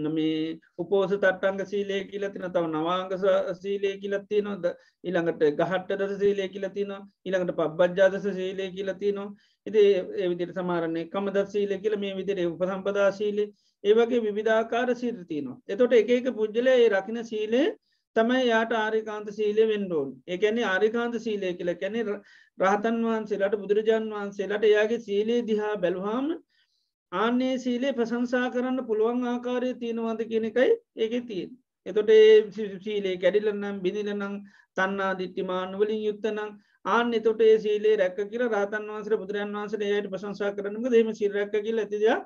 මේ උපෝස තට්ටංග සීලය කියලා තියෙනවා. තව නවාංග සීලය කියලා තියෙනවා. ඊළඟට ගහට්ට දස සීලය කියලා තියෙනවා. ඊළඟට පබ්බජ්ජාදස සීලය කියලා තියෙනවා. ඉතින් ඒ විදිහට සමහරන්නේ කමදස් සීලය කියලා මේ විදිහට උපසම්පදා සීලය ඒ වගේ විවිධාකාර සීල තියෙනවා. එතකොට එක එක පුජ්‍යලයා ඒ රකින්න සීලය තමයි යාට ආර්යකාන්ත සීලය වෙන්න ඕන. ඒ කියන්නේ ආර්යකාන්ත සීලය කියලා කියන්නේ රහතන් වහන්සේලාට බුදුරජාණන් වහන්සේලාට එයාගේ සීලය දිහා බැලුවාම ආන්නේ සීලේ ප්‍රශංසා කරන්න පුළුවන් ආකාරය තියෙනවාද කියන එකයි ඒකේ තියෙන්නේ. එතකොට ඒ සීලේ කැඩිලා නම් බිඳිලා නම් තණ්හා දිට්ඨිමාන වලින් යුක්ත නම් ආන්න එතකොට ඒ සීලේ රැක්ක කියලා රහතන් වහන්සේලා බුදුරජාණන් වහන්සේලා එයාට ප්‍රශංසා කරන්න මොකද එහෙම සීල රැක්ක කියලා ඇතිදියා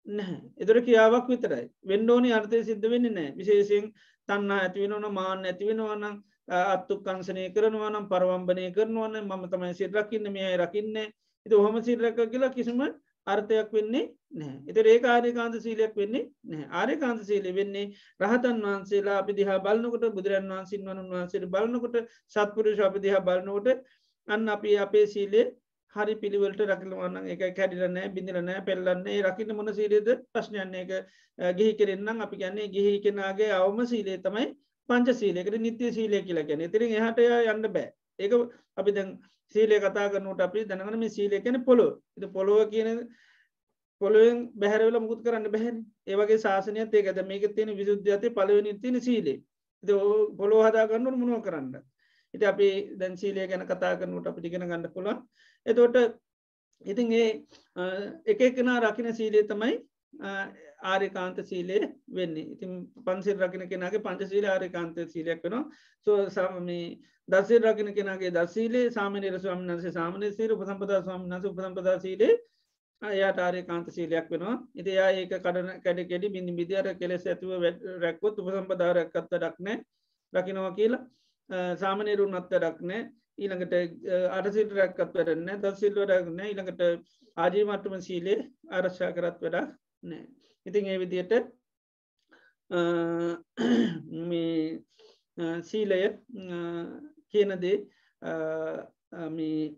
නැහැ. එතකොට කියාවක් විතරයි. වෙන්න ඕනි අර්ථය සිද්ධ වෙන්නේ නැහැ. විශේෂයෙන් තණ්හා ඇති වෙනවා මාන්න ඇති වෙනවා නම් අත්ුක්කංශනය කරනවා නම් පරවම්බනය කරනවා නම් මම තමයි සීල රකින්නේ මෙයයි රකින්නේ. ඉතින් ඔහොම සීල රැක්ක කියලා කිසිම අර්ථයක් වෙන්නේ නැහැ. ඒතර ඒක ආර්යකාන්ත සීලයක් වෙන්නේ නැහැ. ආර්යකාන්ත සීලය වෙන්නේ රහතන් වහන්සේලා අපි දිහා බලනකොට බුදුරජාණන් වහන්සේලා බලනකොට සත්පුරුෂ අපි දිහා බලනකොට අන්න අපි අපේ සීලය හරි පිළිවෙලට රකිනවා නම් ඒක කැඩිලා නැහැ, බිඳිලා නැහැ, පෙරලන්නේ නැහැ. ඒ රකින්න මොන සීලයද ප්‍රශ්නයක් නෑ. ඒක ගිහි කෙනෙක් නම් අපි කියන්නේ ගිහි කෙනාගේ අවම සීලය තමයි පංච සීලය. ඒකට නිත්‍ය සීලය කියලා කියන්නේ. ඉතින් එහාට යන්න බෑ. ඒක අපි දැන් සීලය කතා කරනකොට අපි දැනගන්න මේ සීලය කියන්නේ පොළොව. ඉතින් පොළොව කියන පොළොවෙන් බැහැර වෙලා මුකුත් කරන්න බැහැනේ. ඒ වගේ ශාසනයත් ඒකද මේකේ තියෙන විසුද්ධියතේ පළවෙනි තියෙන සීලය. ඉතින් පොළොව හදා ගන්නකොට මොනව කරන්නද? ඉතින් අපි දැන් සීලය ගැන කතා කරනකොට අපිට ඉගෙන ගන්න පුළුවන්. එතකොට ඉතින් ඒ එක එකනා රකින්න සීලය තමයි ආර්යකාන්ත සීලය වෙන්නේ. ඉතින් පංචශීල රකින්න කෙනාගේ පංචශීල ආර්යකාන්ත සීලයක් වෙනවා. මේ දසීල රකින්න කෙනාගේ දසීලේ සාමණේර ස්වාමීන් වහන්සේ සාමණේර සීල උපසම්පදා ස්වාමීන් වහන්සේ උපසම්පදා සීලේ එයාට ආර්යකාන්ත සීලයක් වෙනවා. ඉතින් එයා ඒක කැඩ කෙඩි බින්දි බින්දි අර කෙලෙස් ඇතුව රැක්කොත් උපසම්පදා රැක්කත් වැඩක් නැහැ. රකින්නවා කියලා සාමණේරුන් අත් වැඩක් නැහැ. ඊළඟට අටසිල් රැක්කත් වැඩක් නැහැ. දසීල වැඩක් නැහැ. ඊළඟට ආජීවමට්ටම සීලේ ආරක්ෂා කරත් වැඩක් නැහැ. ඉතින් ඒ විදිහට මේ සීලය කියන දේ මේ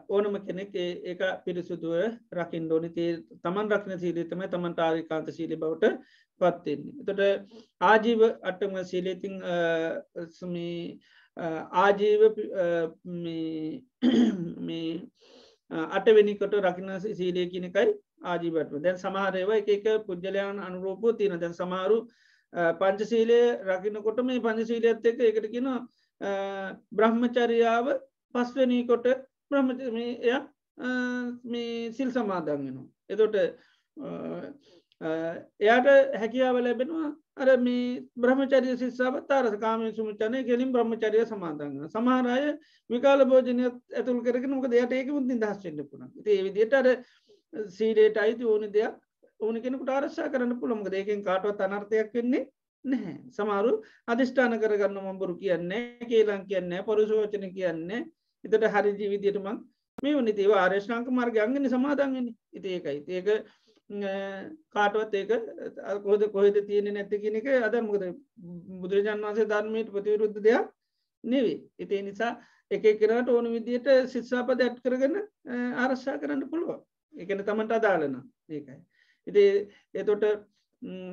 ඕනම කෙනෙක් ඒක පිරිසුදුව රකින්න ඕනි. තමන් රකින්න සීලය තමයි තමන්ට ආර්යකාන්ත සීලය බවට පත් වෙන්නේ. එතකොට ආජීව අටම සීලය ඉතින් මේ ආජීව මේ අටවෙනිකට රකින්න සීලය කියනකයි ආජීවටම දැන් සමහරේව එක පුද්ගලයන් අනුරූපෝ තියෙන දැන් සමහරු පංචසීලය රකිනකොට මේ පංචසීලයත් එක එකට කියන බ්‍රහ්මචරියාව පස්වනීකොට එය මේ සිල් සමාදන් වෙනවා. එතොට එයාට හැකියාව ලැබෙනවා අර මේ බ්‍රහ්මචරිය ශිස්සාව තාරස කාම සුමචනය කෙලින් බ්‍රහ්මචරිය සමාදන්න සමහරය විකාල භෝජනය ඇතුල් කරගෙන මොක දෙයට ඒක මුත් දහස්වෙන්න පුන ඒ විදියට අර සීඩේට අයිති ඕනි දෙයක් ඕන කෙනෙකුට ආරශ්ා කරන්න පුළොමක දෙකින් කාටවත් අනර්ථයක් වෙන්නේ නැහැ. සමහරු අධිෂ්ඨාන කරගන්න මම්බරු කියන්නේ කේලං කියන්නේ පොරුසෝචන කියන්නේ එතට හරි ජීවිදියටමක් මේ වනි ඒවා ආර්ශනාංක මාර්ග අංගන සමාදන්ගෙන ඉති ඒකයි ඒක කාටවත් ඒක කොහද කොහෙද තියෙන නැති කෙනෙක අදමකද බුදුරජාන් වන්සේ ධර්මයට ප්‍රතිවරුද්ධ දෙයක් නෙවේ. ඉතිේ නිසා එක කරට ඕන විදියට ශිස්සාපද ඇට් කරගන්න ආරශ්ා කරන්න පුළුව එකන තමන්ට අදාලන ඒකයි. ඉති එතොට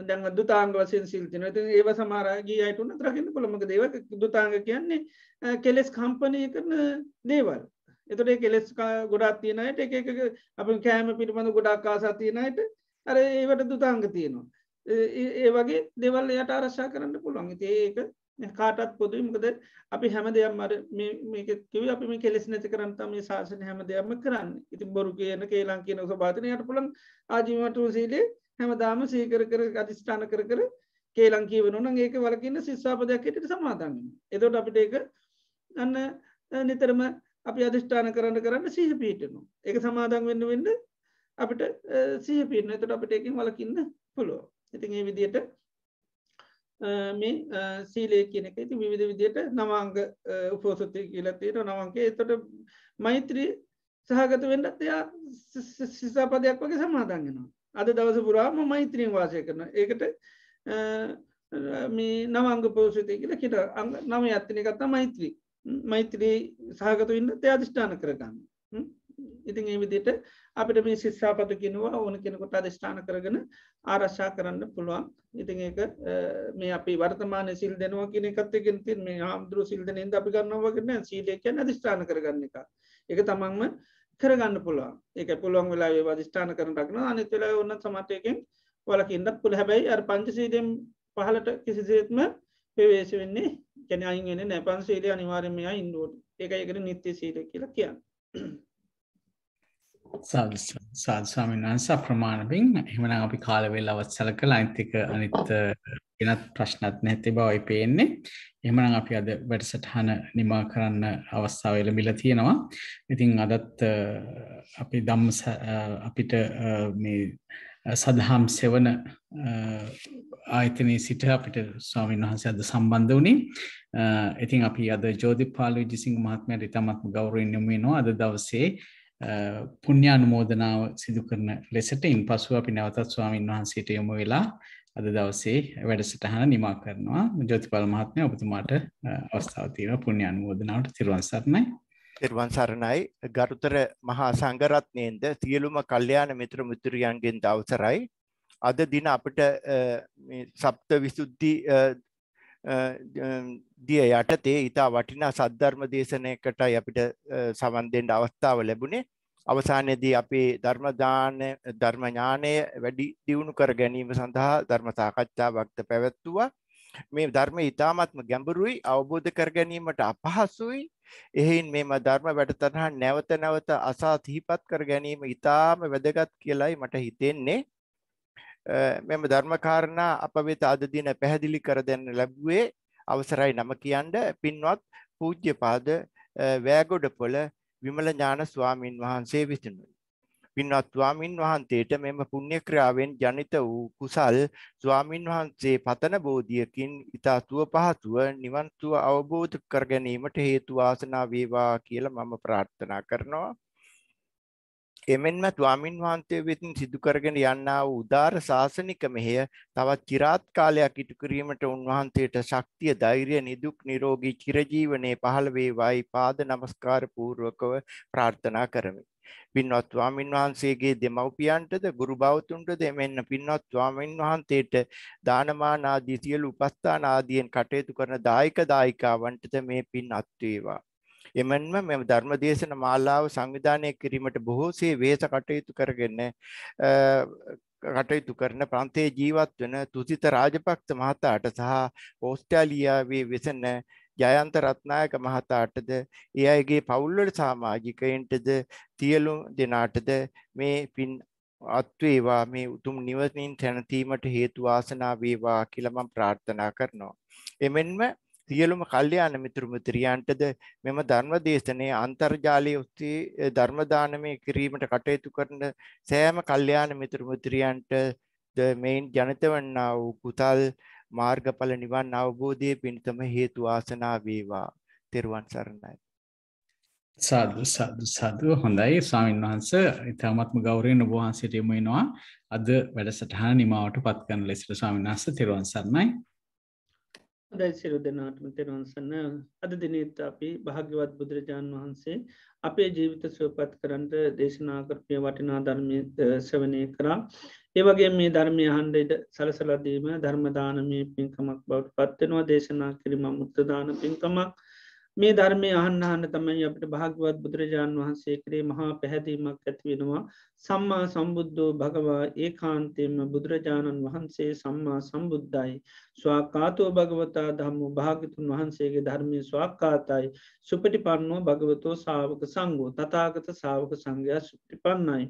දැන් දුතාංග වසයෙන් සිල්තින ඒව සමාරගේ අයටුන ත්‍රකින්න පුළමක දේව දුතාංග කියන්නේ කෙලෙස් කම්පනය කරන දේවල්. එතොට කෙලෙස් ගොඩක් තියනයට එක අප කෑම පිටිබඳ ගොඩක් කාසා තියනයට අර ඒවට දුතාංග තියෙනවා. ඒ වගේ දෙවල් යට අරශා කරන්න පුළුවන් ඒක කාටත් පොදුයි මකද අපි හැම දෙයක් මර මේකිව අපි මේ කෙලෙස් නැති කරන්ත මේ ශාසන හැම දෙයක්ම කරන්න ඉතින් බොරු කියන කේලං කියන සභාතනයට පුළන් ආජීමට සීලේ හැමදාම සීකර කර අධිෂ්ඨාන කර කේලංකී වනුන ඒක වලකින්න ශිස්සාපදයක්කට සමාදන්න. එතොට අපිට ඒක අන්න නිතරම අපි අධිෂ්ඨාන කරන්න සීහ පීටනවා ඒක සමාදන් වෙන්න අපිට සීහ පිටන එතට අපට එකින් වලකින්න පුළුව. ඉතින් ඒ විදියට මේ සීලේ කියනක ති විවිධ විදියට නවාංග උපෝසති කියලතයට නවන්ගේ එතොට මෛත්‍රී සහගත වෙන්නත් එයා සිසාපදයක් වගේ සමාදන්ගෙනවා. අද දවස පුරාම මෛත්‍රීන් වාසය කරන ඒකට මේ නවංග පෝසතය කියල කිට නම අත්තනය කත්තා මෛත්‍රී මෛත්‍රී සහගත වෙන්න ත්‍යාධිෂ්ඨාන කරගන්න. ඉතින් ඒ විදියට අපිට මේ ශිස්සාපත කිනවා ඕන කෙනෙකුට අධිෂ්ඨාන කරගෙන ආරශ්ා කරන්න පුළුවන්. ඉතින් ඒක මේ අපි වර්තමාන සිල් දෙනවා කියන එකත්තකින් තින් මේ හාමුදුරු සිල්දනෙන්ද අපි ගන්නවගන්න සීලයකයන් අධිෂ්ඨාන කරගන්න එක එක තමන්ම කරගන්න පුළුවන් ඒක පුළුවන් වෙලා අධිෂ්ඨාන කරන රක්න අනිත් වෙලා ඔන්න සමටයකින් වලකින්ට පුළ හැබැයි අ පංචසීදෙන් පහලට කිසිසේත්ම පවේශ වෙන්නේ කැන අයිගෙන නෑ පන්සීලය අනිවාරමය ඉන්දුවට ඒක ඒකට නිත්‍ය සීල කියලා කියන්න. සාධස්වාමීන් වහන්ස ප්‍රමාණබින් එහමන අපි කාලවෙල් අවත්සල කළ අයිතික අනිත් ගෙනත් ප්‍රශ්නත් නැති බවයි පේන්නේ. එහමන අපි අද වැඩසටහන නිමා කරන්න අවස්ථාවල මිල තියෙනවා. ඉතින් අදත් අපි අපිට මේ සදහම් සෙවන ආයතනයේ සිට අපිට ස්වාමීන් වහන්සේ අද සම්බන්ධ වුණේ. ඉතින් අපි අද ජෝතිපාල විජේසිංහ මහත්මයාට ඉතාමත් ගෞරවයෙන් යොමු වෙනවා අද දවසේ පුණ්‍යානුමෝදනාව සිදු කරන ලෙසට ඉන්පසු අපි නැවතත් ස්වාමීන් වහන්සේට යොමු වෙලා අද දවසේ වැඩසටහන නිමා කරනවා. ජෝතිපාල මහත්මයා ඔබතුමාට අවස්ථාව තියෙනවා පුණ්‍යානුමෝදනාවට. තිරුවන් සරණයි. තිරුවන් සරණයි. ගරුතර මහා සංඝරත්නයෙන්ද සියලුම කල්යාණ මිත්‍ර මිතුරියන්ගෙන් අවසරයි. අද දින අපිට මේ සප්ත විසුද්ධි දිය යටතේ ඊට වටිනා සද්ධර්ම දේශනාවකටයි අපිට සවන් දෙන්න අවස්ථාව ලැබුණේ. අවසානයේදී අපේ ධර්ම ඥානය වැඩි දියුණු කර ගැනීම සඳහා ධර්ම සාකච්ඡාවක් පැවැත්වුවා. මේ ධර්මය ඊටාත්ම ගැඹුරුයි, අවබෝධ කර ගැනීමට අපහසුයි. එහෙයින් මේම ධර්ම වැඩසටහන් නැවත නැවත අසා සිහිපත් කර ගැනීම ඊටාම වැදගත් කියලායි මට හිතෙන්නේ. මෙම ධර්ම කාරණා අප වෙත අද දින පැහැදිලි කර දෙන්න ලැබුවේ අවසරයි නම කියන්න පින්වත් පූජ්‍යපාද වෑගොඩපොළ විමල ඥාන ස්වාමින් වහන්සේ විසිනුයි. පින්වත් ස්වාමින් වහන්සේට මෙම පුණ්‍ය ක්‍රියාවෙන් ජනිත වූ කුසල් ස්වාමින් වහන්සේ පතන බෝධියකින් ඊතා සුව පහසුව නිවන් සුව අවබෝධ කර ගැනීමට හේතු වාසනා වේවා කියලා මම ප්‍රාර්ථනා කරනවා. එමෙන්ම ස්වාමින් වහන්සේ විසින් සිදු කරගෙන යන්නා වූ උදාර ශාසනික මෙහෙය තවත් চিරාත් කාලයක් ඉටු කිරීමට උන්වහන්සේට ශක්තිය, ධෛර්යය, නිදුක් නිරෝගී චිරජීවනයේ පහළ වේවායි පාද නමස්කාර පූර්වකව ප්‍රාර්ථනා කරමි. පින්වත් ස්වාමින් වහන්සේගේ දෙමව්පියන්ටද ගුරු භාවතුන්ටද එමෙන්න පින්වත් ස්වාමින් වහන්සේට දානමාන ආදී සියලු උපස්ථාන ආදීන් කටයුතු කරන දායක දායිකාවන්ටද මේ පින් අත් වේවා. එමෙන්ම මෙම ධර්මදේශන මාලාව සංවිධානය කිරීමට බොහෝසේ වේස කටයුතු කරන ප්‍රාන්තයේ ජීවත් වන තුසිත රාජපක්ෂ මහතාට සහ ඕස්ට්‍රේලියාවේ වෙසෙන ජයන්ත රත්නායක මහතාටද ඒ අයගේ පවුල්වල සමාජිකයින්ටද සියලු දෙනාටද මේ පින් අත් වේවා, මේ උතුම් නිවනින් තැනීමට හේතු වාසනා වේවා කියලා මම ප්‍රාර්ථනා කරනවා. එමෙන්ම සියලුම කල්යාණ මිතුරු මිත්‍රයන්ටද මෙම ධර්ම දේශනයේ අන්තර්ජාලය ඔස්සේ ධර්ම දානමය කිරීමට කටයුතු කරන සෑම කල්යාණ මිතුරු මිත්‍රයන්ට මේන් ජනිත වන්නා වූ කුසල් මාර්ගඵල නිවන් අවබෝධයේ පිණිසම හේතු වාසනා වේවා. තෙරුවන් සරණයි. සාදු සාදු සාදු. හොඳයි ස්වාමීන් වහන්සේ, ඊටමත්ම ගෞරවයෙන් ඔබ වහන්සේට යොමු වෙනවා අද වැඩසටහන නිමාවට පත් කරන ලෙසට. ස්වාමීන් වහන්සේ තෙරුවන් සරණයි. හොඳයි සියලු දෙනාටම තෙරුවන් සරණයි. අද දිනෙත් අපි භාග්‍යවත් බුදුරජාණන් වහන්සේ අපේ ජීවිත සුවපත් කරන්න දේශනා කරපු වටිනා ධර්මයේ ශ්‍රවණය කරා. ඒ වගේ මේ ධර්මය අහන්න සලසලා දීම ධර්ම දානමය පින්කමක් බවට පත් වෙනවා. දේශනා කිරීම මුත්‍ත දාන පින්කමක්. මේ ධර්මය අහන්න තමයි අපිට භාග්‍යවත් බුදුරජාණන් වහන්සේ කරේ මහා පැහැදීමක් ඇති වෙනවා. සම්මා සම්බුද්ධෝ භගවා ඒකාන්තයෙන්ම බුදුරජාණන් වහන්සේ සම්මා සම්බුද්ධයි. ස්වාක්කාතෝ භගවතා ධම්මෝ භාග්‍යතුන් වහන්සේගේ ධර්මයේ ස්වාක්කාතයි. සුපටිපන්නෝ භගවතෝ ශාවක සංඝෝ තථාගත ශාවක සංඝයා සුපටිපන්නයි.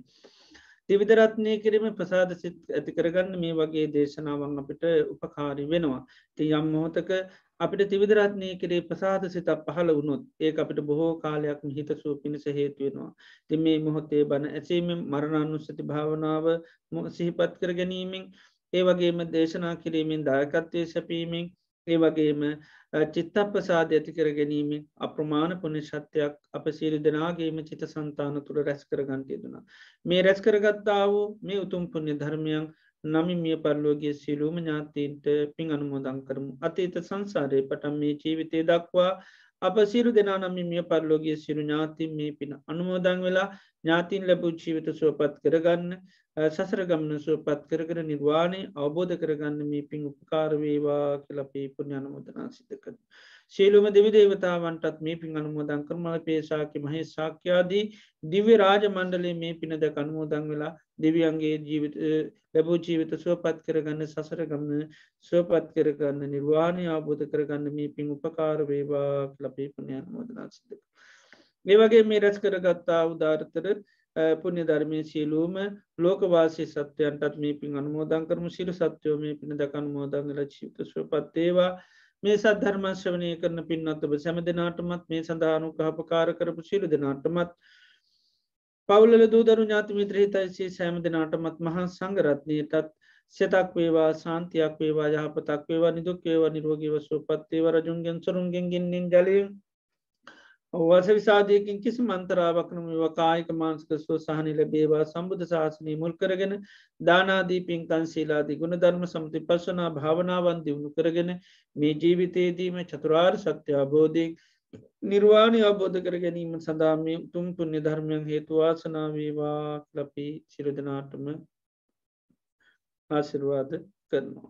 ත්‍රිවිධ රත්නය කිරීම ප්‍රසාද සිත් ඇති කරගන්න මේ වගේ දේශනාවන් අපිට උපකාරී වෙනවා. ඉතින් යම් මොහොතක අපිට ත්‍රිවිධ රත්නය කෙරේ ප්‍රසාද සිතක් පහළ වුණොත් ඒක අපිට බොහෝ කාලයක් හිතසුව පිණිස හේතු වෙනවා. ඉතින් මේ මොහොතේ බණ ඇසීමෙන් මරණානුස්සති භාවනාව සිහිපත් කර ගැනීමෙන්, ඒ වගේම දේශනා කිරීමෙන් දායකත්වයේ සැපීමෙන්, ඒ වගේම චිත්තප්‍රසාද ඇති කර ගැනීමෙන් අප්‍රමාණ පුණ්‍ය ශක්තියක් අප සියලු දෙනාගේම චිත්තසංතාන තුළ රැස් කර ගන්නට යෙදුණා. මේ රැස් කරගත්තා වූ මේ උතුම් පුණ්‍ය ධර්මයන් නමින් මිය පරලෝකයේ සියලුම ඥාතීන්ට පින් අනුමෝදන් කරමු. අතීත සංසාරේ පටන් මේ ජීවිතය දක්වා අප සියලු දෙනා නමින් මිය පරලෝකයේ සියලු ඥාතීන් මේ පින අනුමෝදන් වෙලා ඥාතීන් ලැබූ ජීවිත සුවපත් කරගන්න, සසර ගමන සුවපත් කරගෙන නිර්වාණය අවබෝධ කරගන්න මේ පින් උපකාර වේවා කියලා අපි පුණ්‍ය අනුමෝදනා සිදු කරමු. සියලුම දෙවි දේවතාවන්ටත් මේ පින් අනුමෝදන් කරමු. අපේ ශාක්‍ය මහේශ ශාක්‍යාදී දිව්‍ය රාජ මණ්ඩලයේ මේ පින දැක අනුමෝදන් වෙලා දෙවියන්ගේ ජීවිත ලැබූ ජීවිත සුවපත් කරගන්න, සසර ගමන සුවපත් කරගන්න, නිර්වාණය අවබෝධ කරගන්න මේ පින් උපකාර වේවා කියලා අපි පුණ්‍ය අනුමෝදනා සිදු කරමු. මේ වගේ මේ රැස් කරගත්තා උදාාරතර පුණ්‍ය ධර්මයේ සියලුම ලෝකවාසී සත්වයන්ටත් මේ පින් අනුමෝදන් කරමු. සියලු සත්වයෝ මේ පින දැක අනුමෝදන් වෙලා ජීවිත සුවපත් වේවා. මේ සද්ධර්ම ශ්‍රවණය කරන පින්වත් ඔබ සෑම දෙනාටමත් මේ සඳහා අනුග්‍රහපකාර කරපු සියලු දෙනාටමත් පවුල්වල දූ දරු ඥාති මිත්‍ර හිතයිසී සෑම දෙනාටමත් මහා සංඝ රත්නයටත් සිතක් වේවා, ශාන්තියක් වේවා, යහපතක් වේවා, නිදුක් වේවා, නිරෝගීව සුවපත් වේවා. රජුන්ගෙන් සොරුන්ගෙන් ගින්නෙන් ජලයෙන් වස විසාදයකින් කිසි මන්තරාවක් නොවේවා. කායික මානසික සුවසහනය ලැබේවා. සම්බුද්ධ ශාසනය මුල් කරගෙන දානාදී පින්කම් සීලාදී ගුණ ධර්ම සම්පතිපස්සනා භාවනාවන් දියුණු කරගෙන මේ ජීවිතයේදීම චතුරාර්ය සත්‍ය අවබෝධයෙන් නිර්වාණය අවබෝධ කර ගැනීම සඳහා මේ උතුම් පුණ්‍ය ධර්මයන් හේතු වාසනා වේවා කියලා අපි සියලු දෙනාටම ආශිර්වාද කරනවා.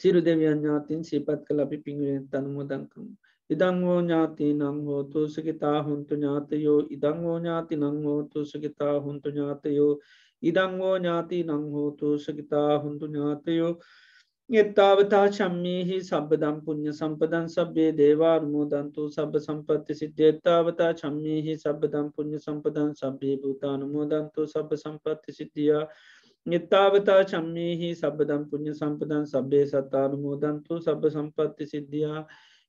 සියලු දෙවියන් ඥාතීන් සිහිපත් කළ අපි පින් අනුමෝදන් කරමු. ඉදං වෝ ඥාතිනං හෝතු සුඛිතා හුන්තු ඥාතයෝ. ඉදං වෝ ඥාතිනං හෝතු සුඛිතා හුන්තු ඥාතයෝ. ඉදං වෝ ඥාතිනං හෝතු සුඛිතා හුන්තු ඥාතයෝ. යත්තාවතා චම්මේහි සබ්බදම් පුඤ්ඤ සම්පදං සබ්බේ දේවා අනුමෝදන්තු සබ්බ සම්පත්ති සිද්ධිය. යත්තාවතා චම්මේහි සබ්බදම් පුඤ්ඤ සම්පදං සබ්බේ භූතා අනුමෝදන්තු සබ්බ සම්පත්ති සිද්ධියා. යත්තාවතා චම්මේහි සබ්බදම් පුඤ්ඤ සම්පදං සබ්බේ සත්තා අනුමෝදන්තු සබ්බ සම්පත්ති සිද්ධියා.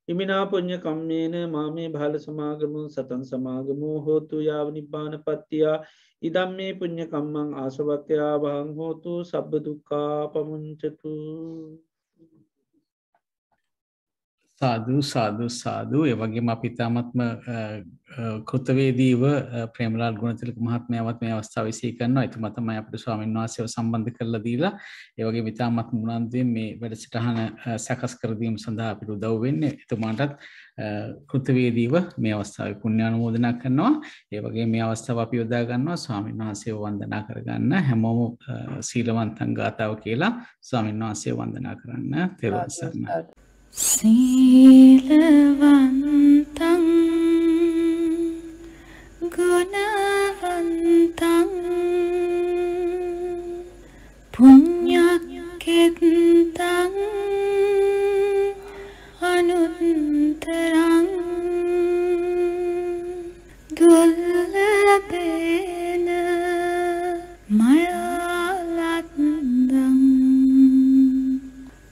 ඉමිනා පුඤ්ඤ කම්මේන මාමේ භාල සමාගමු සතං සමාගමෝ හෝතු යාව නිබ්බානපත්තියා. ඉදම් මේ පුඤ්ඤ කම්මං ආසවක්ඛ්‍යා වහං හෝතු සබ්බ දුක්ඛා පමුංචතු. සාදු සාදු සාදු. ඒ වගේම අපි තාමත්ම කෘතවේදීව ප්‍රේමලාල් ගුණතිලක මහත්මයාවත් මේ අවස්ථාව විසී කරනවා. එතුමා තමයි අපිට ස්වාමීන් වහන්සේව සම්බන්ධ කරලා දීලා ඒ වගේම ඉතාමත් මුණන්දුවෙන් මේ වැඩසටහන සකස් කර දීම සඳහා අපිට උදව් වෙන්නේ. එතුමාටත් කෘතවේදීව මේ අවස්ථාවේ පුණ්‍යානුමෝදනා කරනවා. ඒ වගේම මේ අවස්ථාව අපි යොදා ගන්නවා ස්වාමීන් වහන්සේව වන්දනා කරගන්න. හැමෝම සීලවන්තං ගාතාව කියලා ස්වාමීන් වහන්සේව වන්දනා කරන්න. තෙරුවන් සරණයි. සීලවන්තං ගුණවන්තං පුඤ්ඤක්ඛෙත්තං අනුත්තරං දුර්ලභේන මයාලත්දං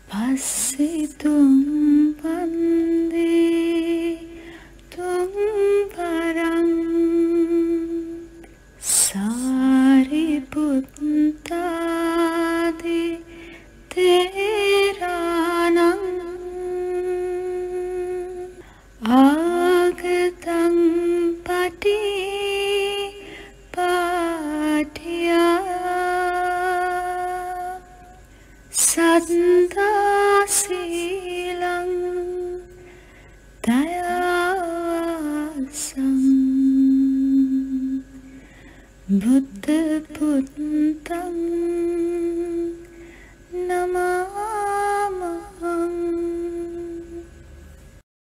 පස්සිතුම් වන්දේ තුම් පරං සාරිපුත්තාදි තේරානං ආගතං පටි පාටියා සද්දා සීලං දයාසං බුද්ධ